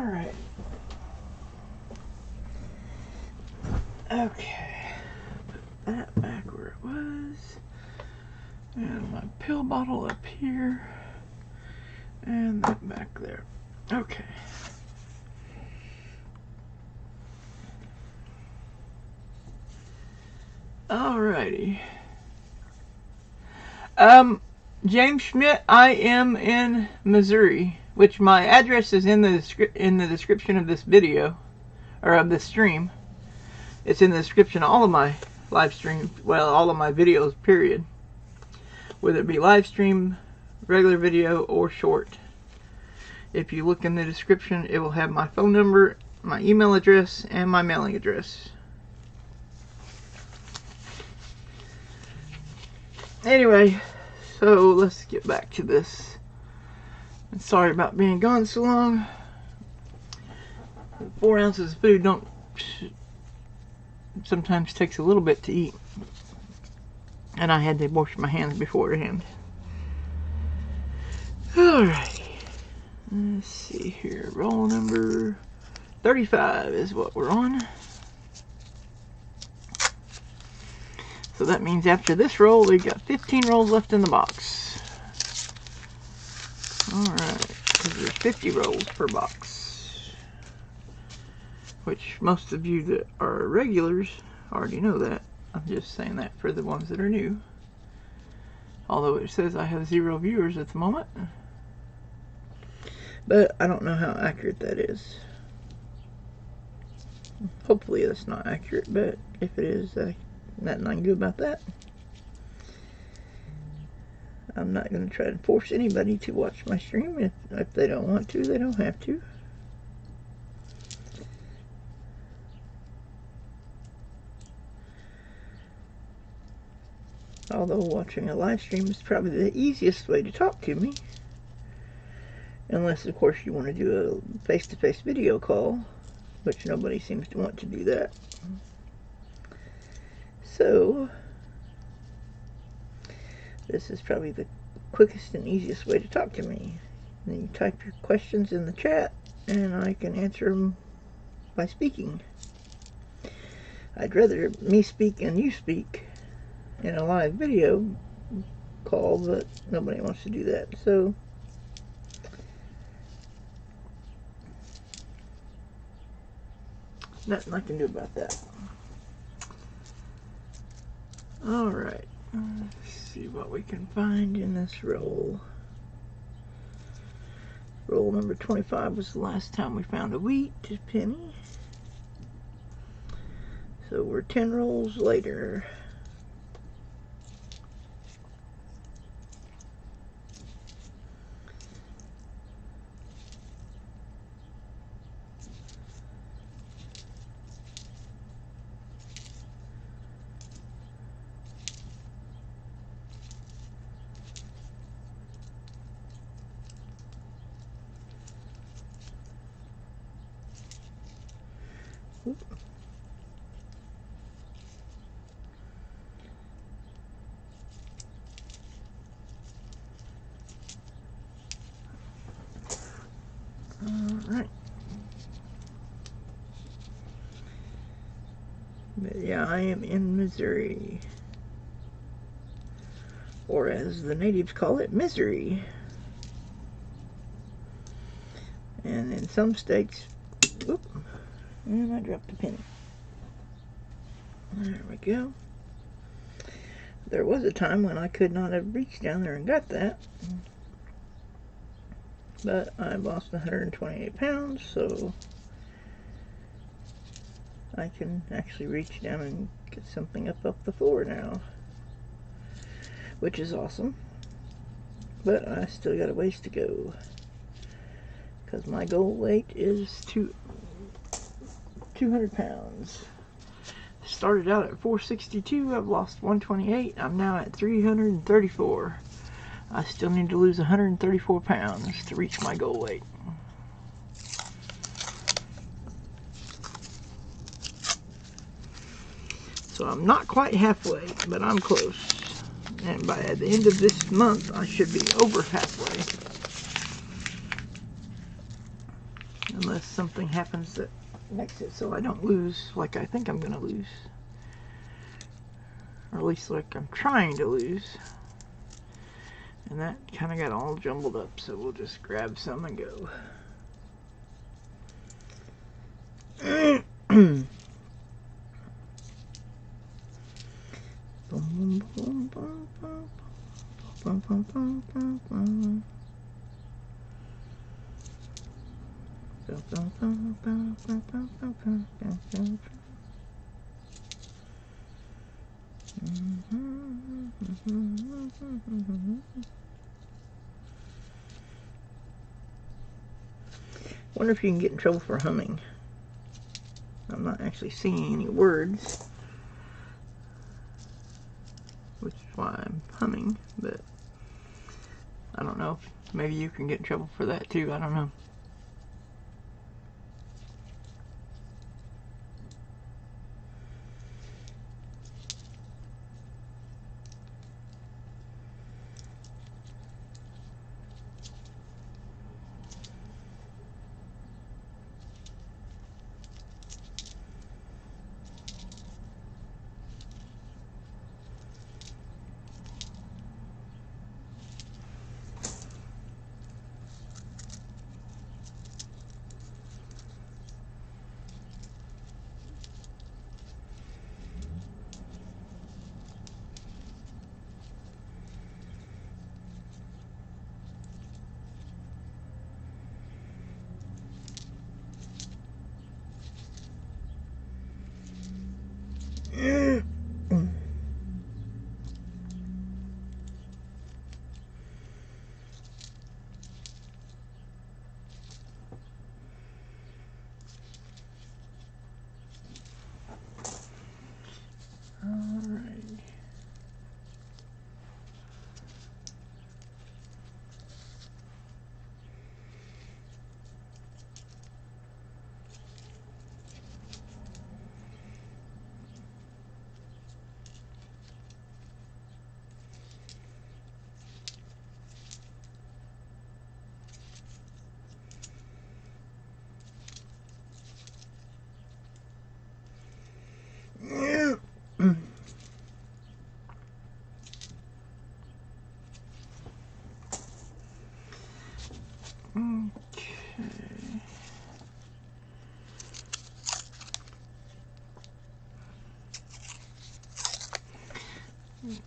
Alright. Okay. Put that back where it was. And my pill bottle up here. And that back there. Okay. Alrighty. James Schmidt, I am in Missouri, which my address is in the description of this video, or of this stream. It's in the description of all of my live streams, well, all of my videos, period. Whether it be live stream, regular video, or short. If you look in the description, it will have my phone number, my email address, and my mailing address. Anyway, so let's get back to this. And sorry about being gone so long. 4 ounces of food sometimes takes a little bit to eat. And I had to wash my hands beforehand. Alright. Let's see here. Roll number 35 is what we're on. So that means after this roll, we've got 15 rolls left in the box. Alright, because there's 50 rolls per box. Which most of you that are regulars already know that. I'm just saying that for the ones that are new. Although it says I have 0 viewers at the moment. But I don't know how accurate that is. Hopefully that's not accurate, but if it is, nothing I can do about that. I'm not going to try to force anybody to watch my stream. If they don't want to, they don't have to. Although watching a live stream is probably the easiest way to talk to me. Unless, of course, you want to do a face-to-face video call, which nobody seems to want to do that. So, this is probably the quickest and easiest way to talk to me. And you type your questions in the chat, and I can answer them by speaking. I'd rather me speak and you speak in a live video call, but nobody wants to do that. So, nothing I can do about that. Alright, let's see what we can find in this roll. Roll number 25 was the last time we found a wheat penny. So we're 10 rolls later. Alright. But yeah, I am in Missouri. Or as the natives call it, misery. And in some states, whoop, and I dropped a penny. There we go. There was a time when I could not have reached down there and got that. But I lost 128 pounds, so I can actually reach down and get something up off the floor now. Which is awesome. But I still got a ways to go. Because my goal weight is 200 pounds. Started out at 462, I've lost 128, I'm now at 334. I still need to lose 134 pounds to reach my goal weight. So I'm not quite halfway, but I'm close. And by the end of this month, I should be over halfway. unless something happens that makes it so I don't lose like I think I'm gonna lose, or at least like I'm trying to lose. And that kind of got all jumbled up, so we'll just grab some and go. Wonder if you can get in trouble for humming. I'm not actually singing any words, which is why I'm humming, but I don't know. Maybe you can get in trouble for that too. I don't know.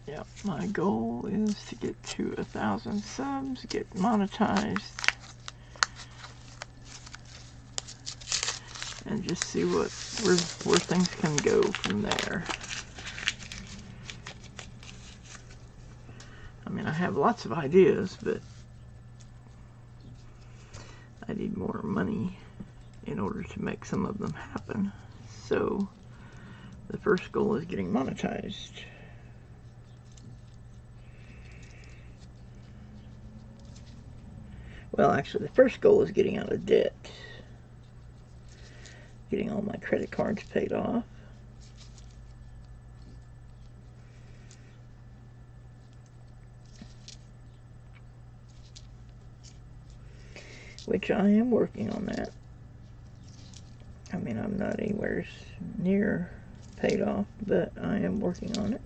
Yep, my goal is to get to 1,000 subs, get monetized, and just see where things can go from there. I mean, I have lots of ideas, but I need more money in order to make some of them happen. So the first goal is getting monetized. Well, actually, the first goal is getting out of debt. Getting all my credit cards paid off. Which I am working on that. I mean, I'm not anywhere near paid off, but I am working on it.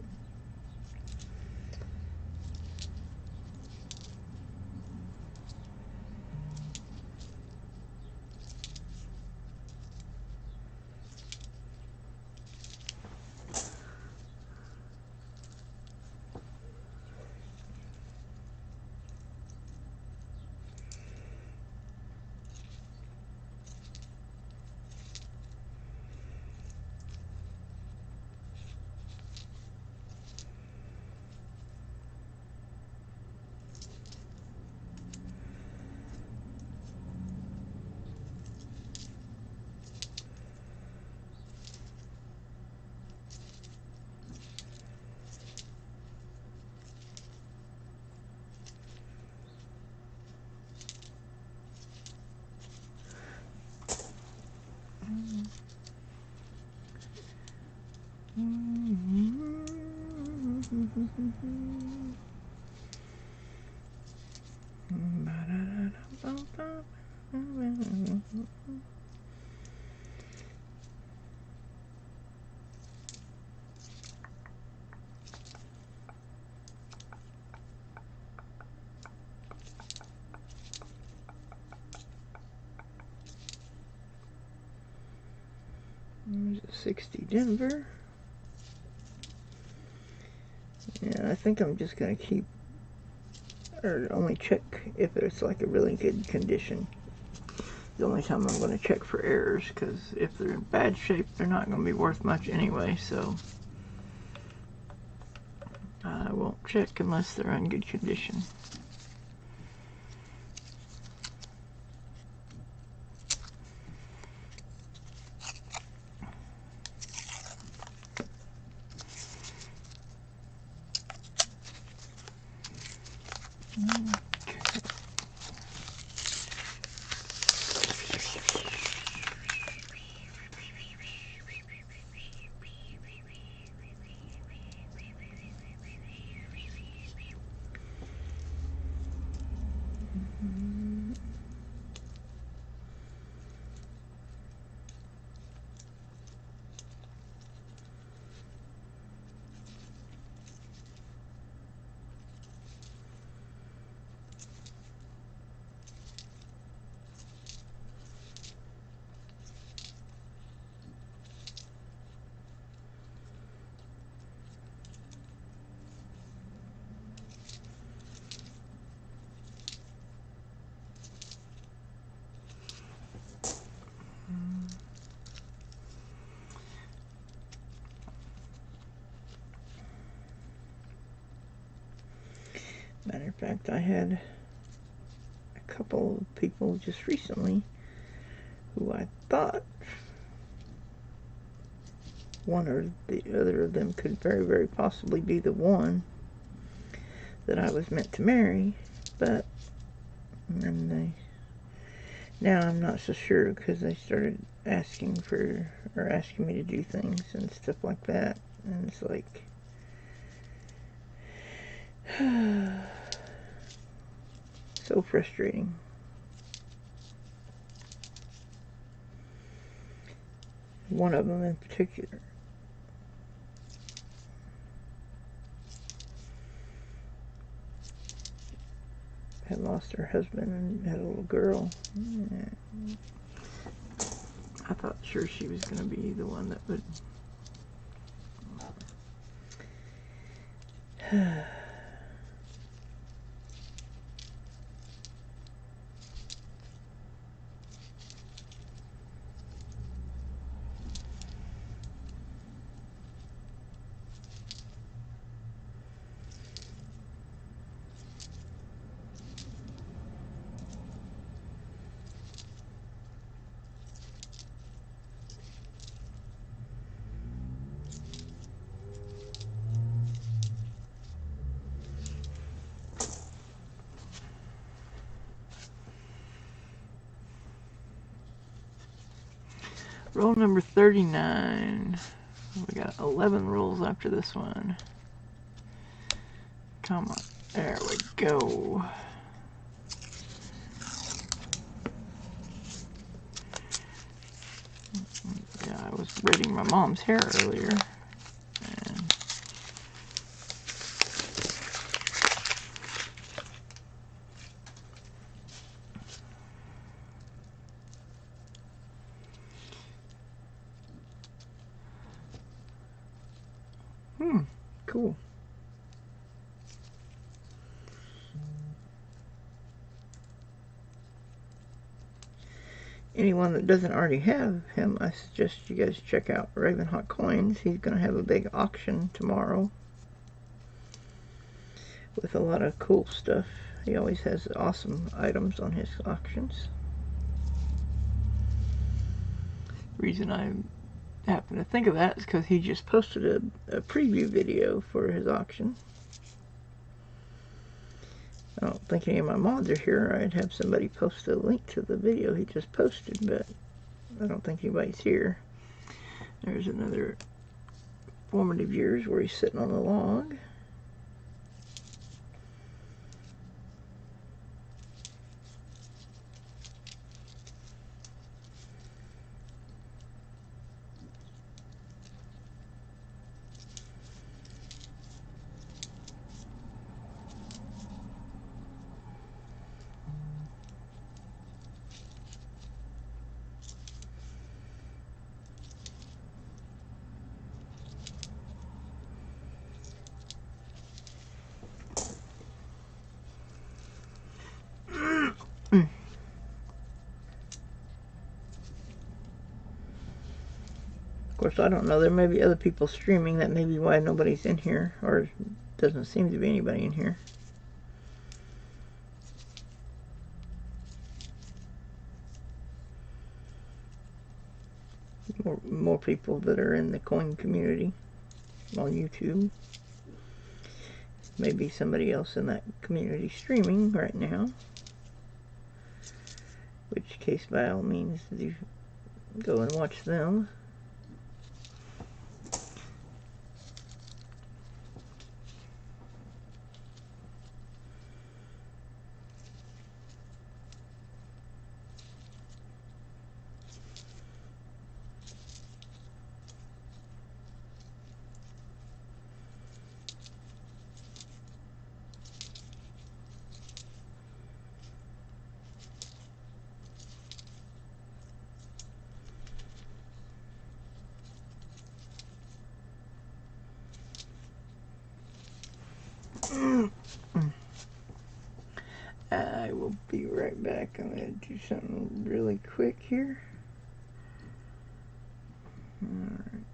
There's a 60 Denver. Yeah, I think I'm just going to keep, or only check if it's like a really good condition. The only time I'm going to check for errors, because if they're in bad shape, they're not going to be worth much anyway, so I won't check unless they're in good condition. Matter of fact, I had a couple of people just recently who I thought one or the other of them could very, very possibly be the one that I was meant to marry, but and now I'm not so sure, because they started asking me to do things and stuff like that, and it's like so frustrating. One of them in particular had lost her husband and had a little girl. I thought sure she was going to be the one that would roll number 39. We got 11 rolls after this one. Come on. There we go. Yeah, I was braiding my mom's hair earlier. Cool. Anyone that doesn't already have him, I suggest you guys check out Raven Hot Coins. He's going to have a big auction tomorrow with a lot of cool stuff. He always has awesome items on his auctions. The reason I happen to think of that is because he just posted a preview video for his auction. I don't think any of my mods are here. I'd have somebody post a link to the video he just posted, but I don't think anybody's here. There's another formative years where he's sitting on a log. course, I don't know. There may be other people streaming. That may be why nobody's in here, or doesn't seem to be anybody in here. More people that are in the coin community on YouTube. Maybe somebody else in that community streaming right now. Which case, by all means, you go and watch them. I will be right back. I'm going to do something really quick here. Alright.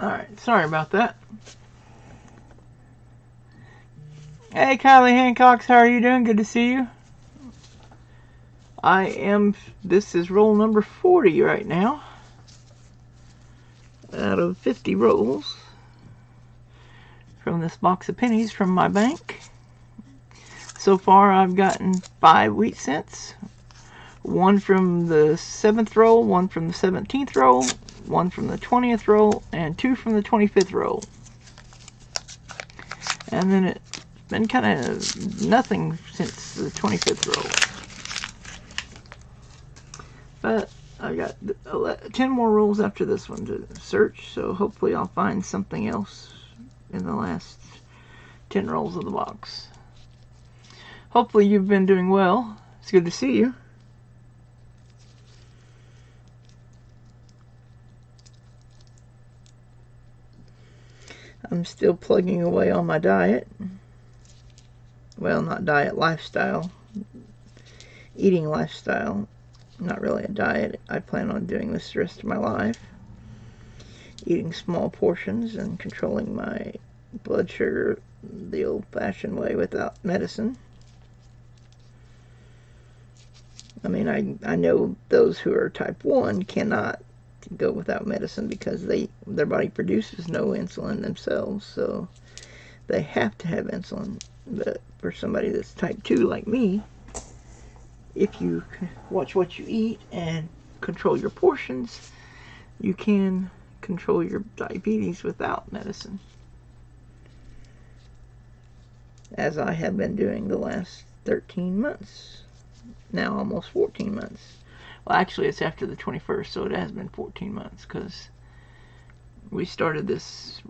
Alright, sorry about that. Hey, Kylie Hancocks, how are you doing? Good to see you. This is roll number 40 right now. Out of 50 rolls from this box of pennies from my bank. So far, I've gotten 5 wheat cents. 1 from the 7th roll, 1 from the 17th roll, 1 from the 20th roll, and 2 from the 25th roll. And then it's been kind of nothing since the 25th roll. But I've got 10 more rolls after this one to search, so hopefully I'll find something else in the last 10 rolls of the box. Hopefully you've been doing well. It's good to see you. I'm still plugging away on my diet. Well, not diet, lifestyle. Eating lifestyle. Not really a diet. I plan on doing this the rest of my life. Eating small portions and controlling my blood sugar the old-fashioned way without medicine. I mean, I know those who are type 1 cannot go without medicine because their body produces no insulin themselves, so they have to have insulin. But for somebody that's type 2 like me, if you watch what you eat and control your portions, you can control your diabetes without medicine, as I have been doing the last 13 months, now almost 14 months. Well, actually, it's after the 21st, so it has been 14 months, because we started this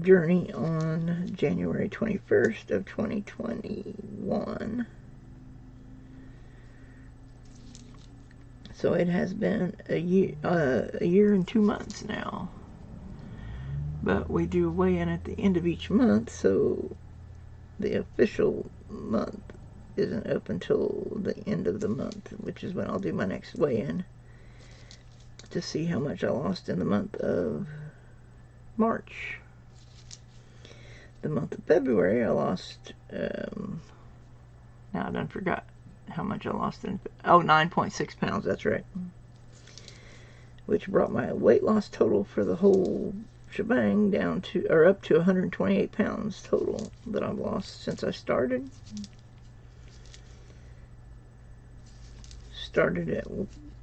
journey on January 21st of 2021. So it has been a year and 2 months now. But we do weigh-in at the end of each month, so the official month isn't up until the end of the month, which is when I'll do my next weigh-in to see how much I lost in the month of March. The month of February, I lost, now I done forgot how much I lost in, 9.6 pounds, that's right. Which brought my weight loss total for the whole shebang down to, or up to 128 pounds total that I've lost since I started. Started at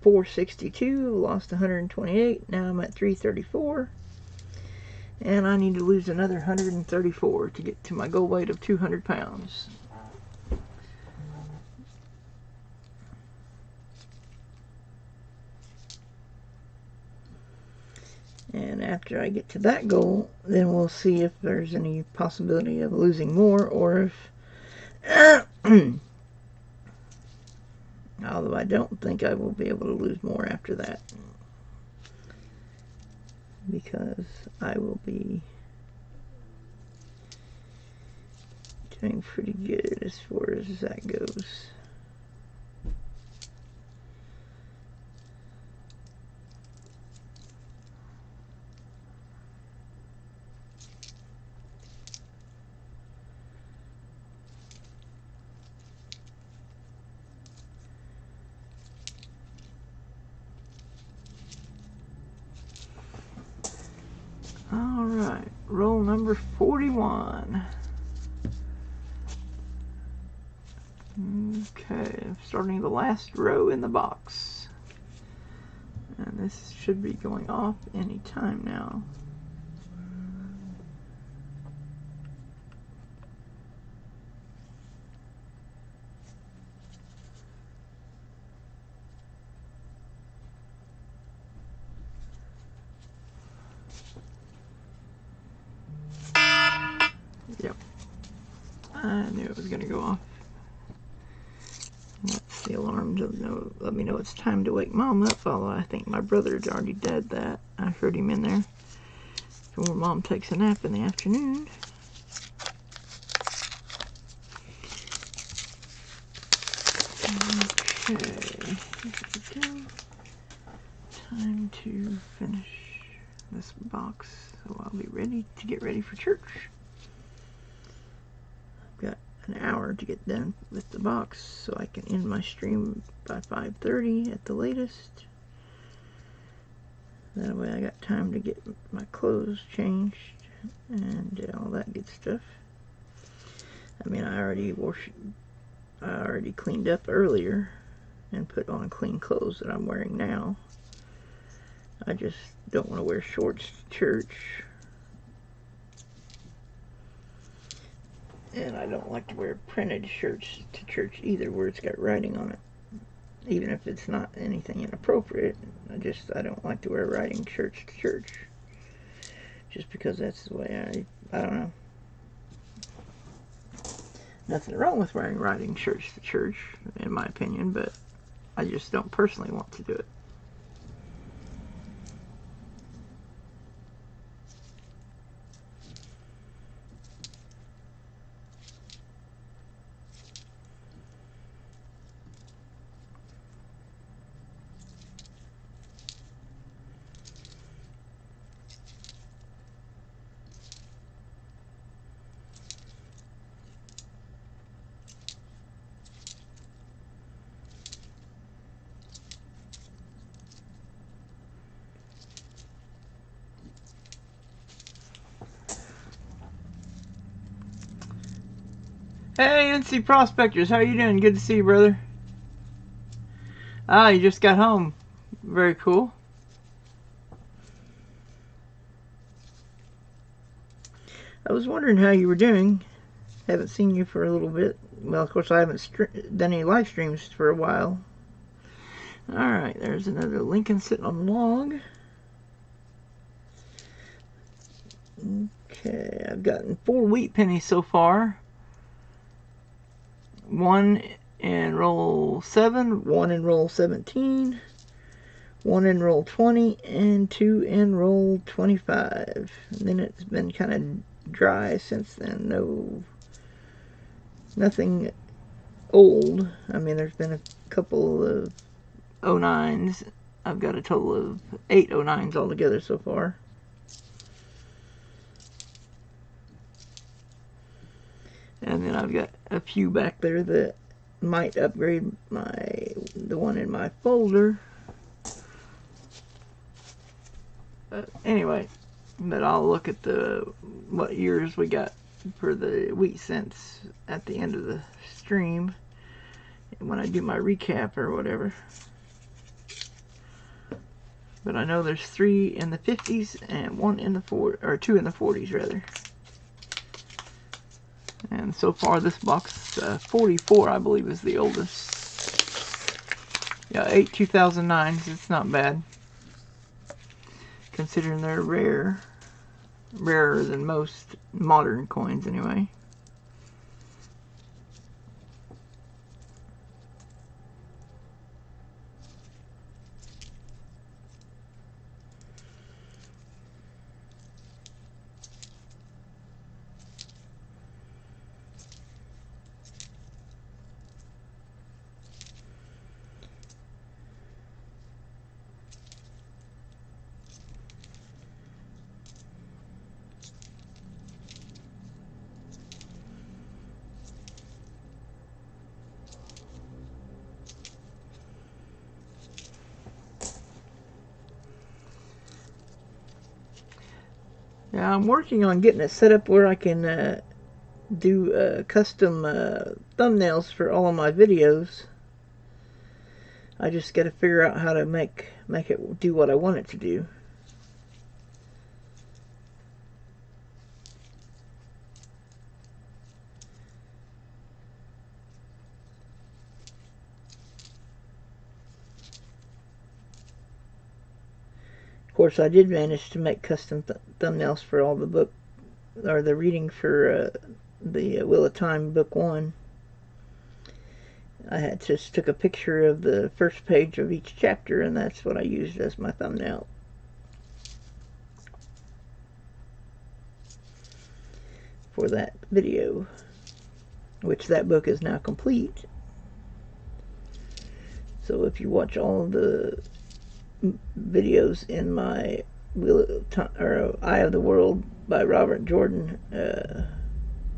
462, lost 128, now I'm at 334. And I need to lose another 134 to get to my goal weight of 200 pounds. And after I get to that goal, then we'll see if there's any possibility of losing more, or if although I don't think I will be able to lose more after that, because I will be doing pretty good as far as that goes. Alright, roll number 41. Okay, starting the last row in the box. And this should be going off any time now. Yep, I knew it was going to go off. That's the alarm to let me know it's time to wake Mom up, although I think my brother had already did that. I heard him in there before Mom takes a nap in the afternoon. Okay, here we go. Time to finish this box, so I'll be ready to get ready for church. I've got an hour to get done with the box, so I can end my stream by 5:30 at the latest. That way I got time to get my clothes changed and all that good stuff. I mean, I already cleaned up earlier and put on clean clothes that I'm wearing now. I just don't want to wear shorts to church. And I don't like to wear printed shirts to church either, where it's got writing on it. Even if it's not anything inappropriate, I don't like to wear writing shirts to church. Just because that's the way I don't know. Nothing wrong with wearing writing shirts to church, in my opinion, but I just don't personally want to do it. Hey, NC Prospectors, how you doing? Good to see you, brother. Ah, you just got home. Very cool. I was wondering how you were doing. Haven't seen you for a little bit. Well, of course, I haven't done any live streams for a while. Alright, there's another Lincoln sitting on the log. Okay, I've gotten 4 wheat pennies so far. 1 in roll 7, 1 in roll 17, 1 in roll 20, and 2 in roll 25. And then it's been kind of dry since then. Nothing old. I mean, there's been a couple of 09s. I've got a total of 8 09s altogether so far. And then I've got a few back there that might upgrade the one in my folder. Anyway, but I'll look at what years we got for the wheat cents at the end of the stream when I do my recap or whatever. But I know there's 3 in the 50s and 1 in the 40s, or 2 in the 40s rather. And so far this box, 44 I believe is the oldest. Yeah, 8 2009s, it's not bad. Considering they're rare. Rarer than most modern coins anyway. Yeah, I'm working on getting it set up where I can do custom thumbnails for all of my videos. I just got to figure out how to make it do what I want it to do. Of course, I did manage to make custom thumbnails for all the book, or the reading for the Wheel of Time Book 1. I just took a picture of the first page of each chapter, and that's what I used as my thumbnail for that video, which that book is now complete. So if you watch all of the videos in my Wheel of Time, or Eye of the World by Robert Jordan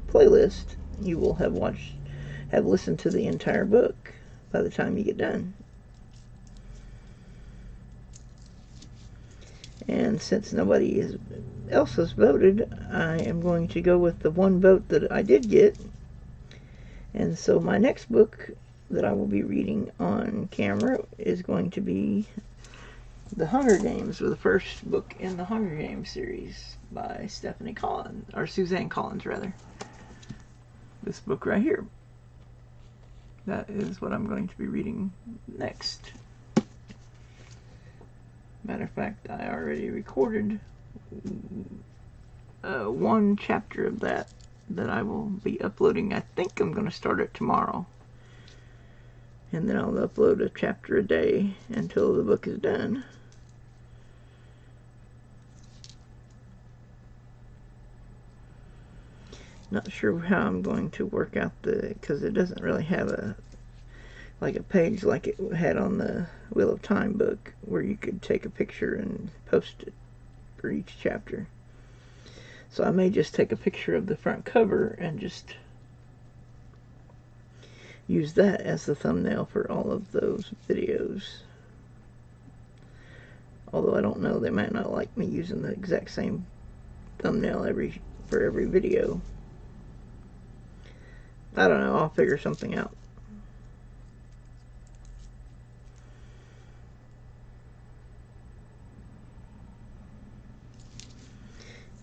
playlist, you will have listened to the entire book by the time you get done. And since nobody else has voted, I am going to go with the one vote that I did get. And so my next book that I will be reading on camera is going to be The Hunger Games, or the first book in the Hunger Games series by Stephanie Collins, or Suzanne Collins rather. This book right here. That is what I'm going to be reading next. Matter of fact, I already recorded one chapter of that I will be uploading. I think I'm going to start it tomorrow. And then I'll upload a chapter a day until the book is done. Not sure how I'm going to work out because it doesn't really have a page like it had on the Wheel of Time book where you could take a picture and post it for each chapter. So I may just take a picture of the front cover and just use that as the thumbnail for all of those videos. Although I don't know, they might not like me using the exact same thumbnail for every video. I don't know, I'll figure something out.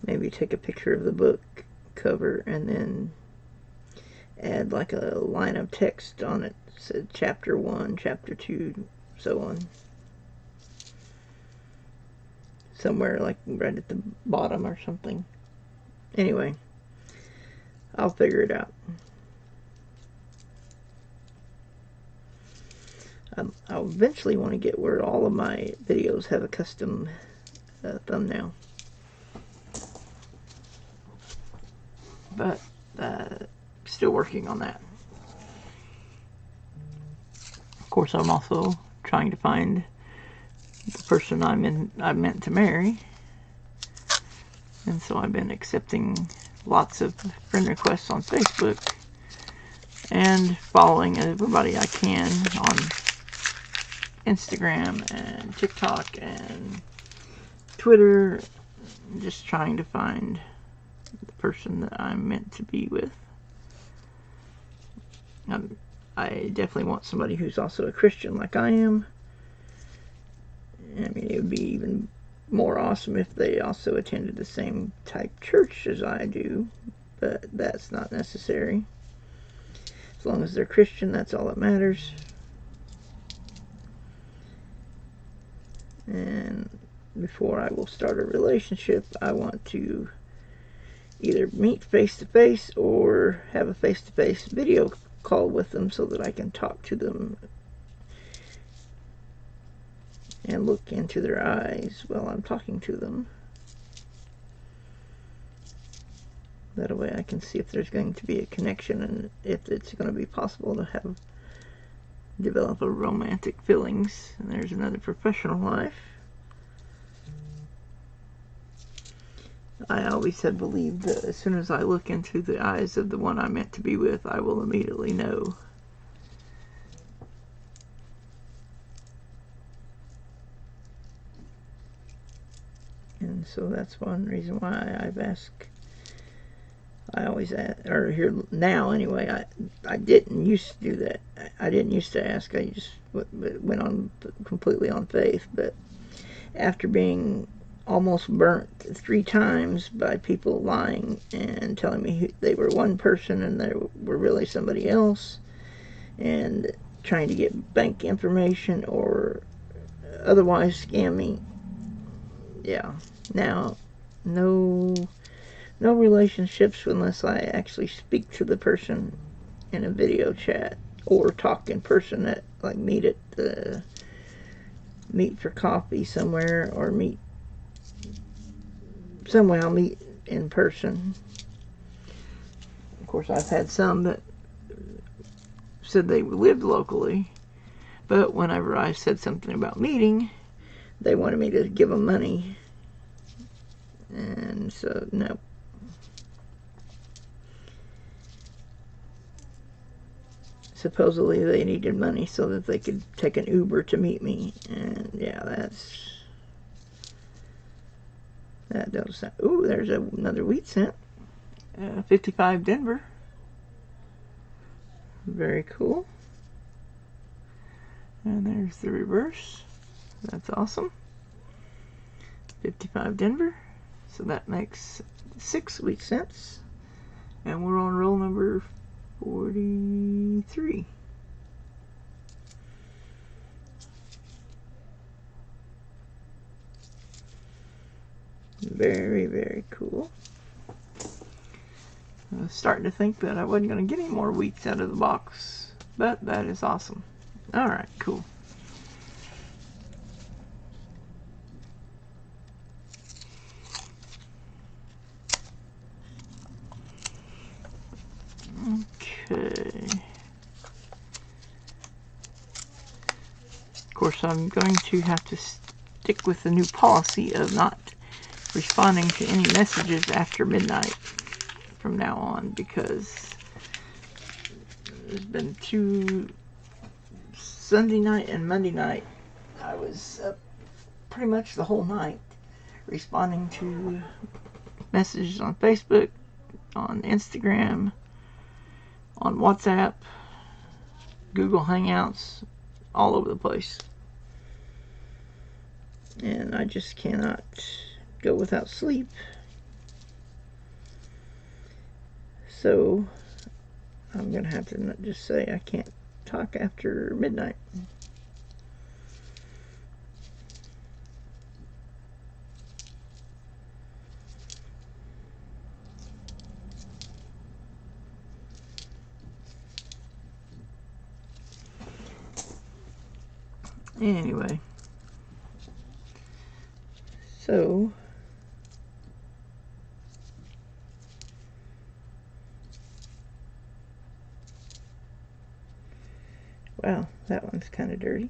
Maybe take a picture of the book cover and then add like a line of text on it, said chapter 1, chapter 2, so on. Somewhere like right at the bottom or something. Anyway, I'll figure it out. I'll eventually want to get where all of my videos have a custom thumbnail. But still working on that. Of course, I'm also trying to find the person I'm meant to marry, and so I've been accepting lots of friend requests on Facebook and following everybody I can on Instagram and TikTok and Twitter, just trying to find the person that I'm meant to be with. I definitely want somebody who's also a Christian like I am. I mean, it would be even more awesome if they also attended the same type church as I do, but that's not necessary. As long as they're Christian, that's all that matters. And before I will start a relationship, I want to either meet face-to-face or have a face-to-face video call with them so that I can talk to them and look into their eyes while I'm talking to them. That way I can see if there's going to be a connection and if it's going to be possible to develop a romantic feelings. And there's another professional life. I always have believed that as soon as I look into the eyes of the one I'm meant to be with, I will immediately know. And so that's one reason why I've asked. I always ask, or here now anyway. I didn't used to do that. I didn't used to ask. I just went on completely on faith. But after being almost burnt 3 times by people lying and telling me they were one person and they were really somebody else, and trying to get bank information or otherwise scam me. Yeah, now no relationships unless I actually speak to the person in a video chat or talk in person at like meet for coffee somewhere, or somehow meet in person. Of course, I've had some that said they lived locally, but whenever I said something about meeting, they wanted me to give them money, and so no. Supposedly they needed money so that they could take an Uber to meet me, and yeah, that does sound. Ooh, there's another wheat cent. 55 Denver. Very cool. And there's the reverse. That's awesome. 55 Denver. So that makes 6 wheat cents. And we're on roll number 43. Very, very cool. I was starting to think that I wasn't going to get any more wheats out of the box, but that is awesome. Alright, cool. Okay. Of course, I'm going to have to stick with the new policy of not responding to any messages after midnight from now on, because there's been 2 Sunday night and Monday night. I was up pretty much the whole night responding to messages on Facebook, on Instagram, on WhatsApp, Google Hangouts, all over the place. And I just cannot go without sleep. So I'm going to have to not just say I can't talk after midnight. Anyway, so wow, that one's kind of dirty.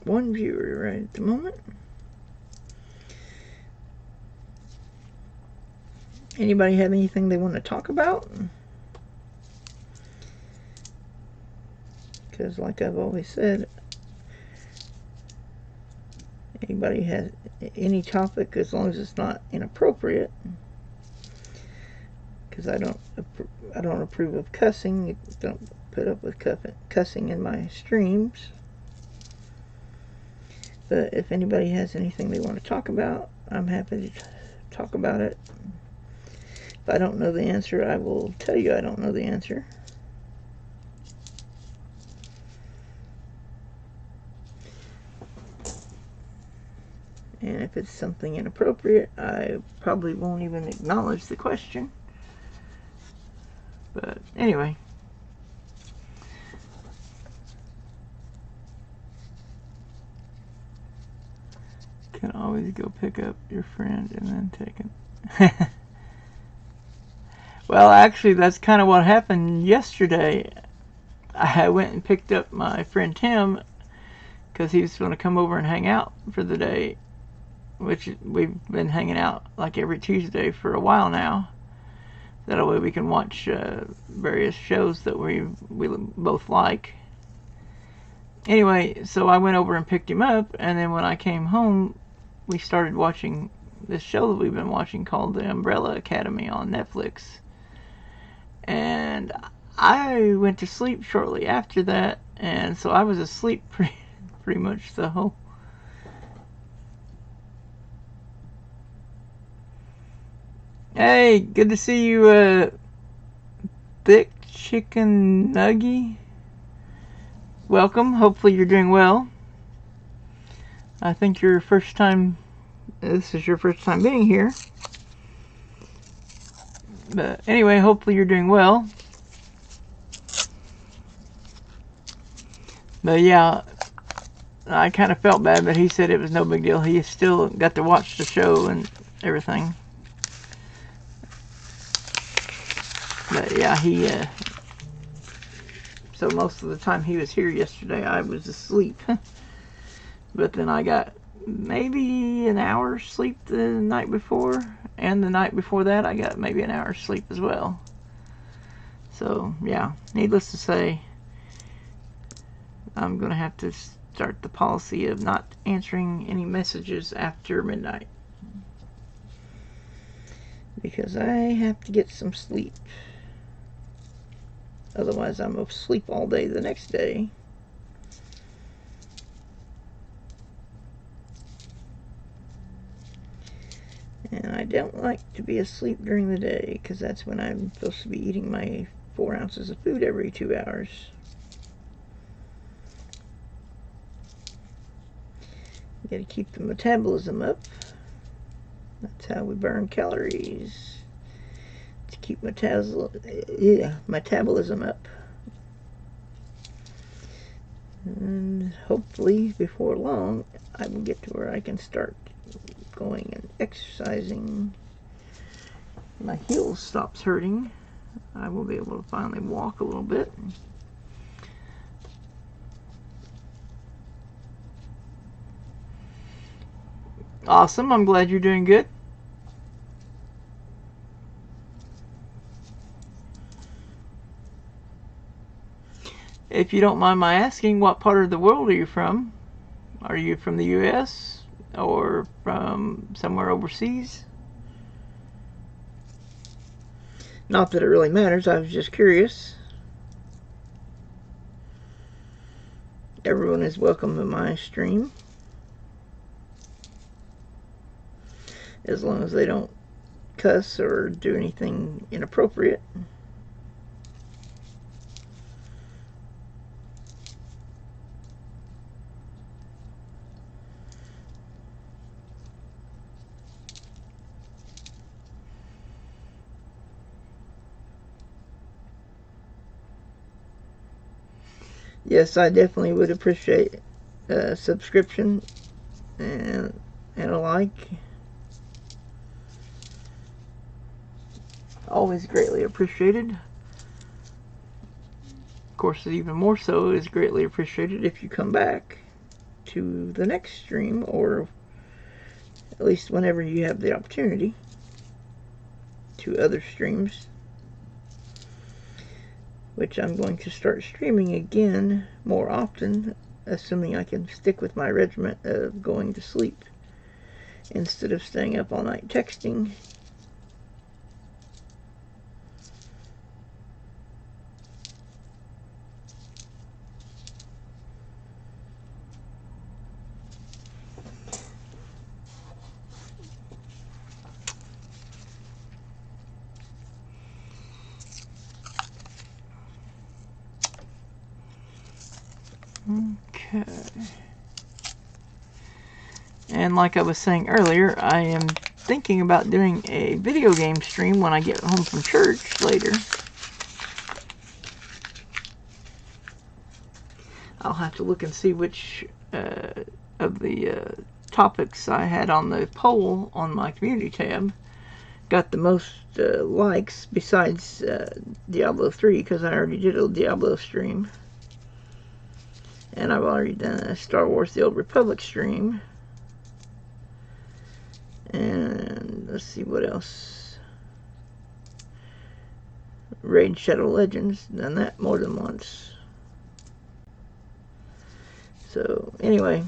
One viewer right at the moment. Anybody have anything they want to talk about? Because like I've always said, anybody has any topic, as long as it's not inappropriate, because I don't approve of cussing. Don't put up with cussing in my streams. But if anybody has anything they want to talk about, I'm happy to talk about it. If I don't know the answer, I will tell you I don't know the answer. And if it's something inappropriate, I probably won't even acknowledge the question. But anyway. Can always go pick up your friend and then take it. Well, actually, that's kind of what happened yesterday. I went and picked up my friend Tim because he was going to come over and hang out for the day, which we've been hanging out like every Tuesday for a while now. That way we can watch various shows that we both like. Anyway, so I went over and picked him up, and then when I came home, we started watching this show that we've been watching called The Umbrella Academy on Netflix. And I went to sleep shortly after that, and so I was asleep pretty much the whole... Hey, good to see you, Thick Chicken Nuggy. Welcome. Hopefully you're doing well. I think this is your first time being here. But anyway, hopefully you're doing well. But yeah, I kind of felt bad, but he said it was no big deal. He still got to watch the show and everything. But yeah, so most of the time he was here yesterday, I was asleep. But then I got maybe an hour's sleep the night before, and the night before that I got maybe an hour's sleep as well. So yeah, needless to say, I'm going to have to start the policy of not answering any messages after midnight, because I have to get some sleep. Otherwise I'm asleep all day the next day. And I don't like to be asleep during the day, because that's when I'm supposed to be eating my 4 ounces of food every 2 hours. You gotta keep the metabolism up. That's how we burn calories. To keep metabolism up. And hopefully before long I will get to where I can start going and exercising. My heels stops hurting. I will be able to finally walk a little bit. Awesome, I'm glad you're doing good. If you don't mind my asking, what part of the world are you from? Are you from the U.S. or from somewhere overseas? Not that it really matters, I was just curious. Everyone is welcome to my stream, as long as they don't cuss or do anything inappropriate. Yes, I definitely would appreciate a subscription and a like. Always greatly appreciated. Of course, even more so is greatly appreciated if you come back to the next stream, or at least whenever you have the opportunity, to other streams, which I'm going to start streaming again more often, assuming I can stick with my regiment of going to sleep instead of staying up all night texting. Okay. And like I was saying earlier, I am thinking about doing a video game stream when I get home from church later. I'll have to look and see which of the topics I had on the poll on my community tab got the most likes, besides Diablo 3, because I already did a Diablo stream. And I've already done a Star Wars The Old Republic stream. And let's see what else. Raid Shadow Legends, done that more than once. So anyway,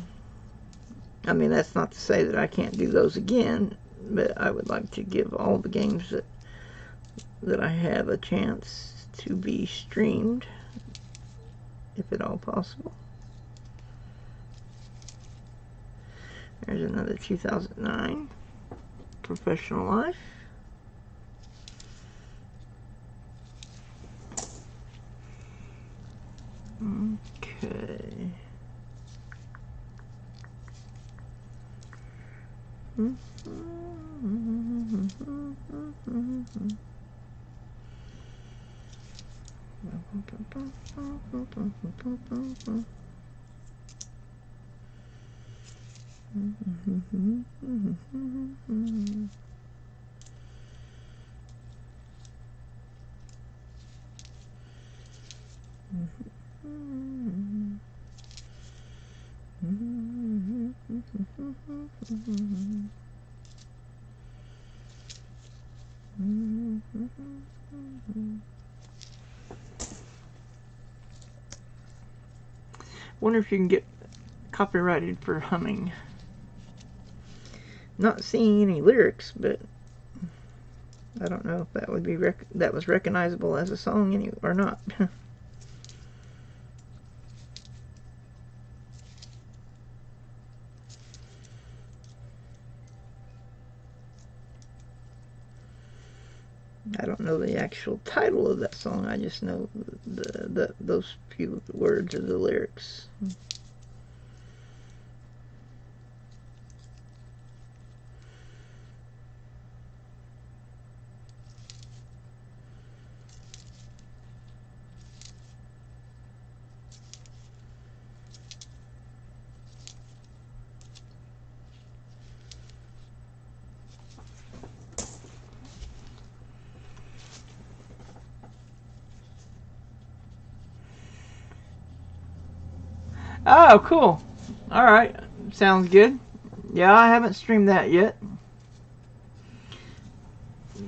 I mean, that's not to say that I can't do those again, but I would like to give all the games that I have a chance to be streamed, if at all possible. There's another 2009 Professional Life. Okay. Wonder if you can get copyrighted for humming. Not seeing any lyrics, but I don't know if that would be that was recognizable as a song or not. I don't know the actual title of that song. I just know those few words of the lyrics. Oh, cool. Alright. Sounds good. Yeah, I haven't streamed that yet.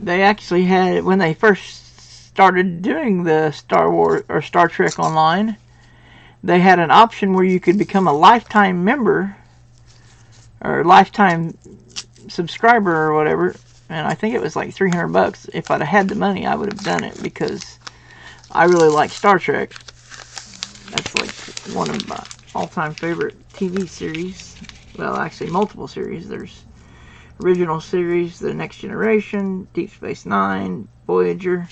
They actually had, when they first started doing the Star Wars or Star Trek Online, they had an option where you could become a lifetime member or lifetime subscriber or whatever, and I think it was like $300. If I'd have had the money, I would have done it because I really like Star Trek. That's like one of my all-time favorite TV series. Well, actually multiple series. There's original series, The Next Generation, Deep Space Nine, Voyager,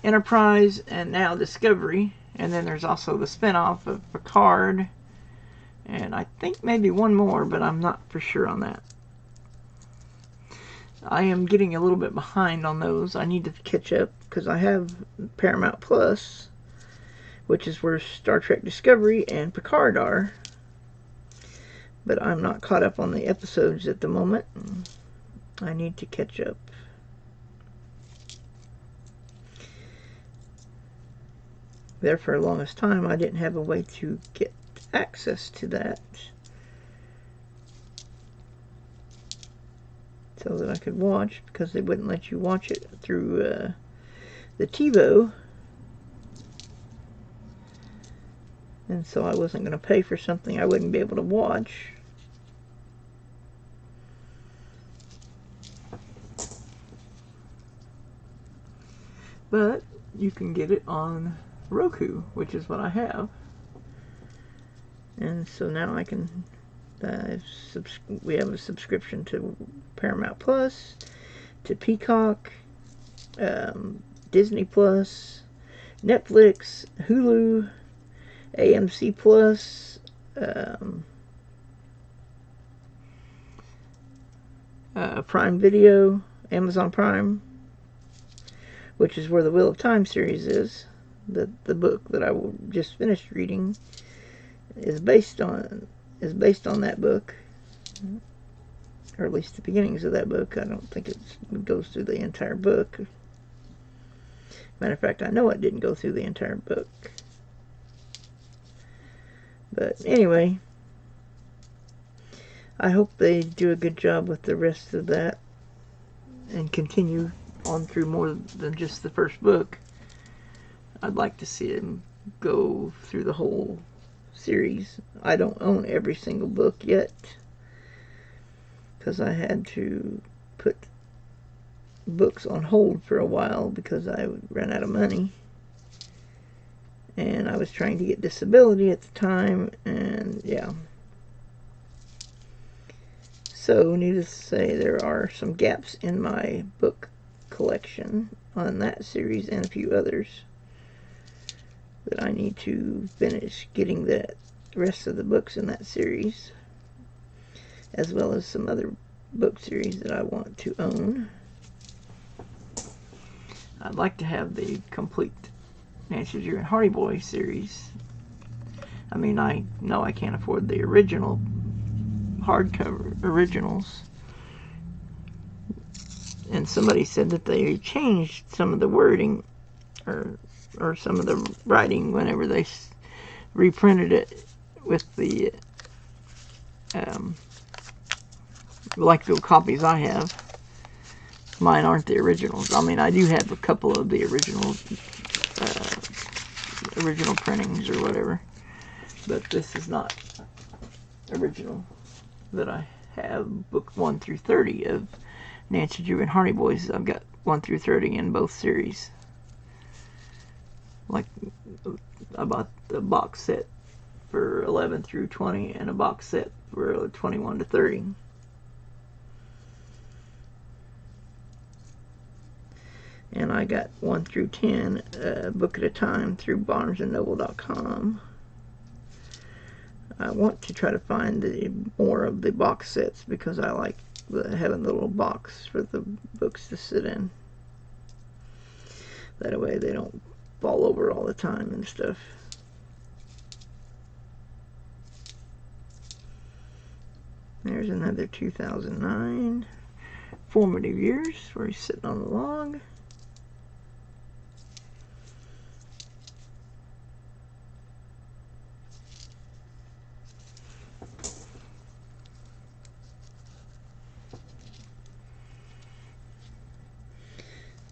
Enterprise, and now Discovery. And then there's also the spinoff of Picard, and I think maybe one more, but I'm not for sure on that. I am getting a little bit behind on those. I need to catch up because I have Paramount Plus, which is where Star Trek Discovery and Picard are. But I'm not caught up on the episodes at the moment. I need to catch up. There for the longest time, I didn't have a way to get access to that so that I could watch, because they wouldn't let you watch it through the TiVo. And so I wasn't going to pay for something I wouldn't be able to watch. But you can get it on Roku, which is what I have. And so now I can, we have a subscription to Paramount Plus, to Peacock, Disney Plus, Netflix, Hulu, AMC Plus, Prime Video, Amazon Prime, which is where the Wheel of Time series is. The book that I just finished reading is based on that book, or at least the beginnings of that book. I don't think it goes through the entire book. Matter of fact, I know it didn't go through the entire book. But anyway, I hope they do a good job with the rest of that and continue on through more than just the first book. I'd like to see him go through the whole series. I don't own every single book yet because I had to put books on hold for a while because I ran out of money. And I was trying to get disability at the time, and yeah. So, needless to say, there are some gaps in my book collection on that series and a few others that I need to finish getting the rest of the books in that series, as well as some other book series that I want to own. I'd like to have the complete Nancy Drew and Hardy Boy series. I mean, I know I can't afford the original hardcover originals, and somebody said that they changed some of the wording or some of the writing whenever they reprinted it with the like the copies I have. Mine aren't the originals. I mean, I do have a couple of the original printings or whatever, but this is not original that I have. Book 1 through 30 of Nancy Drew and Hardy Boys. I've got 1 through 30 in both series. Like, I bought the box set for 11 through 20 and a box set for 21 to 30. And I got 1 through 10 book at a time through BarnesandNoble.com. I want to try to find more of the box sets because I like having the little box for the books to sit in. That way they don't fall over all the time and stuff. There's another 2009 formative years where he's sitting on the log.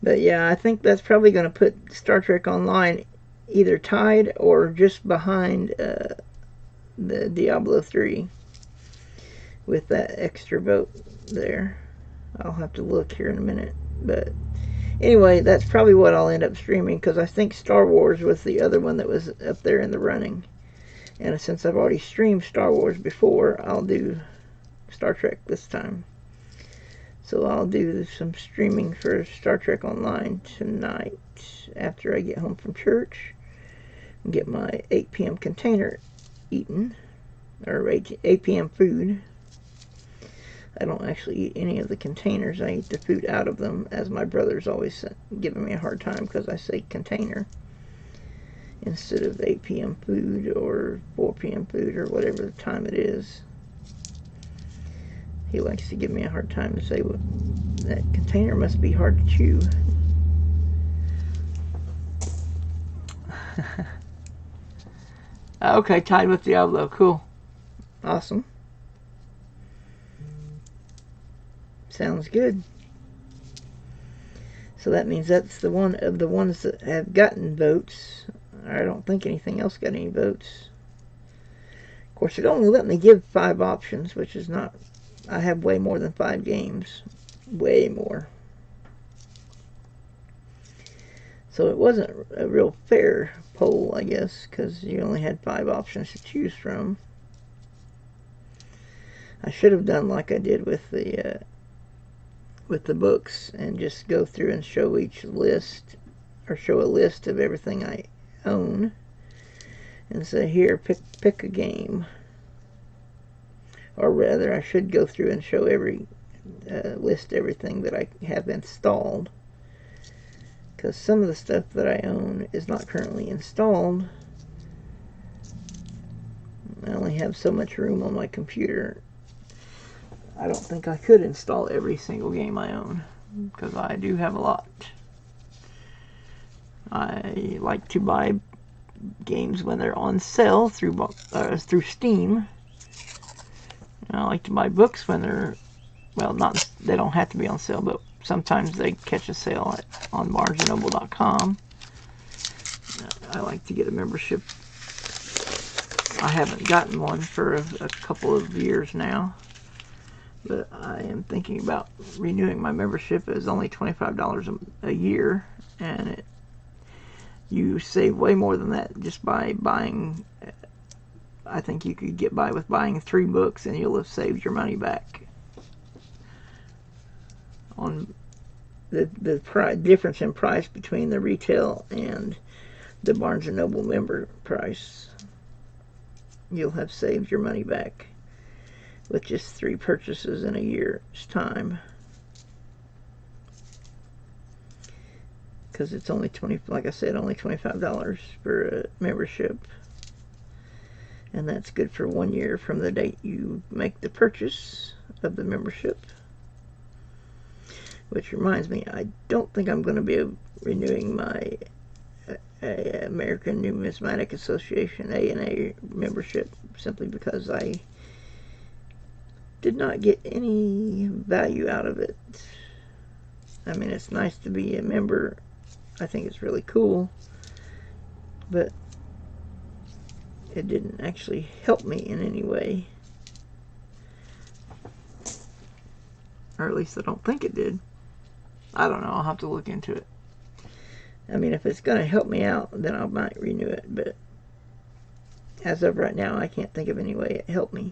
But yeah, I think that's probably going to put Star Trek Online either tied or just behind the Diablo 3 with that extra boat there. I'll have to look here in a minute, but anyway, that's probably what I'll end up streaming, because I think Star Wars was the other one that was up there in the running. And since I've already streamed Star Wars before, I'll do Star Trek this time. So I'll do some streaming for Star Trek Online tonight after I get home from church and get my 8 p.m. container eaten, or 8 p.m. food. I don't actually eat any of the containers. I eat the food out of them, as my brother's always giving me a hard time because I say container instead of 8 p.m. food or 4 p.m. food or whatever the time it is. He likes to give me a hard time to say, well, that container must be hard to chew. Okay, tied with Diablo. Cool. Awesome. Sounds good. So that means that's the one of the ones that have gotten votes. I don't think anything else got any votes. Of course, it only let me give 5 options, which is not... I have way more than 5 games. Way more. So it wasn't a real fair poll, I guess, because you only had 5 options to choose from. I should have done like I did with the books and just go through and show each list, or show a list of everything I own, and say, here, pick a game. Or rather, I should go through and show list everything that I have installed, because some of the stuff that I own is not currently installed. I only have so much room on my computer. I don't think I could install every single game I own, because I do have a lot. I like to buy games when they're on sale through Steam. I like to buy books when they're, well, they don't have to be on sale, but sometimes they catch a sale on barnesandnoble.com. I like to get a membership. I haven't gotten one for a couple of years now, but I am thinking about renewing my membership. It's only $25 a year, and you save way more than that just by buying. I think you could get by with buying 3 books, and you'll have saved your money back on the difference in price between the retail and the Barnes & Noble member price. You'll have saved your money back with just 3 purchases in a year's time. Because it's only like I said, only $25 for a membership. And that's good for 1 year from the date you make the purchase of the membership. Which reminds me, I don't think I'm going to be renewing my American Numismatic Association A&A membership, simply because I did not get any value out of it. I mean, it's nice to be a member. I think it's really cool, but it didn't actually help me in any way. Or at least I don't think it did. I don't know. I'll have to look into it. I mean, if it's going to help me out, then I might renew it. But as of right now, I can't think of any way it helped me.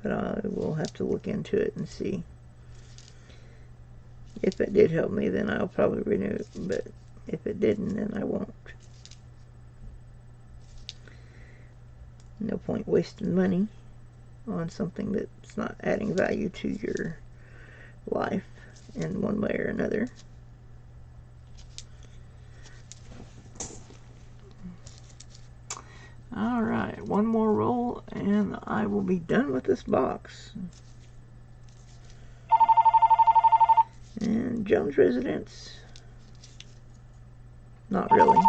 But I will have to look into it and see. If it did help me, then I'll probably renew it. But if it didn't, then I won't. No point wasting money on something that's not adding value to your life in one way or another. Alright, one more roll and I will be done with this box. And Jones Residence. Not really.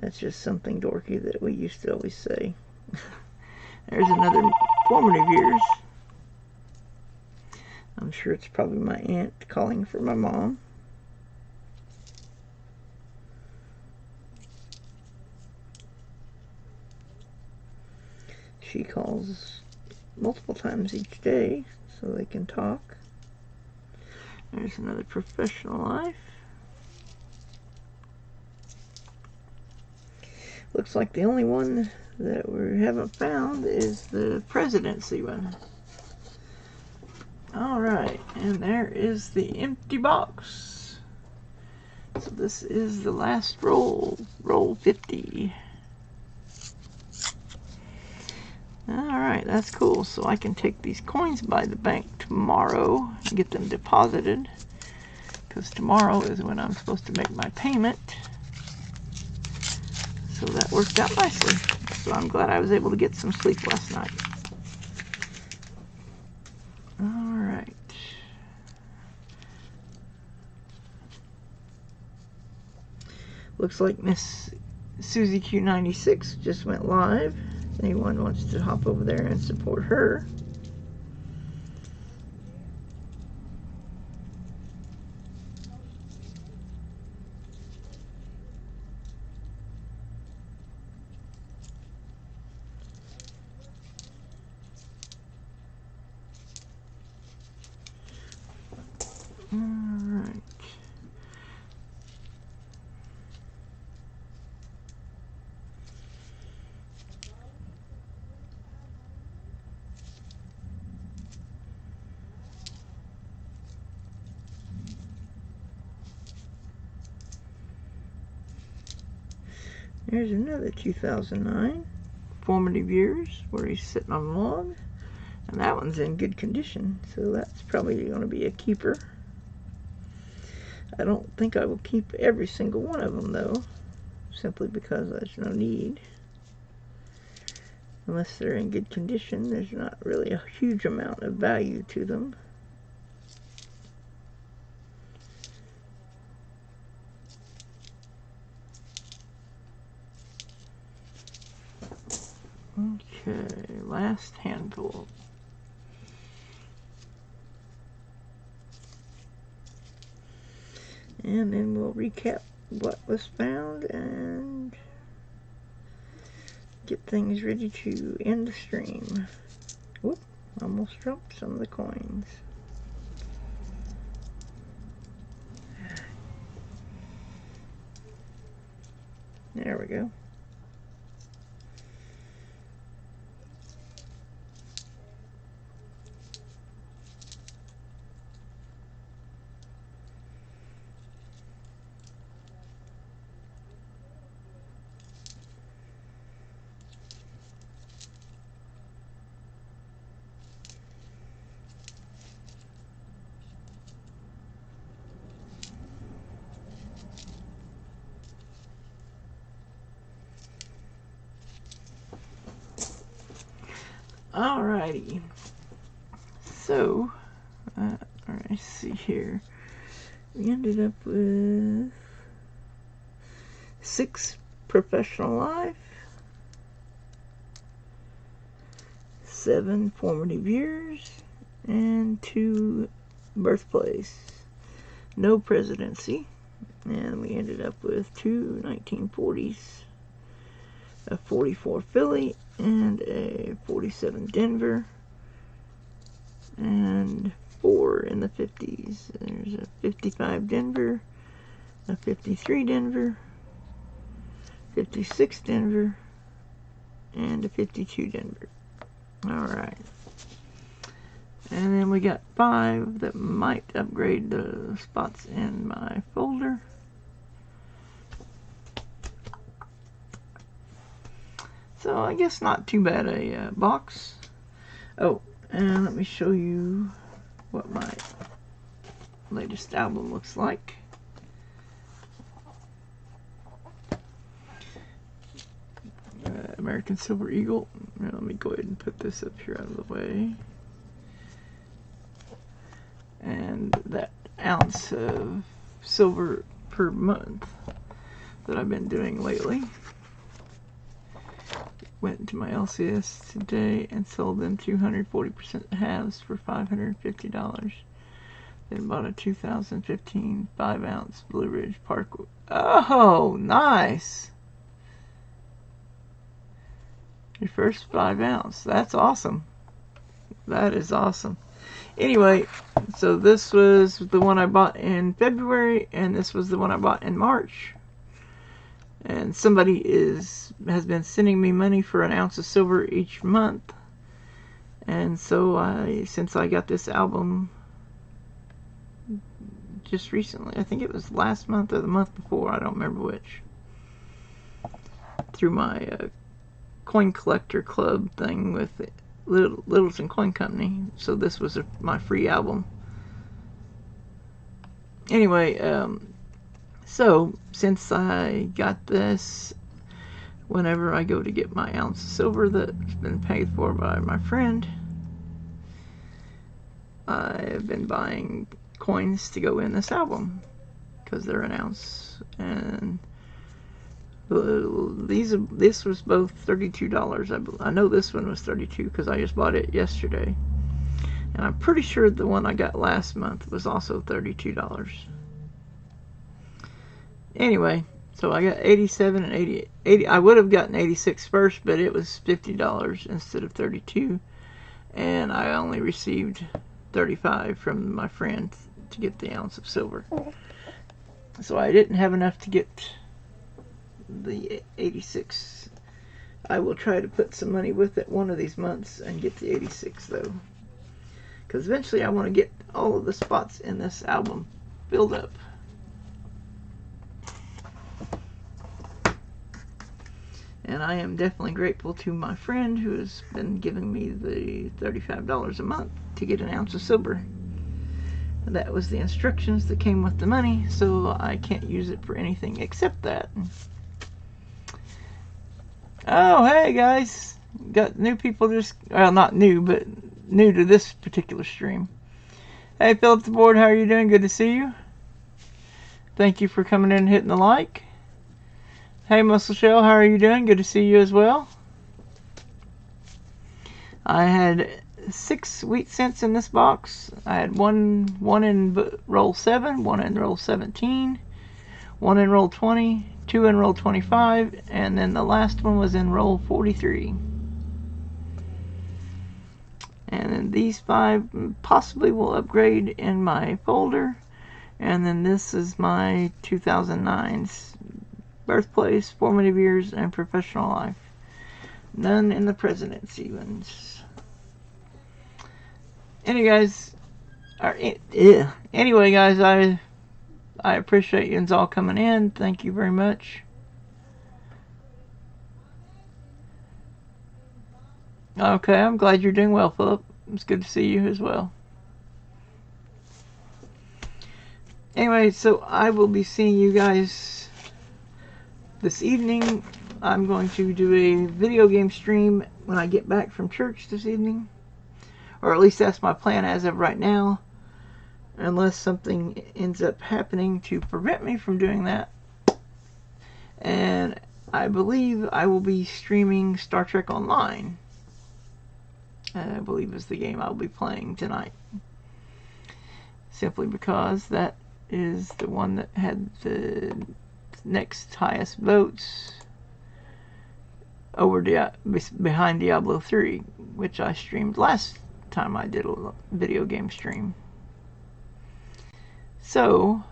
That's just something dorky that we used to always say. There's another formative years. I'm sure it's probably my aunt calling for my mom. she calls multiple times each day so they can talk. There's another professional life. Looks like the only one that we haven't found is the presidency one. Alright, and there is the empty box. So this is the last roll, roll 50. Alright, that's cool. So I can take these coins by the bank tomorrow and get them deposited, because tomorrow is when I'm supposed to make my payment. So that worked out nicely. So I'm glad I was able to get some sleep last night. Alright. Looks like Miss Susie Q96 just went live. If anyone wants to hop over there and support her. Alright. There's another 2009 formative years where he's sitting on a log, and that one's in good condition, so that's probably going to be a keeper. I don't think I will keep every single one of them though, simply because there's no need. Unless they're in good condition, there's not really a huge amount of value to them. Okay, last handful. And then we'll recap what was found and get things ready to end the stream. Whoop, almost dropped some of the coins. There we go. Alrighty, so let's see here. We ended up with 6 professional life, 7 formative years, and 2 birthplace. No presidency, and we ended up with 2 1940s, a 44 Philly, and a 47 Denver, and 4 in the 50s. There's a 55 Denver, a 53 Denver, 56 Denver, and a 52 Denver. Alright. And then we got 5 that might upgrade the spots in my folder. So I guess not too bad a box. Oh, and let me show you what my latest album looks like. American Silver Eagle. Now, let me go ahead and put this up here out of the way. And that ounce of silver per month that I've been doing lately. Went into my LCS today and sold them 240% halves for $550. Then bought a 2015 5-ounce Blue Ridge Park. Oh, nice! Your first 5 ounce. That's awesome. That is awesome. Anyway, so this was the one I bought in February, and this was the one I bought in March. And somebody has been sending me money for an ounce of silver each month. And so since I got this album just recently, I think it was last month or the month before, I don't remember which, through my coin collector club thing with Littleton Coin Company. So this was my free album. Anyway, so since I got this, whenever I go to get my ounce of silver that's been paid for by my friend, I've been buying coins to go in this album because they're an ounce. And this was both $32. I know this one was $32 because I just bought it yesterday. And I'm pretty sure the one I got last month was also $32. Anyway, so I got 87 and 80. I would have gotten 86 first, but it was $50 instead of 32. And I only received 35 from my friend to get the ounce of silver. So I didn't have enough to get the 86. I will try to put some money with it one of these months and get the 86 though, because eventually I want to get all of the spots in this album filled up. And I am definitely grateful to my friend who has been giving me the $35 a month to get an ounce of silver. That was the instructions that came with the money, so I can't use it for anything except that. Oh, hey guys, got new people just, well, not new, but new to this particular stream. Hey Philip the Board, how are you doing? Good to see you. Thank you for coming in and hitting the like. Hey Muscle Shell, how are you doing? Good to see you as well. I had 6 wheat cents in this box. I had one in roll 7, one in roll 17, one in roll 20, 2 in roll 25, and then the last one was in roll 43. And then these 5 possibly will upgrade in my folder. And then this is my 2009's birthplace, formative years, and professional life. None in the presidency ones. Anyway, guys, I appreciate you all coming in. Thank you very much. Okay, I'm glad you're doing well, Philip. It's good to see you as well. Anyway, so I will be seeing you guys this evening. I'm going to do a video game stream when I get back from church this evening. Or at least that's my plan as of right now. Unless something ends up happening to prevent me from doing that. And I believe I will be streaming Star Trek Online. I believe is the game I'll be playing tonight. Simply because that is the one that had the next highest votes over behind Diablo 3, which I streamed last time I did a video game stream. So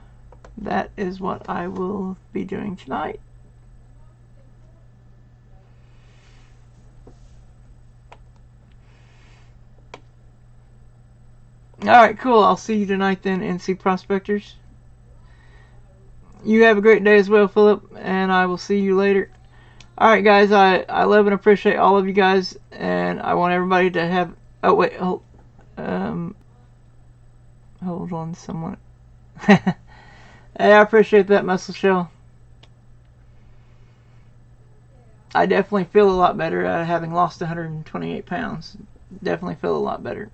that is what I will be doing tonight. Alright, cool. I'll see you tonight then, NC Prospectors. You have a great day as well, Philip, and I will see you later. Alright, guys, I love and appreciate all of you guys, and I want everybody to have... Oh, wait, hold on, someone... Hey, I appreciate that, Muscle Shell. I definitely feel a lot better having lost 128 pounds. Definitely feel a lot better.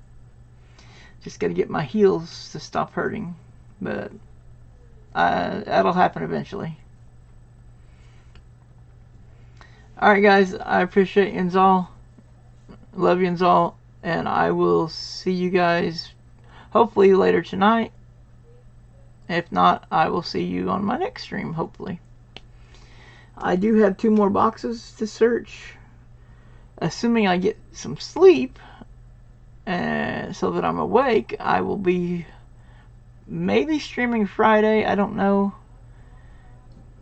Just got to get my heels to stop hurting. But that'll happen eventually. Alright guys, I appreciate yous all. Love yous all. And I will see you guys hopefully later tonight. If not, I will see you on my next stream, hopefully. I do have 2 more boxes to search. assuming I get some sleep, so that I'm awake, I will be maybe streaming Friday. I don't know.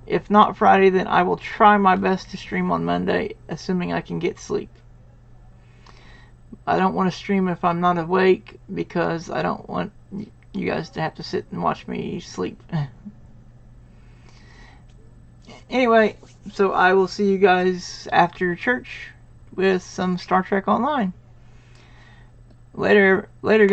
If not Friday, then I will try my best to stream on Monday, assuming I can get sleep. I don't want to stream if I'm not awake, because I don't want you guys to have to sit and watch me sleep. Anyway, so I will see you guys after church with some Star Trek Online. Later, guys.